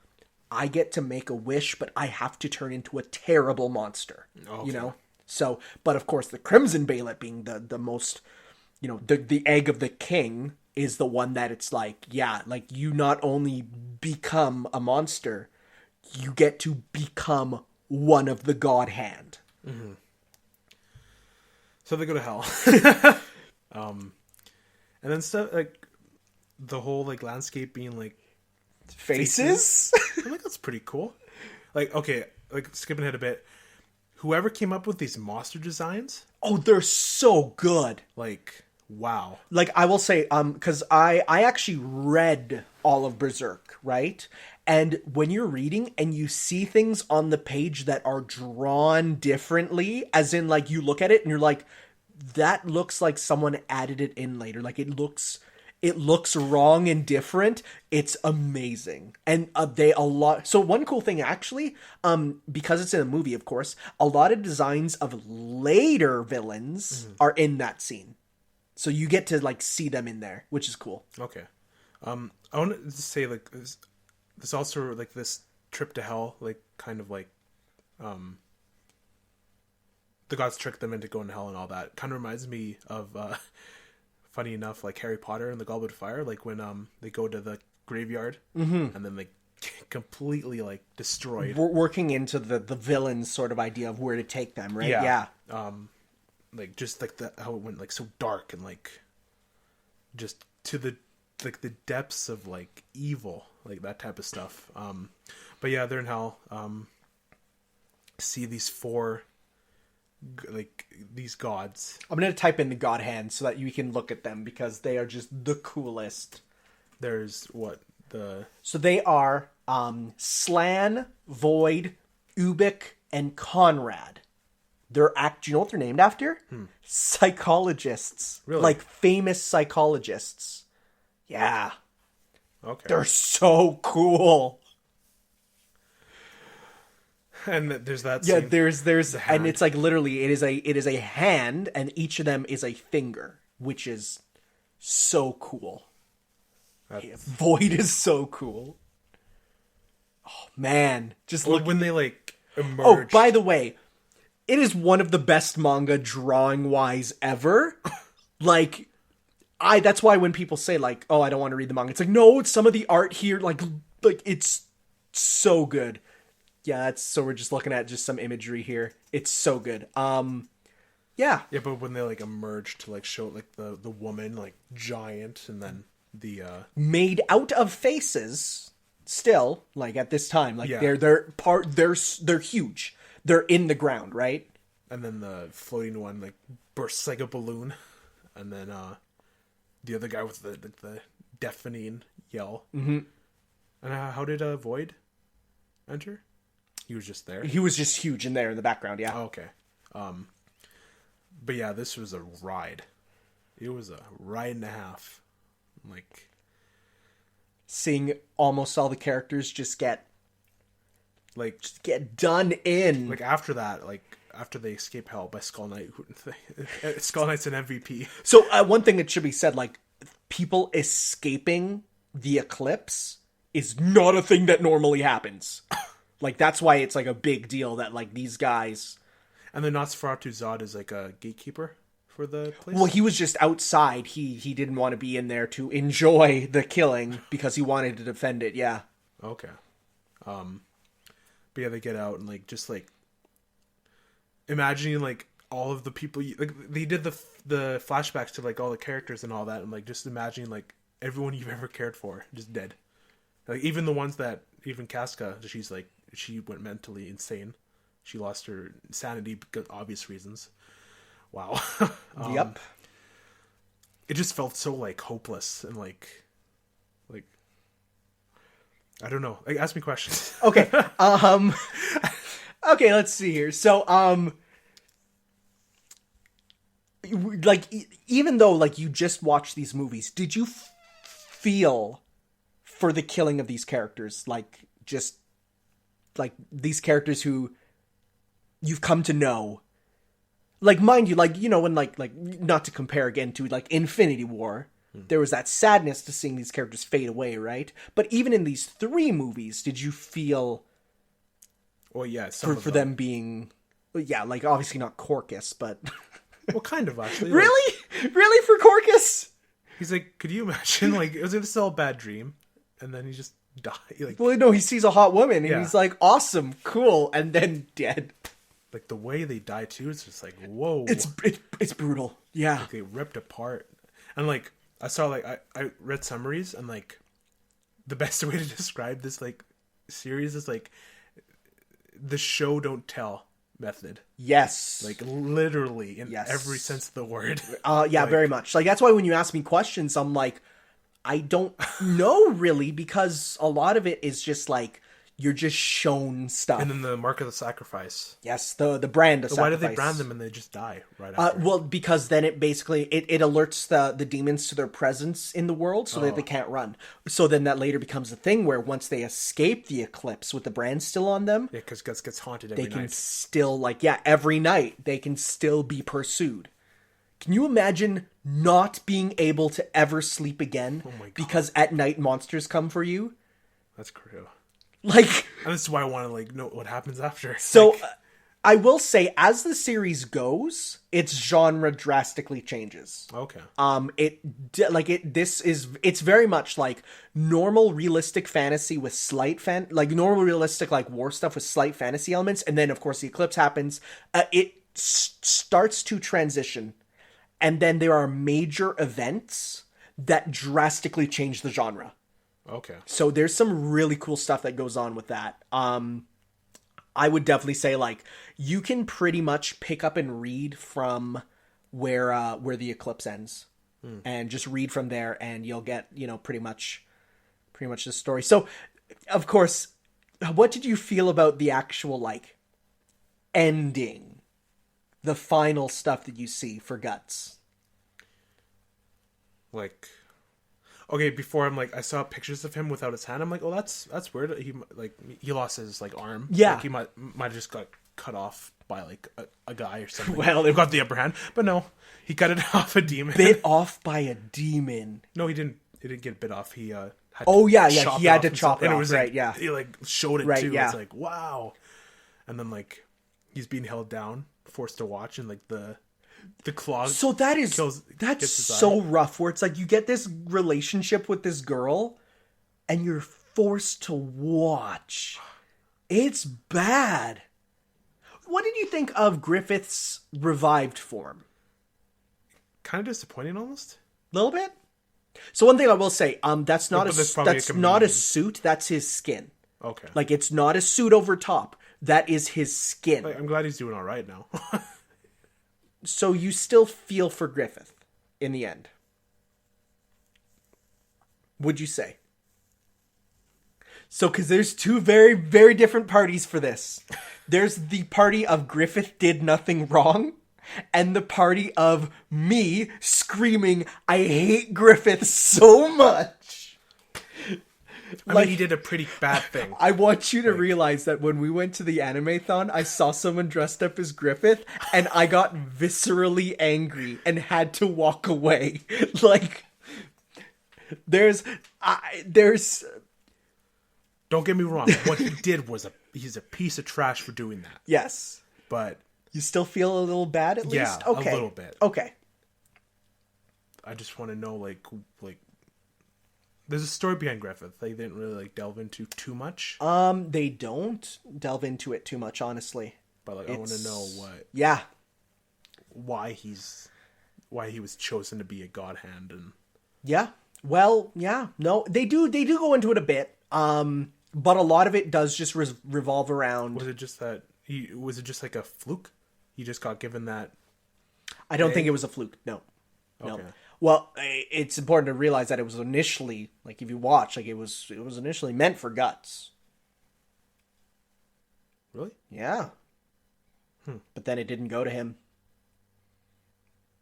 I get to make a wish, but I have to turn into a terrible monster, you know? So, but of course the Crimson Bailet being the most, you know, the egg of the king is the one that it's like, yeah, like you not only become a monster, you get to become one of the God Hand. So they go to hell. And then stuff like the whole like landscape being like Faces? I'm like, that's pretty cool. Like, okay, like skipping ahead a bit. Whoever came up with these monster designs, Oh, they're so good. like, wow. Like I will say, because I actually read all of Berserk, right? And when you're reading and you see things on the page that are drawn differently, as in like you look at it and you're like, that looks like someone added it in later. Like it looks wrong and different. It's amazing. And so one cool thing actually, because it's in a movie, of course, a lot of designs of later villains are in that scene. So you get to like see them in there, which is cool. Okay. I want to say like this also like this trip to hell, like kind of like the gods tricked them into going to hell and all that. Kind of reminds me of funny enough, like Harry Potter and the Goblet of Fire, like when they go to the graveyard and then like completely like destroyed. We're working into the villain's sort of idea of where to take them, right? Yeah. Like just like how it went like so dark and like just to the like the depths of like evil, like that type of stuff. But yeah, they're in hell. See these four like these gods. I'm gonna type in the God Hand so that you can look at them because they are just the coolest. There's what the So they are Slan, Void, Ubik, and Conrad. Do you know what they're named after? Psychologists. Really? Like famous psychologists. Yeah. okay. They're so cool. And there's that. Yeah, scene. there's hand. and it's like literally it is a hand and each of them is a finger, which is so cool. Yeah, Void is so cool. Oh man, just look when they like emerge. Oh, by the way, it is one of the best manga drawing wise ever. Like that's why when people say like, "Oh, I don't want to read the manga." It's like, "No, it's some of the art here like it's so good." Yeah, so we're just looking at just some imagery here. It's so good. Yeah. Yeah, but when they like emerge to like show like the woman like giant and then the made out of faces still, like at this time. Like Yeah. they're huge. They're in the ground, right? and then the floating one like bursts like a balloon, and then the other guy with the deafening yell. Mm-hmm. And how did Void enter? He was just there. He was just huge in there in the background, yeah. Oh, okay. But yeah, this was a ride. It was a ride and a half. Like seeing almost all the characters just get done in. Like after that, like after they escape hell by Skull Knight, Skull Knight's an MVP. So one thing that should be said, like people escaping the Eclipse is not a thing that normally happens. Like that's why it's like a big deal that like these guys. And the Nosferatu Zod is like a gatekeeper for the place. Well, he was just outside. He didn't want to be in there to enjoy the killing because he wanted to defend it. Yeah. Okay. But yeah, they get out and like just like imagining like all of the people like they did the flashbacks to like all the characters and all that, and like just imagining like everyone you've ever cared for just dead. Like even the ones that even Casca, she went mentally insane. She lost her sanity because obvious reasons. Wow. Yep. It just felt so like hopeless and like I don't know. Like, ask me questions. Okay. Okay, let's see here. So like, even though, like, you just watched these movies, did you feel for the killing of these characters? Like, just, like, these characters who you've come to know. Like, mind you, like, you know, when, like, not to compare again to, like, Infinity War, there was that sadness to seeing these characters fade away, right? But even in these 3 movies, did you feel... Well, yeah, for them being... Yeah, like, obviously not Corcus, but... Well, kind of, actually. Really? Really, for Corcus? He's like, could you imagine, like, it was just all a bad dream, and then he just died. Like, Well, no, he sees a hot woman, and Yeah. he's like, awesome, cool, and then dead. like, the way they die, too, it's just like, whoa. It's brutal. Yeah. Like, they ripped apart. And, like, I saw, like, I read summaries, and, like, the best way to describe this, like, series is, like, the show don't tell method. Yes. Like, literally, in Yes. every sense of the word. Yeah, like- very much. Like, that's why when you ask me questions, I'm like, I don't know, really, because a lot of it is just, like, you're just shown stuff. And then the mark of the sacrifice. Yes, the brand of Why sacrifice. do they brand them and they just die right after? Well, because then it basically it alerts the demons to their presence in the world, so that they can't run. So then that later becomes a thing where once they escape the eclipse with the brand still on them, Yeah, because Guts gets haunted every they can night. still, like, yeah, every night they can still be pursued. Can you imagine not being able to ever sleep again my God. because at night monsters come for you? That's true. Like, And this is why I want to, like, know what happens after. so Like, I will say, as the series goes, its genre drastically changes. okay. It's very much like normal realistic fantasy with slight normal realistic, like, war stuff with slight fantasy elements, and then of course the eclipse happens. It starts to transition, and then there are major events that drastically change the genre. Okay. So there's some really cool stuff that goes on with that. I would definitely say, like, you can pretty much pick up and read from where the eclipse ends, and just read from there, and you'll get, you know, pretty much the story. So, of course, what did you feel about the actual, like, ending, the final stuff that you see for Guts? Like, okay, before I'm like, I saw pictures of him without his hand. I'm like, oh, that's weird. He lost his, like, arm. Yeah. Like, he might have just got cut off by, like, a guy or something. Well, They've got the upper hand, but no, he cut it off a demon. Bit off by a demon. No, he didn't. He didn't get bit off. He had Oh, to yeah, chop he had off to himself. chop it And off, was right, like, yeah. He, like, showed it Right, too. yeah. It's like, wow. And then, like, he's being held down, forced to watch, and, like, the claw. So that's gets his so rough, where it's like you get this relationship with this girl and you're forced to watch. It's bad. What did you think of Griffith's revived form? Kind of disappointing, almost. A little bit. So one thing I will say, that's not But that's probably that's a not a chameleon. suit. That's his skin. Okay. Like, it's not a suit over top. That is his skin. I'm glad he's doing all right now. So you still feel for Griffith in the end, would you say? So, because there's 2 very, very different parties for this. There's the party of Griffith did nothing wrong, and the party of me screaming, I hate Griffith so much. I mean, he did a pretty bad thing. I want you to realize that when we went to the anime-thon, I saw someone dressed up as Griffith, and I got viscerally angry and had to walk away. Like, there's... Don't get me wrong. What he did was he's a piece of trash for doing that. Yes. But You still feel a little bad at least? Yeah, Okay. a little bit. Okay. I just want to know, like, there's a story behind Griffith. They didn't really, like, delve into too much. They don't delve into it too much, honestly. But, like, I want to know Yeah. why he was chosen to be a god hand. And Yeah. Well, yeah. No, they do go into it a bit. But a lot of it does just revolve around... was it just like a fluke? He just got given that... I don't think it was a fluke. No. No. Okay. Well, it's important to realize that it was initially, like, if you watch, like, it was initially meant for Guts. Really? Yeah. But then it didn't go to him.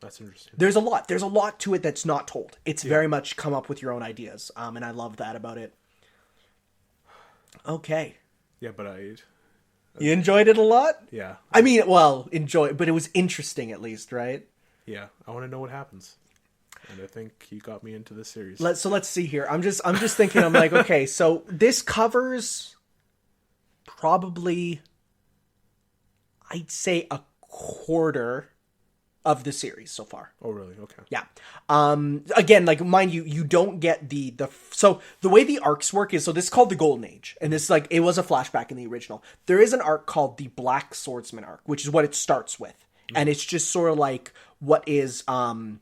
That's interesting. There's a lot to it that's not told. It's very much come up with your own ideas, and I love that about it. Okay. Yeah, but you enjoyed it a lot? Yeah. I mean, well, enjoy, but it was interesting at least, right? Yeah, I want to know what happens. And I think you got me into this series. Let's see here. I'm just thinking, I'm like, okay, so this covers probably, I'd say, a quarter of the series so far. Oh, really? Okay. Yeah. Again, like, mind you, you don't get so the way the arcs work is, so this is called the Golden Age, and this, like, it was a flashback in the original. There is an arc called the Black Swordsman arc, which is what it starts with. And it's just sort of like what is, the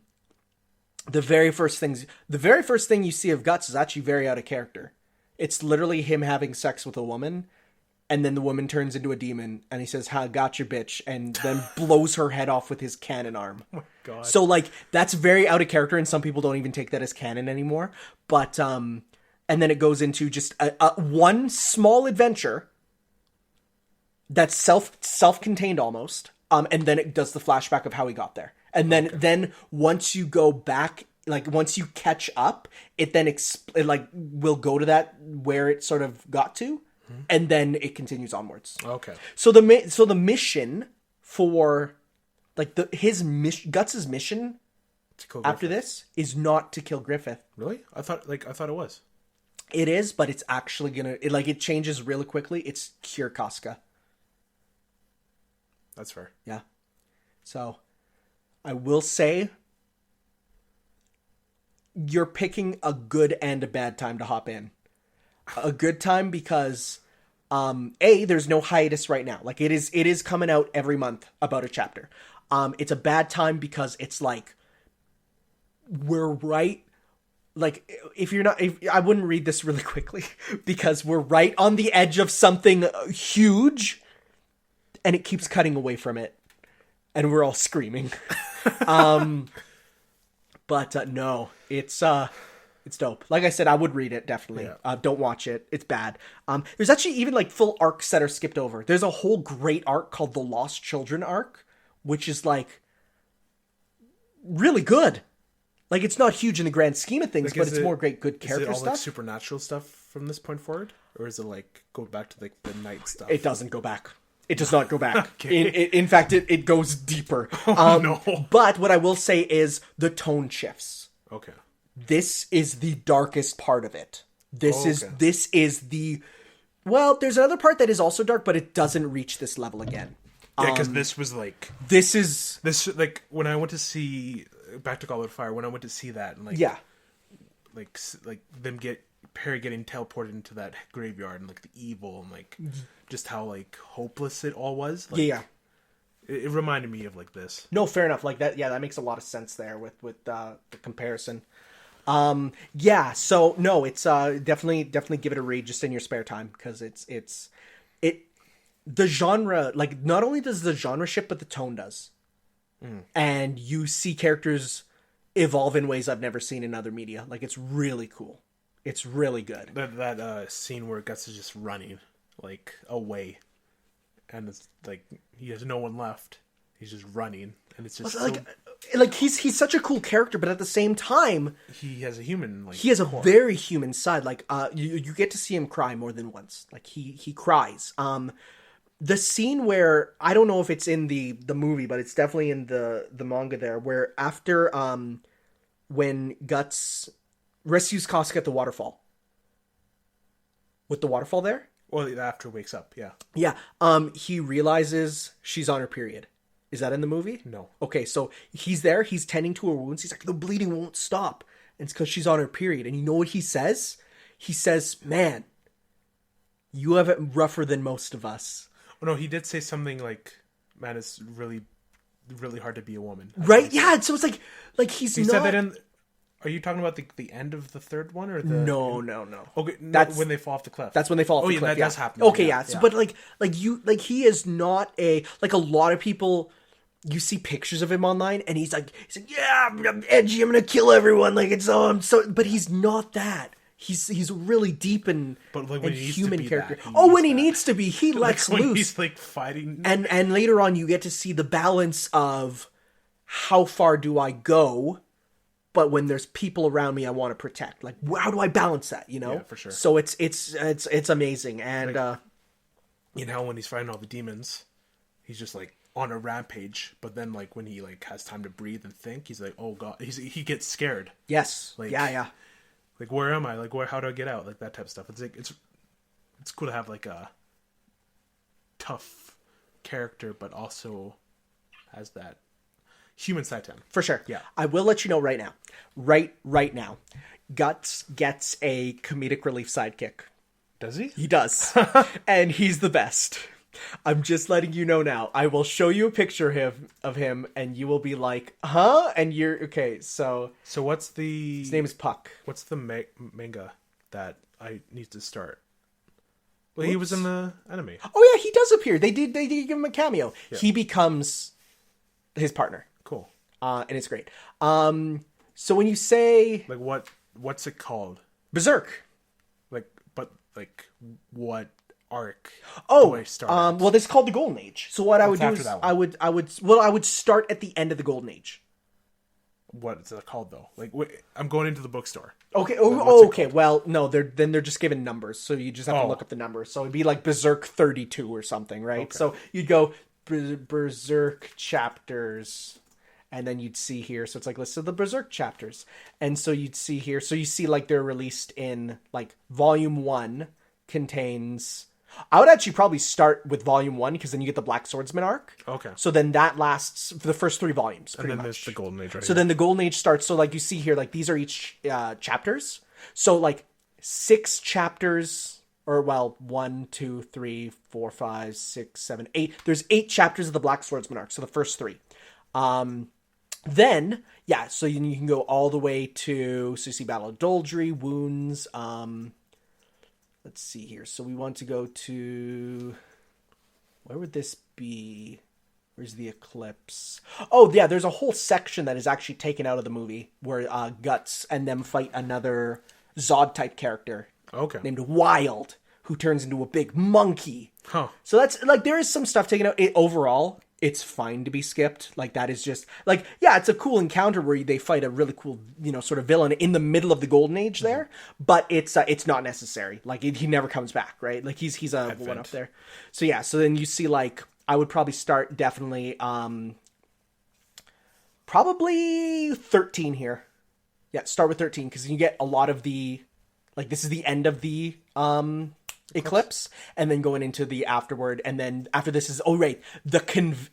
very first thing you see of Guts is actually very out of character. It's literally him having sex with a woman, and then the woman turns into a demon, and he says, "Ha, gotcha, bitch," and then blows her head off with his cannon arm. Oh my God. So, like, that's very out of character, and some people don't even take that as canon anymore. But, and then it goes into just one small adventure that's self-contained almost, and then it does the flashback of how he got there. And then once you go back, like, once you catch up, it then it will go to that where it sort of got to, and then it continues onwards. Okay. So the mission for, like, Guts' mission after this is not to kill Griffith. Really? I thought it was. It is, but it's actually it changes really quickly. It's cure Casca. That's fair. Yeah. So I will say you're picking a good and a bad time to hop in. A good time because there's no hiatus right now. Like, it is coming out every month about a chapter. It's a bad time because it's like we're right, like, I wouldn't read this really quickly because we're right on the edge of something huge and it keeps cutting away from it and we're all screaming. But no, it's dope. Like I said, I would read it, definitely. Yeah. Don't watch it. It's bad. There's actually even, like, full arcs that are skipped over. There's a whole great arc called the Lost Children arc, which is, like, really good. Like, it's not huge in the grand scheme of things, like, but it's more great, good character stuff. Is it all, stuff. like, supernatural stuff from this point forward? Or is it, like, go back to, like, the night stuff? It doesn't go back. It does not go back. Okay. In fact, it goes deeper. No. But what I will say is the tone shifts. Okay. This is the darkest part of it. This Okay. is the... Well, there's another part that is also dark, but it doesn't reach this level again. Yeah, because this was, like... This, like, when I went to see... Back to Goblet of Fire, when I went to see that, and, like... Yeah. Like Perry getting teleported into that graveyard, and, like, the evil, and, like, just how, like, hopeless it all was. Like, yeah. It reminded me of, like, this. No, fair enough. Like, that, yeah, that makes a lot of sense there with the comparison. Yeah, so, no, it's, definitely give it a read just in your spare time, because the genre, like, not only does the genre shift, but the tone does. And you see characters evolve in ways I've never seen in other media. Like, it's really cool. It's really good. That scene where Guts is just running, like, away. And it's, like, he has no one left. He's just running. And it's just like he's such a cool character, but at the same time... He has a human, like... He has a very human side. Like, you get to see him cry more than once. Like, he cries. The scene where, I don't know if it's in the movie, but it's definitely in the manga there, where after, when Guts rescues Casca at the waterfall. With the waterfall there? Well, after he wakes up, yeah. Yeah. He realizes she's on her period. Is that in the movie? No. Okay, so he's there, he's tending to her wounds, he's like, the bleeding won't stop. And it's because she's on her period. And you know what he says? He says, man, you have it rougher than most of us. Oh, no, he did say something like, man, it's really, really hard to be a woman. Right? Yeah, so it's like he's he not... said that in... Are you talking about the end of the third one or the? No. Okay, that's when they fall off the cliff. That's when they fall off the cliff. Oh, yeah, that does happen. Okay, yeah. So, but like he is not a lot of people. You see pictures of him online, and he's like, yeah, I'm edgy. I'm gonna kill everyone. Like, it's but he's not that. He's really deep and human character. When he needs to be, he lets loose. He's like fighting, and later on, you get to see the balance of how far do I go? But when there's people around me, I want to protect. Like, how do I balance that? You know, Yeah, for sure. So it's amazing, and you know, when he's fighting all the demons, he's just like on a rampage. But then, like when he like has time to breathe and think, he's like, oh god, he gets scared. yes, Like, yeah. Like, where am I? Like, how do I get out? Like that type of stuff. It's like it's cool to have like a tough character, but also has that human side to him. For sure. Yeah. I will let you know right now. Right now. Guts gets a comedic relief sidekick. Does he? He does. And he's the best. I'm just letting you know now. I will show you a picture of him and you will be like, huh? And you're okay, so what's the his name is Puck. What's the manga that I need to start? Well, he was in the anime. Oh yeah, he does appear. They did give him a cameo. Yeah. He becomes his partner. Cool. And it's great. So when you say like what's it called? Berserk. Like what arc? Oh, do I start well, this is called the Golden Age. So what I would do after is that I would start at the end of the Golden Age. What is it called though? Like I'm going into the bookstore. Okay. Oh, okay. Well, no, they're just given numbers, so you just have to look up the numbers. So it'd be like Berserk 32 or something, right? Okay. So you'd go Berserk chapters, and then you'd see here. So it's like list of the Berserk chapters, and so you'd see here. So you see like they're released in like Volume 1 contains. I would actually probably start with Volume 1 because then you get the Black Swordsman arc. Okay. So then that lasts for the first 3 volumes. And then there's the Golden Age. Right so then the Golden Age starts. So like you see here, like these are each chapters. So like 6 chapters, or well, 1, 2, 3, 4, 5, 6, 7, 8. There's 8 chapters of the Black Swordsman arc. So the first 3. Then yeah, so you can go all the way to so you see Battle of Doldry, Wounds. Let's see here. So we want to go to... Where would this be? Where's the Eclipse? Oh, yeah, there's a whole section that is actually taken out of the movie where Guts and them fight another Zod-type character named Wild, who turns into a big monkey. Huh. So that's, like, there is some stuff taken out. Overall, it's fine to be skipped. Like, that is just, like, yeah, it's a cool encounter where they fight a really cool, you know, sort of villain in the middle of the Golden Age there, but it's not necessary. Like, he never comes back, right? Like, he's a one up there. So, yeah, so then you see, like, I would probably start definitely, probably 13 here. Yeah, start with 13, because you get a lot of the, like, this is the end of the, Eclipse, and then going into the afterward, and then after this is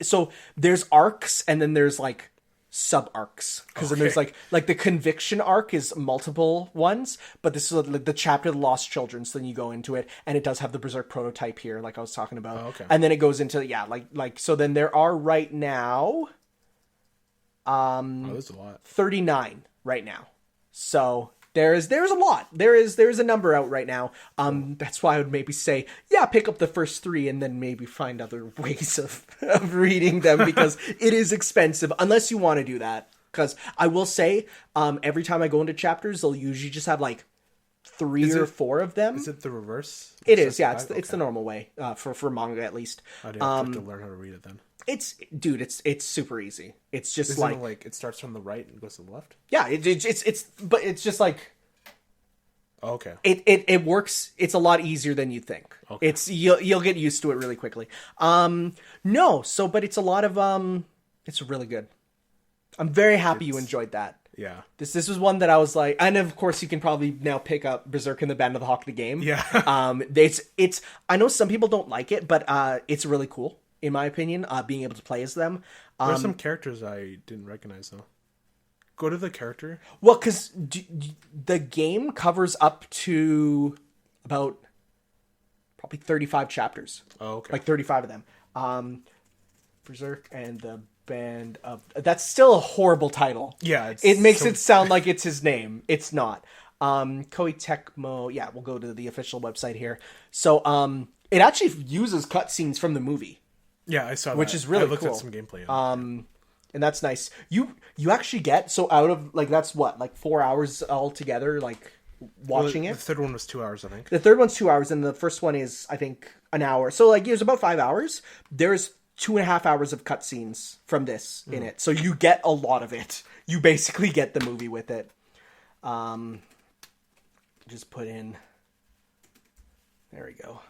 so there's arcs, and then there's like sub arcs, because then there's like the Conviction arc is multiple ones, but this is like the chapter The Lost Children, so then you go into it, and it does have the Berserk prototype here, like I was talking about. And then it goes into like so then there are right now there's a lot. 39 right now, so there's a lot. There's a number out right now. That's why I would maybe say, yeah, pick up the first 3 and then maybe find other ways of reading them, because it is expensive unless you want to do that. Because I will say, every time I go into chapters, they'll usually just have like 3 or 4 of them. Is it the reverse? It is, yeah. It's the normal way for manga at least. I have to learn how to read it then. It's super easy. It's just Isn't it like it starts from the right and goes to the left? Yeah, but it's just like. Okay. It works. It's a lot easier than you think. Okay. You'll get used to it really quickly. But it's a lot of it's really good. I'm very happy you enjoyed that. Yeah. This was one that I was like, and of course you can probably now pick up Berserk and the Band of the Hawk the game. Yeah. It's I know some people don't like it, but it's really cool in my opinion. Being able to play as them. There are some characters I didn't recognize though. Go to the character. Well, because the game covers up to about probably 35 chapters. Oh, okay. Like 35 of them. Berserk and the Band of... That's still a horrible title. Yeah. It makes it sound like it's his name. It's not. Koei Tecmo... Yeah, we'll go to the official website here. So, it actually uses cutscenes from the movie. Yeah, I saw that. Which is really cool. I looked at some gameplay. And that's nice. You actually get, so out of, like, that's what, like 4 hours altogether, like, watching it? The third one was 2 hours, I think. The third one's 2 hours, and the first one is, I think, an hour. So, like, it was about 5 hours. There's 2.5 hours of cutscenes from this in it. So you get a lot of it. You basically get the movie with it. Just put in... There we go.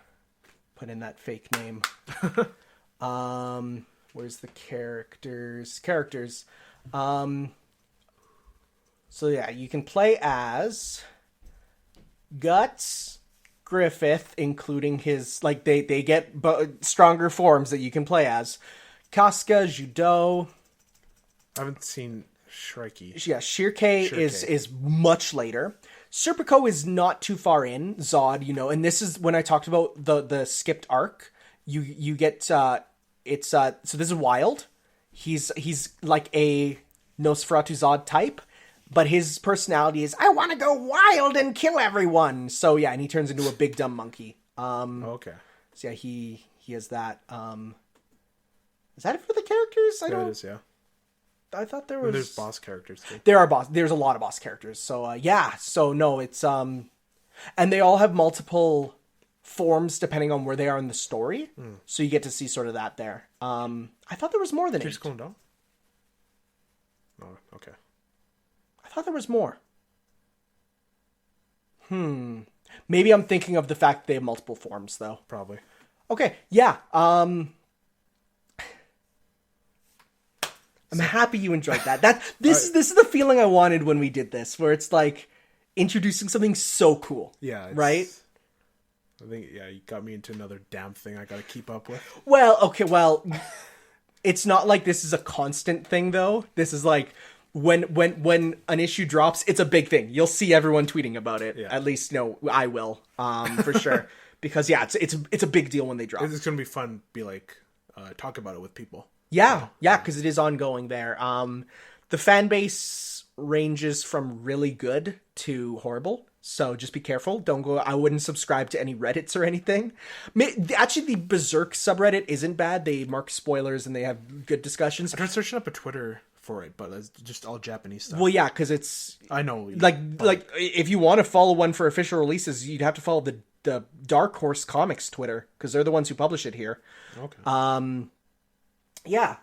Put in that fake name. Where's the characters? So yeah, you can play as Guts, Griffith, including his, like, they get stronger forms that you can play as. Casca, Judo. I haven't seen Shrikey. Yeah, Shirkei is much later. Serpico is not too far in. Zod, you know, and this is when I talked about the skipped arc. You get so this is Wild. He's like a Nosferatu Zod type, but his personality is I want to go wild and kill everyone. So yeah, and he turns into a big dumb monkey. Okay. So yeah, he has that. Is that it for the characters? It is, yeah. I thought there was. There's boss characters too. There's a lot of boss characters. So yeah. So no, it's and they all have multiple forms depending on where they are in the story. So you get to see sort of that there. I thought there was more than 8. Just going down. Oh, okay. I thought there was more. Maybe I'm thinking of the fact they have multiple forms though. Probably. Okay. Yeah. I'm happy you enjoyed that. This is the feeling I wanted when we did this, where it's like introducing something so cool. Yeah. Right? I think, yeah, you got me into another damn thing I gotta keep up with. Well, it's not like this is a constant thing, though. This is like, when an issue drops, it's a big thing. You'll see everyone tweeting about it. Yeah. At least, no, I will, for sure. Because, yeah, it's a big deal when they drop. It's gonna be fun to be like, talk about it with people. Yeah, because it is ongoing there. The fan base ranges from really good to horrible, so just be careful. Don't go. I wouldn't subscribe to any Reddits or anything. Actually, the Berserk subreddit isn't bad. They mark spoilers and they have good discussions. I tried searching up a Twitter for it, but it's just all Japanese stuff. Well, yeah, because it's I know like if you want to follow one for official releases, you'd have to follow the Dark Horse Comics Twitter because they're the ones who publish it here. Okay. Yeah,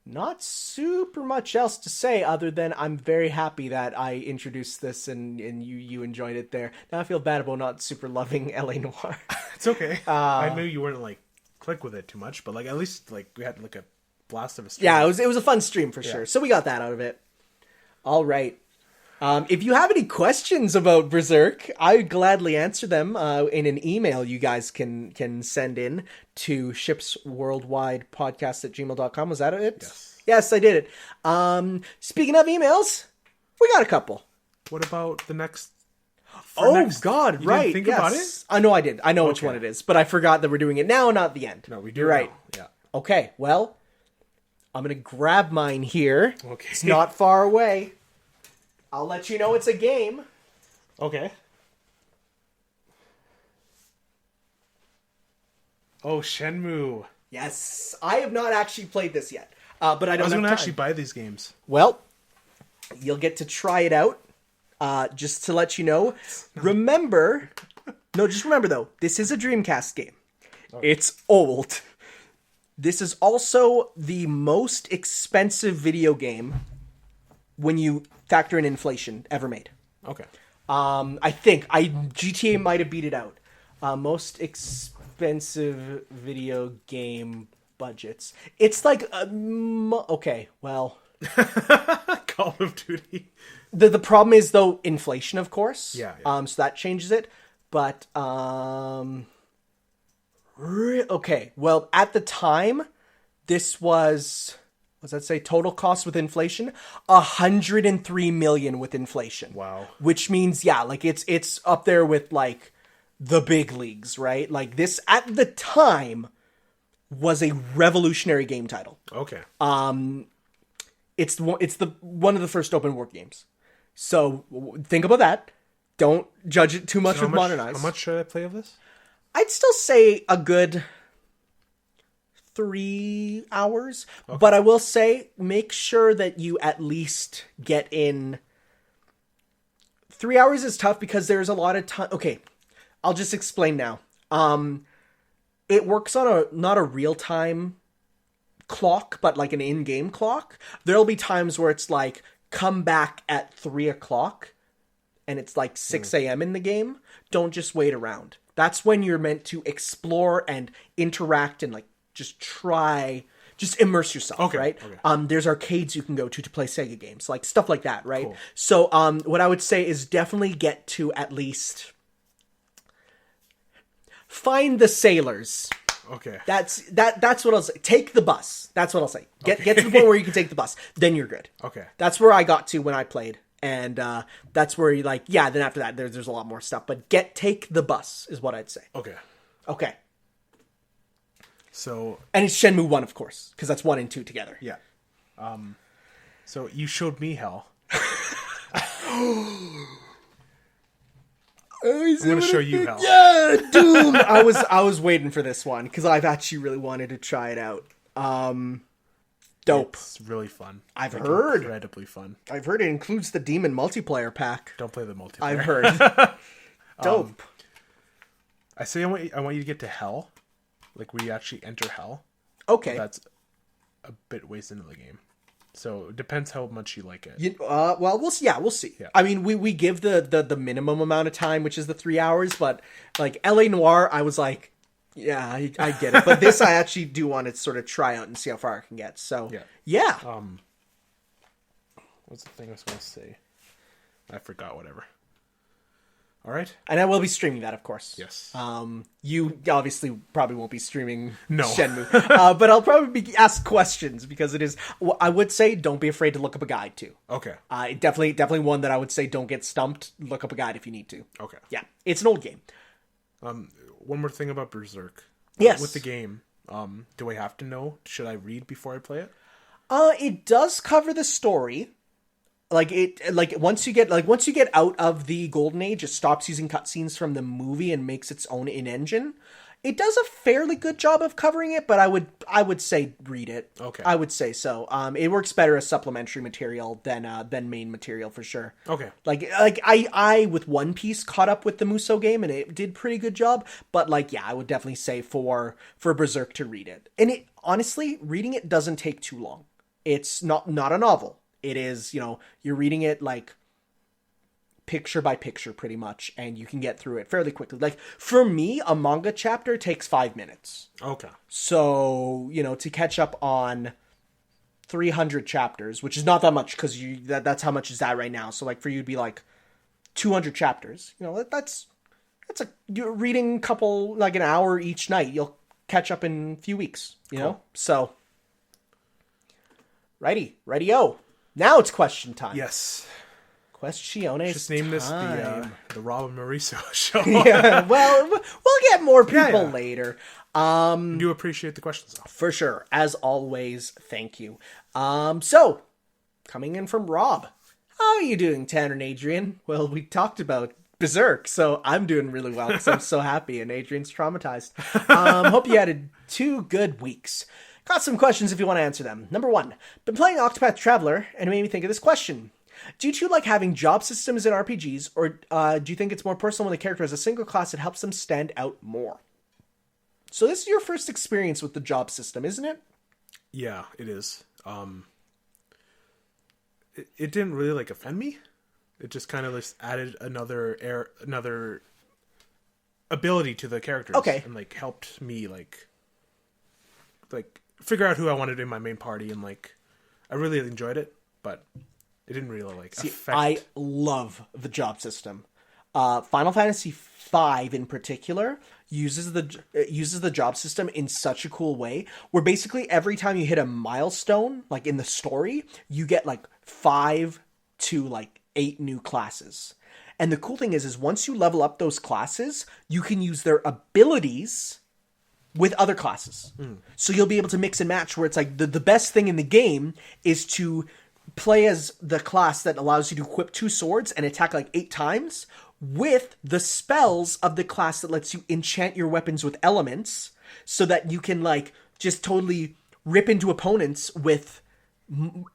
not super much else to say other than I'm very happy that I introduced this and you enjoyed it there. Now I feel bad about not super loving LA Noire. It's okay. I knew you weren't like click with it too much, but like at least like we had like a blast of a stream. Yeah, it was a fun stream for sure. So we got that out of it. All right. If you have any questions about Berserk, I would gladly answer them in an email you guys can send in to shipsworldwidepodcast@gmail.com. Was that it? Yes. Yes, I did it. Speaking of emails, we got a couple. What about the next? God, you right. Didn't think about it? I know I did. I know which one it is, but I forgot that we're doing it now, not the end. No, we do. You're right. Now. Yeah. Okay, well, I'm going to grab mine here. Okay. It's not far away. I'll let you know it's a game. Okay. Oh, Shenmue. Yes. I have not actually played this yet, but I don't I was going to actually buy these games. Well, you'll get to try it out. Just to let you know. Remember... No, just remember, though. This is a Dreamcast game. Okay. It's old. This is also the most expensive video game when you factor in inflation ever made. Okay. I think GTA might have beat it out. Most expensive video game budgets. It's like okay, well, Call of Duty. The problem is though inflation, of course. Yeah. So that changes it. But okay. Well, at the time, this was. What's that say? Total cost with inflation, $103 million with inflation. Wow. Which means, yeah, like it's up there with like the big leagues, right? Like this at the time was a revolutionary game title. Okay. It's the one of the first open world games. So think about that. Don't judge it too much with modern eyes. How much should I play of this? I'd still say a good 3 hours, okay. But I will say make sure that you at least get in 3 hours is tough because there's a lot of time. Okay, I'll just explain now. it works on not a real-time clock, but like an in-game clock. There'll be times where it's like, come back at 3 o'clock, and it's like 6 a.m. in the game. Don't just wait around. That's when you're meant to explore and interact and like just immerse yourself, right? Okay. There's arcades you can go to play Sega games, like stuff like that, right? Cool. So what I would say is definitely get to at least find the sailors. Okay. That's what I'll say. Take the bus. That's what I'll say. Get to the point where you can take the bus. Then you're good. Okay. That's where I got to when I played. And that's where you like, yeah, then after that, there's a lot more stuff. But take the bus is what I'd say. Okay. So... And it's Shenmue 1, of course, because that's 1 and 2 together. Yeah. So you showed me hell. I'm going to show you hell. Yeah, Doom! I was waiting for this one, because I've actually really wanted to try it out. Dope. It's really fun. I've heard. Incredibly fun. I've heard it includes the Demon multiplayer pack. Don't play the multiplayer. I've heard. Dope. I say I want you to get to hell. Like, where you actually enter hell. Okay. That's a bit ways into the game. So, it depends how much you like it. Well, we'll see. Yeah, we'll see. Yeah. I mean, we give the minimum amount of time, which is the 3 hours, but, like, L.A. Noire, I was like, yeah, I get it. But this I actually do want to sort of try out and see how far I can get. So, yeah. What's the thing I was going to say? I forgot, whatever. All right. And I will be streaming that, of course. Yes. You obviously probably won't be streaming no. Shenmue. But I'll probably be asked questions because it is... I would say don't be afraid to look up a guide, too. Okay. Definitely one that I would say don't get stumped. Look up a guide if you need to. Okay. Yeah. It's an old game. One more thing about Berserk. Yes. With the game, do I have to know? Should I read before I play it? It does cover the story. Once you get out of the Golden Age, it stops using cutscenes from the movie and makes its own in-engine. It does a fairly good job of covering it, but I would say read it. Okay. I would say so. It works better as supplementary material than main material for sure. Okay. I with One Piece caught up with the Musou game and it did pretty good job, but I would definitely say for Berserk to read it. And it honestly, reading it doesn't take too long. It's not a novel. It is, you're reading it picture by picture pretty much, and you can get through it fairly quickly. For me, a manga chapter takes 5 minutes. Okay. So, to catch up on 300 chapters, which is not that much because that's how much is that right now. So for you to be 200 chapters, you're reading a couple, an hour each night. You'll catch up in a few weeks, you know? So, righty-o. Now it's question time. Yes. Questiones. Just name this the Rob and Mauricio show. Yeah, well, we'll get more people later. I do appreciate the questions, though. For sure. As always, thank you. So, coming in from Rob. How are you doing, Tanner and Adrian? Well, we talked about Berserk, so I'm doing really well because I'm so happy and Adrian's traumatized. Hope you had 2 good weeks. Got some questions if you want to answer them. Number 1, been playing Octopath Traveler, and it made me think of this question. Do you two like having job systems in RPGs, or do you think it's more personal when the character has a single class that helps them stand out more? So this is your first experience with the job system, isn't it? Yeah, it is. It didn't really offend me. It just kind of just added another ability to the characters. Okay. And helped me figure out who I wanted in my main party, and I really enjoyed it, but it didn't really affect. I love the job system. Final Fantasy V in particular uses the job system in such a cool way where basically every time you hit a milestone, in the story, you get 5 to 8 new classes. And the cool thing is once you level up those classes, you can use their abilities with other classes. So you'll be able to mix and match where it's the best thing in the game is to play as the class that allows you to equip 2 swords and attack 8 times with the spells of the class that lets you enchant your weapons with elements so that you can just totally rip into opponents with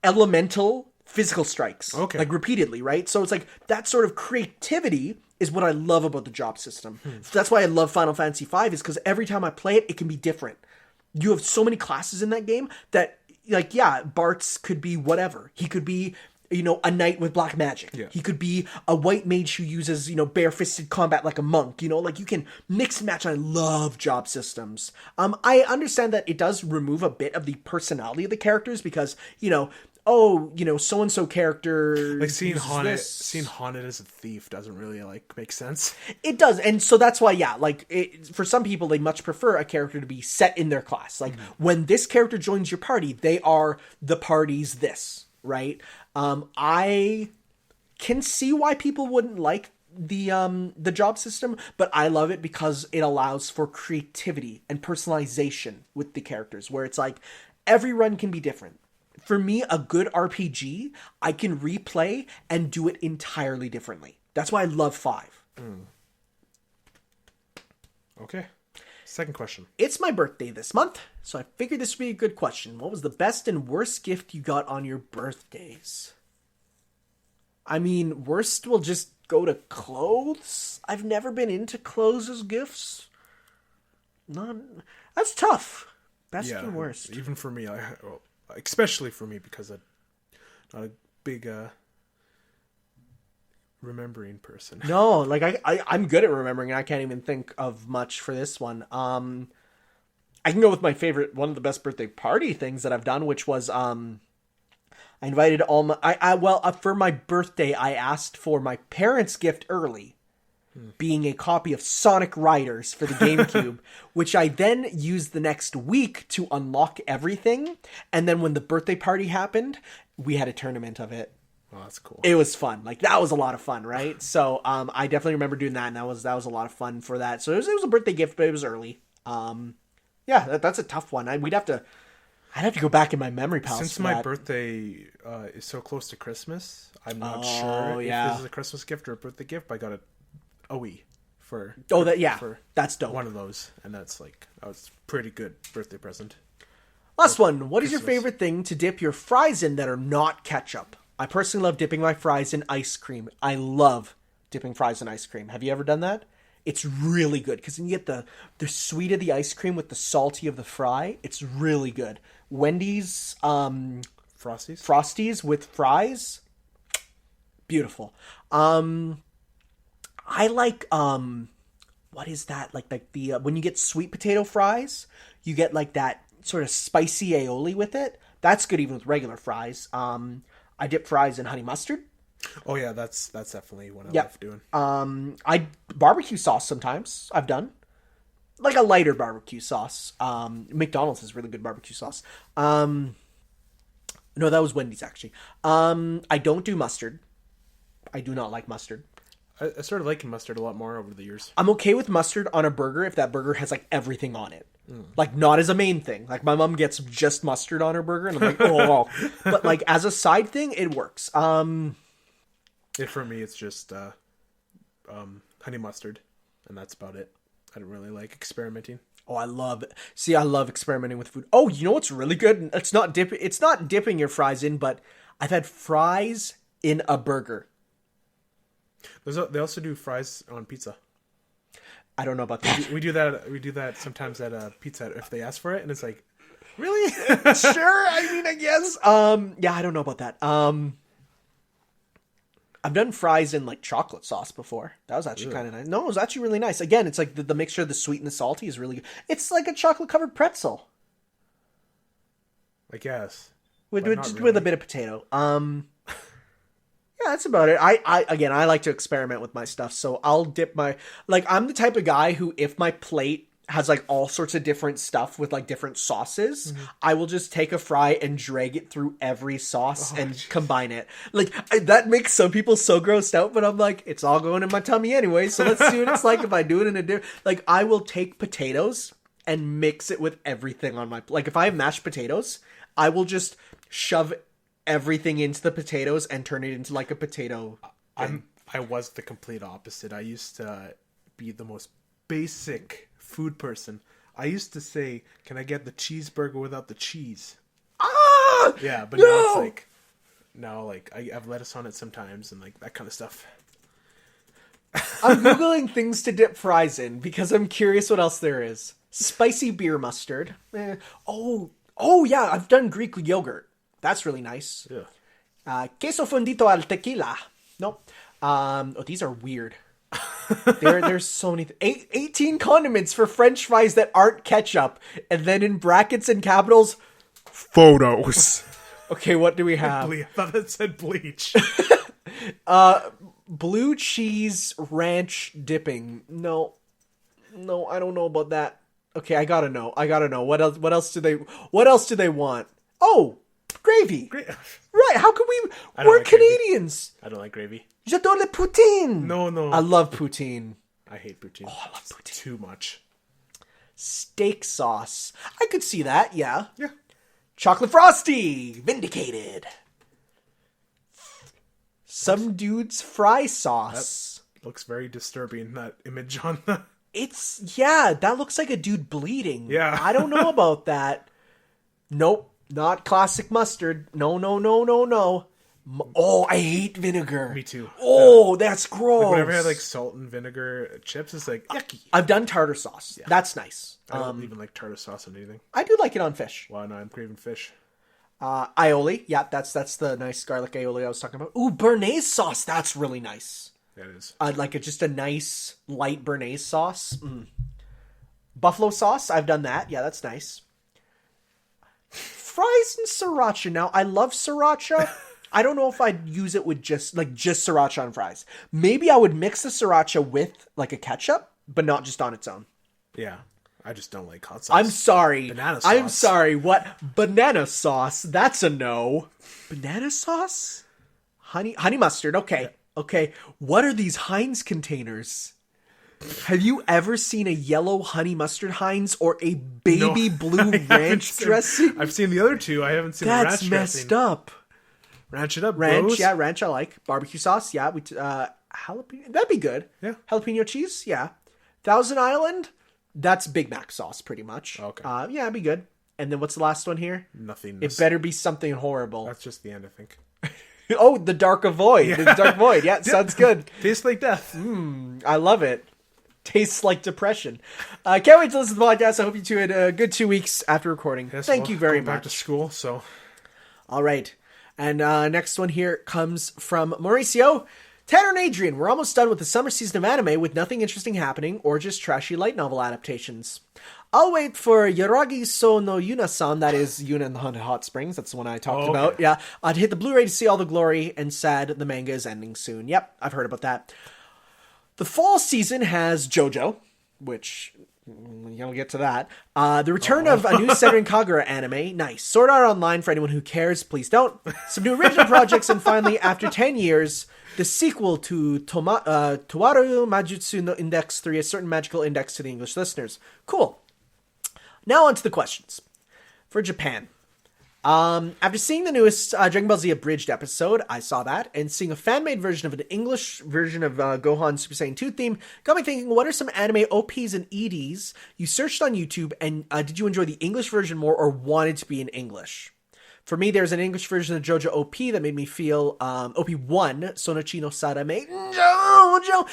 elemental physical strikes. Okay. Like repeatedly, right? So it's like that sort of creativity is what I love about the job system. So that's why I love Final Fantasy V, is because every time I play it, it can be different. You have so many classes in that game that, like, yeah, Bart's could be whatever. He could be, you know, a knight with black magic. Yeah. He could be a white mage who uses, you know, bare-fisted combat like a monk. You know, like, you can mix and match. I love job systems. I understand that it does remove a bit of the personality of the characters because, you know, oh, you know, so-and-so character... Like, seeing Haunted as a thief doesn't really, like, make sense. It does, and so that's why, yeah, like, for some people, they much prefer a character to be set in their class. Like, when this character joins your party, they are the party's this, right? I can see why people wouldn't like the job system, but I love it because it allows for creativity and personalization with the characters, where it's like, every run can be different. For me, a good RPG, I can replay and do it entirely differently. That's why I love 5. Okay. Second question. It's my birthday this month, so I figured this would be a good question. What was the best and worst gift you got on your birthdays? I mean, worst will just go to clothes. I've never been into clothes as gifts. That's tough. Best and worst. Even for me, especially for me, because I'm not a big remembering person. No, like I'm good at remembering, and I can't even think of much for this one. I can go with my favorite, one of the best birthday party things that I've done, which was I invited all my for my birthday I asked for my parents' gift early, being a copy of Sonic Riders for the GameCube, which I then used the next week to unlock everything. And then when the birthday party happened, we had a tournament of it. Oh, that's cool. It was fun. Like, that was a lot of fun, right? So I definitely remember doing that, and that was a lot of fun for that. So it was a birthday gift, but it was early. Yeah, that's a tough one. I'd have to go back in my memory palace. Since my birthday is so close to Christmas, I'm not sure if this is a Christmas gift or a birthday gift, but I got a Wii for that's dope. One of those, and that was pretty good birthday present. Last one. What is your favorite thing to dip your fries in that are not ketchup? I personally love dipping my fries in ice cream. I love dipping fries in ice cream. Have you ever done that? It's really good because then you get the sweet of the ice cream with the salty of the fry. It's really good. Wendy's Frosties with fries, beautiful. I like what is that? Like the when you get sweet potato fries, you get like that sort of spicy aioli with it. That's good even with regular fries. I dip fries in honey mustard. Oh yeah, that's definitely what I love doing. I barbecue sauce sometimes. I've done like a lighter barbecue sauce. McDonald's has really good barbecue sauce. No, that was Wendy's actually. I don't do mustard. I do not like mustard. I started liking mustard a lot more over the years. I'm okay with mustard on a burger if that burger has like everything on it. Like, not as a main thing. Like, my mom gets just mustard on her burger, and I'm like, oh. But like as a side thing, it works. For me, it's just honey mustard, and that's about it. I don't really like experimenting. Oh, I love it. See, I love experimenting with food. Oh, you know what's really good? It's not dipping your fries in, but I've had fries in a burger. They also do fries on pizza. I don't know about that. We do that sometimes at a pizza if they ask for it, and it's like, really? Sure. I mean, I guess. Yeah, I don't know about that. I've done fries in like chocolate sauce before. That was actually kind of nice. No, it was actually really nice. Again, it's like the mixture of the sweet and the salty is really good. It's like a chocolate covered pretzel. I guess. With a bit of potato. Yeah, that's about it. I like to experiment with my stuff, so I'll dip my... Like, I'm the type of guy who, if my plate has, like, all sorts of different stuff with, like, different sauces, I will just take a fry and drag it through every sauce and combine it. Like, that makes some people so grossed out, but I'm like, it's all going in my tummy anyway, so let's see what it's like if I do it in a different... Like, I will take potatoes and mix it with everything on my... Like, if I have mashed potatoes, I will just shove everything into the potatoes and turn it into like a potato thing. I was the complete opposite. I used to be the most basic food person. I used to say, can I get the cheeseburger without the cheese? Ah! Yeah, but now it's like, now like I have lettuce on it sometimes and like that kind of stuff. I'm Googling things to dip fries in because I'm curious what else there is. Spicy beer mustard. Oh yeah, I've done Greek yogurt. That's really nice. Yeah. Queso fundito al tequila. Nope. These are weird. There's so many. 18 condiments for French fries that aren't ketchup. And then in brackets and capitals, photos. Okay, what do we have? I thought it said bleach. Blue cheese ranch dipping. No, I don't know about that. Okay, I gotta know. What else do they want? Oh, gravy. Right, how could we... We're like Canadians. Gravy. I don't like gravy. J'adore le poutine. No. I love poutine. I hate poutine. Oh, I love poutine. Too much. Steak sauce. I could see that, yeah. Yeah. Chocolate frosty. Vindicated. Some dude's fry sauce. That looks very disturbing, that image on the... That looks like a dude bleeding. Yeah. I don't know about that. Nope. Not classic mustard. No. Oh, I hate vinegar. Me too. Oh, that's gross. Like whenever I have like salt and vinegar chips, it's like yucky. I've done tartar sauce. Yeah. That's nice. I don't even like tartar sauce on anything. I do like it on fish. Wow, no, I'm craving fish. Aioli. Yeah, that's the nice garlic aioli I was talking about. Ooh, béarnaise sauce. That's really nice. That is. Just a nice light béarnaise sauce. Buffalo sauce. I've done that. Yeah, that's nice. Fries and sriracha. Now, I love sriracha. I don't know if I'd use it with just sriracha on fries. Maybe I would mix the sriracha with like a ketchup, but not just on its own. Yeah. I just don't like hot sauce. I'm sorry. Banana sauce. I'm sorry. What? Banana sauce? That's a no. Banana sauce? Honey mustard. Okay. Yeah. Okay. What are these Heinz containers? Have you ever seen a yellow honey mustard Heinz or a baby blue ranch dressing? I've seen the other two. I haven't seen the ranch dressing. That's messed up. Ranch it up, ranch, bros. Yeah, ranch I like. Barbecue sauce, yeah. Jalapeno, that'd be good. Yeah. Jalapeno cheese, yeah. Thousand Island, that's Big Mac sauce, pretty much. Okay. Yeah, it'd be good. And then what's the last one here? Nothing. It better be something horrible. That's just the end, I think. Oh, the Dark Void. Yeah. The Dark Void. Yeah, sounds good. Tastes like death. I love it. Tastes like depression. Can't wait to listen to the podcast. I hope you two had a good 2 weeks after recording. Yes, Thank you very much. Back to school, so. All right. And next one here comes from Mauricio. Tanner and Adrian, we're almost done with the summer season of anime with nothing interesting happening or just trashy light novel adaptations. I'll wait for Yoragi so no Yuna-san, that is Yuna and the Haunted Hot Springs, that's the one I talked about, yeah, to hit the Blu-ray to see all the glory, and sad the manga is ending soon. Yep, I've heard about that. The fall season has JoJo, which... you'll get to that. The return of a new Senran Kagura anime. Nice. Sword Art Online for anyone who cares. Please don't. Some new original projects. And finally, after 10 years, the sequel to Towaru Majutsu no Index 3, a certain magical index to the English listeners. Cool. Now on to the questions. For Japan. After seeing the newest Dragon Ball Z Abridged episode, I saw that, and seeing a fan-made version of an English version of Gohan Super Saiyan 2 theme, got me thinking, what are some anime OPs and EDs you searched on YouTube, and did you enjoy the English version more or wanted to be in English? For me, there's an English version of JoJo OP that made me feel, OP1, Sonochi no Sarame, JoJo,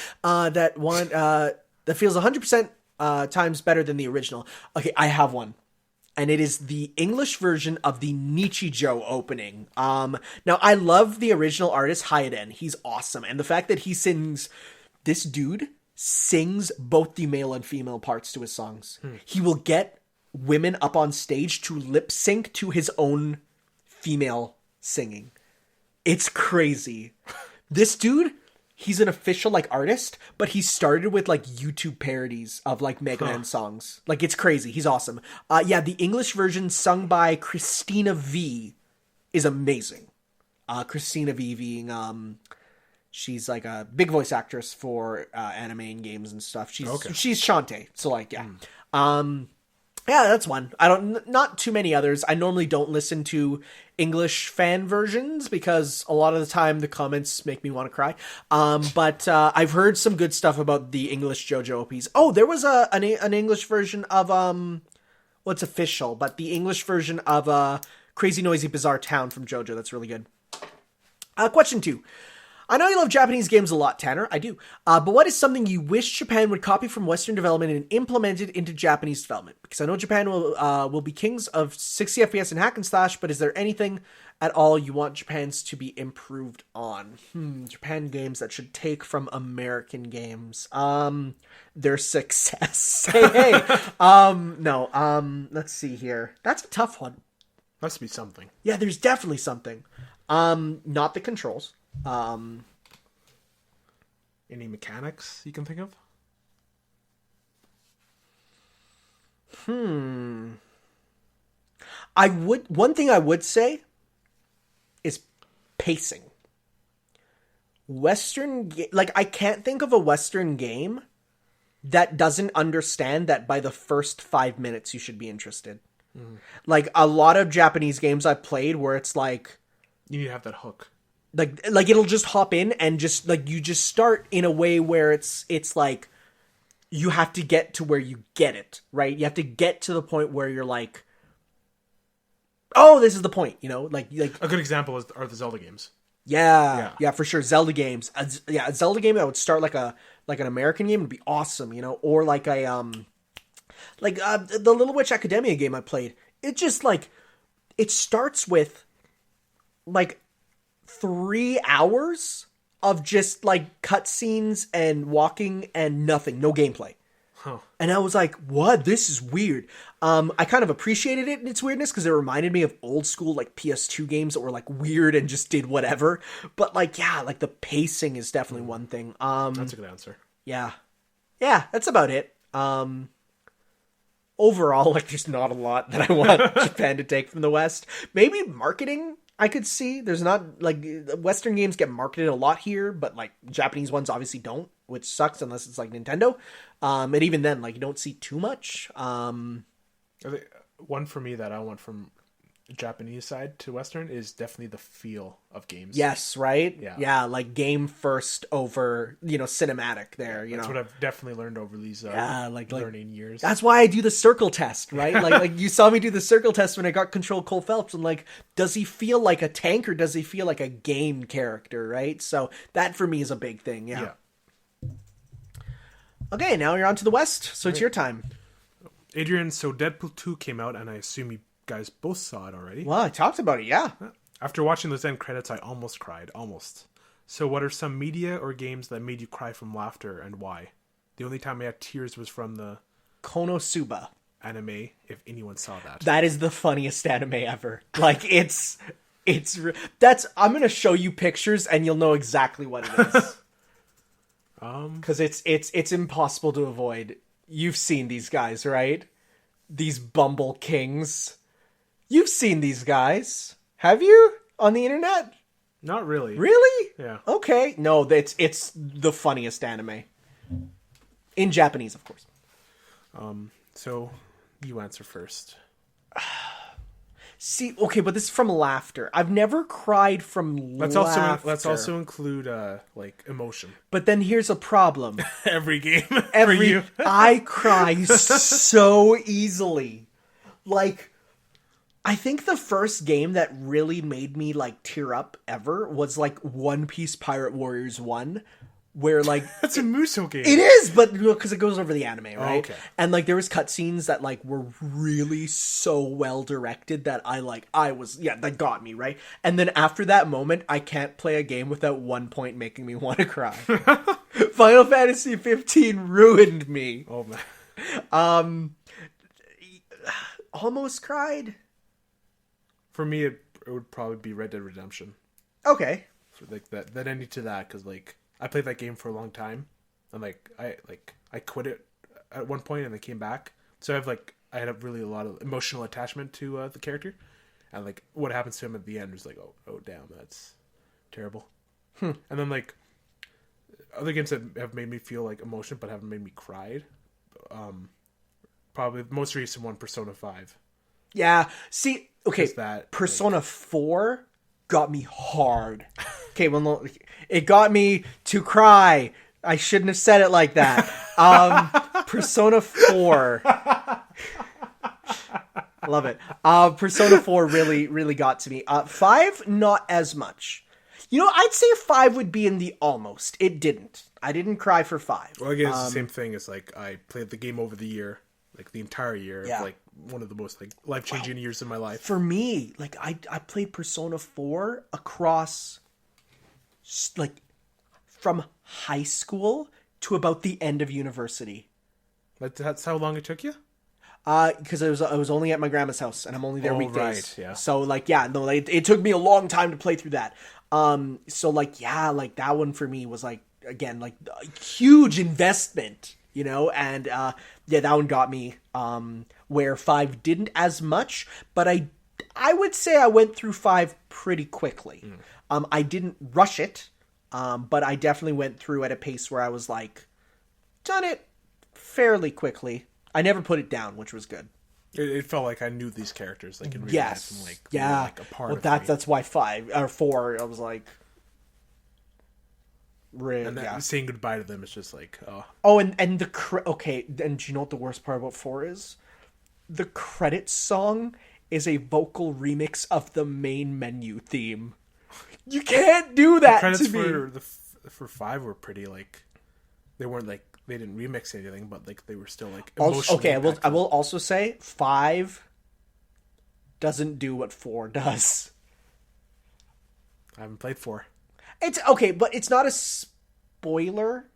that feels 100% times better than the original. Okay, I have one. And it is the English version of the Nichijou opening. Now, I love the original artist, Hayden. He's awesome. And the fact that this dude sings both the male and female parts to his songs. He will get women up on stage to lip sync to his own female singing. It's crazy. This dude... he's an official, artist, but he started with, YouTube parodies of, Mega Man songs. It's crazy. He's awesome. The English version sung by Christina V is amazing. Christina V being, she's, a big voice actress for anime and games and stuff. She's Shantae. So, yeah, that's one. Not too many others. I normally don't listen to English fan versions because a lot of the time the comments make me want to cry. But I've heard some good stuff about the English JoJo OPs. Oh, there was an English version of, it's official, but the English version of Crazy Noisy Bizarre Town from JoJo. That's really good. Question 2. I know you love Japanese games a lot, Tanner. I do. But what is something you wish Japan would copy from Western development and implement it into Japanese development? Because I know Japan will be kings of 60 FPS and hack and slash, but is there anything at all you want Japan's to be improved on? Japan games that should take from American games. Their success. hey. No. Let's see here. That's a tough one. Must be something. Yeah, there's definitely something. Not the controls. Any mechanics you can think of? One thing I would say is pacing. I can't think of a Western game that doesn't understand that by the first 5 minutes you should be interested. Like a lot of Japanese games I've played where it's like, You need to have that hook. Like it'll just hop in and just like you just start in a way where it's like you have to get to where you get it, right? You have to get to the point where you're like, oh, this is the point, you know? Like A good example are the Zelda games. yeah, for sure. Zelda games, a Zelda game that would start like an American game would be awesome, you know, or like the Little Witch Academia game I played. It just like it starts with like 3 hours of just like cutscenes and walking and nothing, no gameplay. And I was like, what? This is weird. I kind of appreciated it in its weirdness because it reminded me of old school like PS2 games that were like weird and just did whatever. But like, yeah, like the pacing is definitely one thing. That's a good answer. Yeah, that's about it. Overall, like there's not a lot that I want Japan to take from the West. Maybe marketing I could see. There's not like Western games get marketed a lot here, but like Japanese ones obviously don't, which sucks unless it's like Nintendo. And even then, like you don't see too much. One for me that I want from Japanese side to Western is definitely the feel of games. Yes, right? Yeah, like game first over, cinematic there, That's what I've definitely learned over these learning years. That's why I do the circle test, right? like you saw me do the circle test when I got Control Cole Phelps, and like, does he feel like a tank or does he feel like a game character, right? So that for me is a big thing, yeah. Okay, now you're on to the West, so it's your time. Adrian, so Deadpool 2 came out, and I assume you guys both saw it already. Well, I talked about it, yeah. After watching those end credits, I almost cried. Almost. So what are some media or games that made you cry from laughter, and why? The only time I had tears was from the Konosuba anime, if anyone saw that. That is the funniest anime ever. Like, I'm going to show you pictures, and you'll know exactly what it is. Because it's impossible to avoid. You've seen these guys, right? These Bumble Kings. You've seen these guys. Have you? On the internet? Not really. Really? Yeah. Okay. No, it's the funniest anime. In Japanese, of course. So, you answer first. See, okay, but this is from laughter. I've never cried from laughter. Let's also include like emotion. But then here's a problem. Every game for you. I cry so easily. Like, I think the first game that really made me like tear up ever was like One Piece Pirate Warriors 1. Where like that's a Muso game. It is, but because it goes over the anime, right? Oh, okay. And like there was cutscenes that like were really so well directed that that got me, right? And then after that moment, I can't play a game without one point making me want to cry. Final Fantasy 15 ruined me. Oh man. Almost cried. For me, it would probably be Red Dead Redemption. Okay. So like that ending to that because like. I played that game for a long time, and I quit it at one point and then came back. So I had a lot of emotional attachment to the character, and like what happens to him at the end was like, oh damn, that's terrible. And then like other games that have made me feel like emotion but haven't made me cry. Probably the most recent one, Persona 5. Yeah. See, okay, Persona 4 got me hard. Okay, well, no, it got me to cry. I shouldn't have said it like that. Persona 4. Love it. Persona 4 really, really got to me. 5, not as much. I'd say 5 would be in the almost. It didn't. I didn't cry for 5. Well, again, it's the same thing as like I played the game over the year, like the entire year, Yeah. like one of the most like life-changing years in my life. For me, like I played Persona 4 across like from high school to about the end of university. That's how long it took you? Because I was only at my grandma's house, and I'm only there weekdays. Right, yeah. So it took me a long time to play through that. So that one for me was like, again, like a huge investment, and that one got me. Where 5 didn't as much, but I would say I went through 5 pretty quickly. I didn't rush it, but I definitely went through at a pace where I was like, done it fairly quickly. I never put it down, which was good. It felt like I knew these characters, like in real Yes, life, and like yeah. they were, like a part of me. That's why 5 or 4. I was like, And then saying goodbye to them is just like, oh. Oh, and and do you know what the worst part about 4 is? The credits song is a vocal remix of the main menu theme. You can't do that The to me. credits for 5 were pretty like, they weren't like, they didn't remix anything, but like they were still like emotionally Also, I will also say 5 doesn't do what 4 does. I haven't played 4. It's okay, but it's not a spoiler.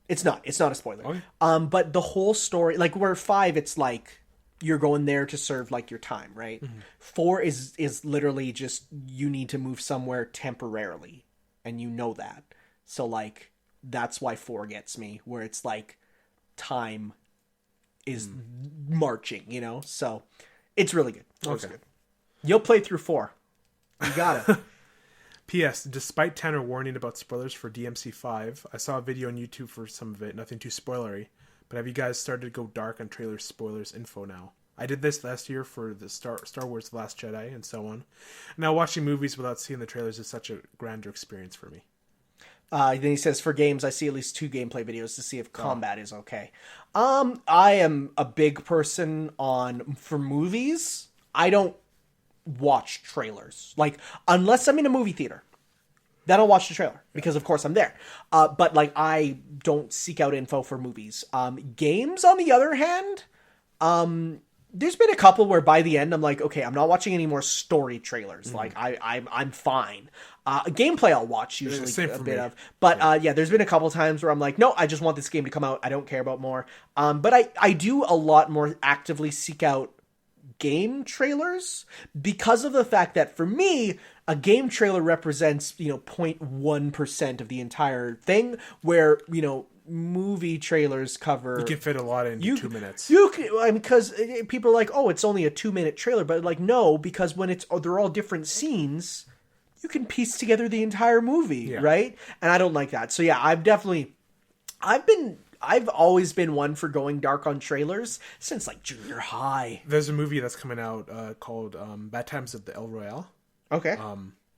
It's not a spoiler. Okay. But the whole story, like where 5, it's like you're going there to serve like your time, right? 4 is literally just you need to move somewhere temporarily, and you know that. So like that's why 4 gets me, where it's like time is marching, So it's really good. It's good. You'll play through 4. You got it. P.S. Despite Tanner warning about spoilers for DMC5, I saw a video on YouTube for some of it, nothing too spoilery, but have you guys started to go dark on trailers, spoilers, info now? I did this last year for the Star Wars The Last Jedi and so on. Now watching movies without seeing the trailers is such a grander experience for me. Then he says, for games, I see at least 2 gameplay videos to see if combat is okay. I am a big person for movies, I don't watch trailers. Like, unless I'm in a movie theater, then I'll watch the trailer, because of course I'm there. But like, I don't seek out info for movies. Games, on the other hand, there's been a couple where by the end I'm like, okay, I'm not watching any more story trailers. Like I'm fine. Gameplay I'll watch usually a bit of, but there's been a couple times where I'm like, no, I just want this game to come out. I don't care about more. But I do a lot more actively seek out game trailers, because of the fact that for me, a game trailer represents 0.1% of the entire thing, where movie trailers cover. You can fit a lot into 2 minutes. You can, because people are like, oh, it's only a 2-minute trailer, but like, no, because when they're all different scenes, you can piece together the entire movie, right? And I don't like that. So yeah, I've always been one for going dark on trailers since like junior high. There's a movie that's coming out called Bad Times at the El Royale. Okay.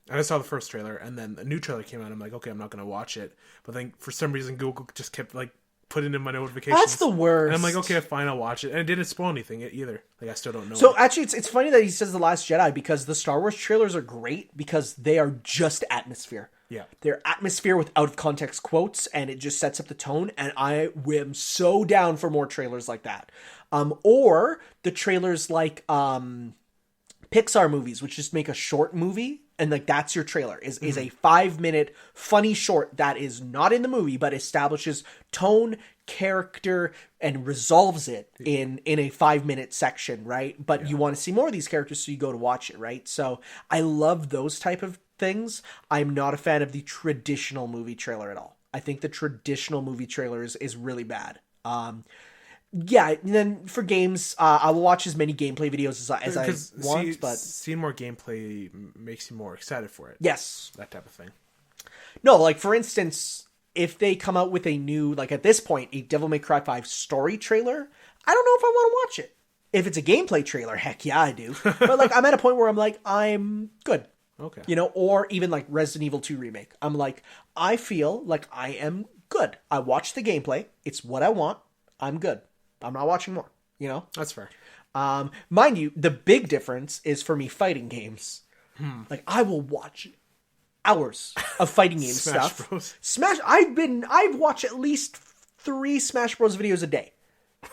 And I saw the first trailer, and then a new trailer came out. I'm like, okay, I'm not going to watch it. But then for some reason, Google just kept like putting in my notifications. That's the worst. And I'm like, okay, fine, I'll watch it. And it didn't spoil anything either. Like, I still don't know. So actually, it's funny that he says The Last Jedi, because the Star Wars trailers are great because they are just atmosphere. Yeah. They're atmosphere with out of context quotes, and it just sets up the tone. And I am so down for more trailers like that. Or the trailers like Pixar movies, which just make a short movie. And like, that's your trailer is a 5-minute funny short that is not in the movie, but establishes tone, character, and resolves it in a 5-minute section, right? But you want to see more of these characters, so you go to watch it, right? So I love those type of things. I'm not a fan of the traditional movie trailer at all. I think the traditional movie trailer is really bad. And then for games, I will watch as many gameplay videos as I want, but seeing more gameplay makes you more excited for it. Yes. That type of thing. No, like for instance, if they come out with a new, like at this point, a Devil May Cry 5 story trailer, I don't know if I want to watch it. If it's a gameplay trailer, heck yeah, I do. But like, I'm at a point where I'm like, I'm good. Okay. Or even like Resident Evil 2 remake. I'm like, I feel like I am good. I watched the gameplay. It's what I want. I'm good. I'm not watching more, That's fair. Mind you, the big difference is for me fighting games. Like, I will watch hours of fighting game Smash stuff. Bros. I've watched at least 3 Smash Bros videos a day.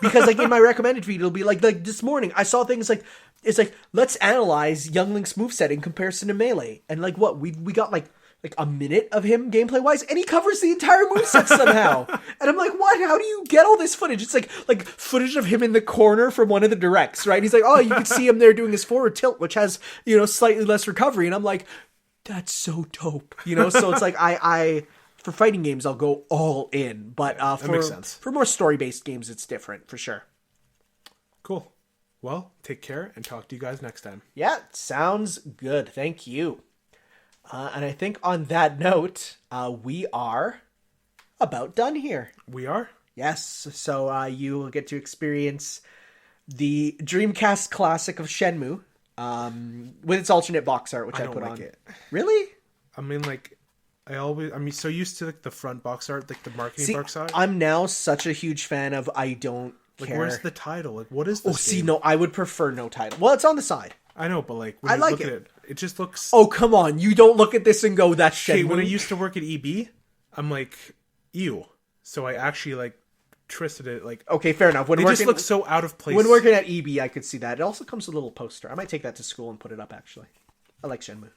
Because like in my recommended feed, it'll be like this morning I saw things like, it's like, let's analyze Young Link's moveset in comparison to Melee. And like what? We got like a minute of him gameplay wise, and he covers the entire moveset somehow. And I'm like, what? How do you get all this footage? It's like footage of him in the corner from one of the directs, right? He's like, oh, you can see him there doing his forward tilt, which has, slightly less recovery. And I'm like, that's so dope. So it's like I for fighting games, I'll go all in. But that makes sense. For more story-based games, it's different, for sure. Cool. Well, take care, and talk to you guys next time. Yeah, sounds good. Thank you. And I think on that note, we are about done here. We are? Yes. So you will get to experience the Dreamcast classic of Shenmue with its alternate box art, which I put on. It. Really? I mean, like... I'm so used to like the front box art, like the marketing box art. I'm now such a huge fan of I don't care. Where's the title? Like, what is this game? No, I would prefer no title. Well, it's on the side. I know, but like, when you look at it, it just looks... Oh, come on. You don't look at this and go, that's Shenmue. Okay, when I used to work at EB, I'm like, ew. So I actually like twisted it like... Okay, fair enough. It just looks so out of place. When working at EB, I could see that. It also comes with a little poster. I might take that to school and put it up, actually. I like Shenmue.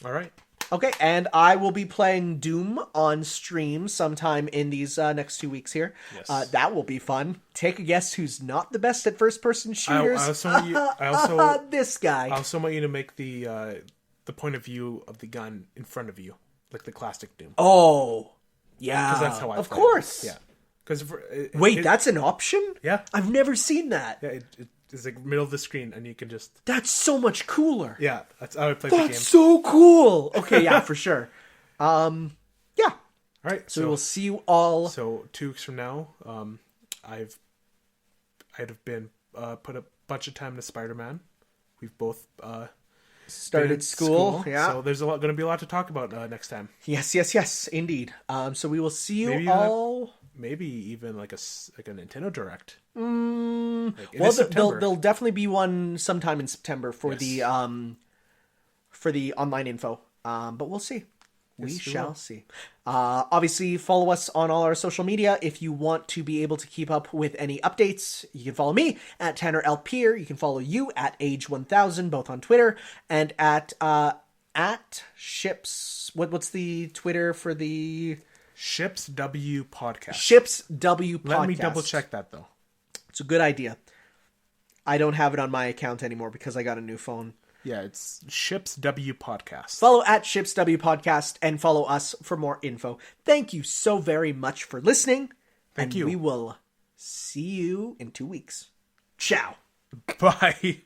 All right. Okay, and I will be playing Doom on stream sometime in these next 2 weeks here. Yes. That will be fun. Take a guess who's not the best at first-person shooters. This guy. I also want you to make the point of view of the gun in front of you, like the classic Doom. Oh, yeah. Because that's how I play. Of course. Yeah. Because wait, that's an option? Yeah. I've never seen that. Yeah, it's like middle of the screen, and you can just... That's so much cooler. Yeah, that's how I play the game. That's so cool. Okay, yeah, for sure. Yeah. All right. So we'll see you all. So 2 weeks from now, I'd have been put a bunch of time into Spider-Man. We've both started school. Yeah. So there's going to be a lot to talk about next time. Yes, indeed. So we will see you all. Maybe even like a Nintendo Direct. Well, there'll definitely be one sometime in September for the online info. But we'll see. We shall see. Obviously, follow us on all our social media. If you want to be able to keep up with any updates, you can follow me at Tanner L. Peer. You can follow you at Age1000, both on Twitter, and at Ships. What's the Twitter for the... Ships W Podcast. Ships W Podcast. Let me double check that though. It's a good idea. I don't have it on my account anymore because I got a new phone. Yeah, it's Ships W Podcast. Follow at Ships W Podcast and follow us for more info. Thank you so very much for listening. Thank you. We will see you in 2 weeks. Ciao. Bye.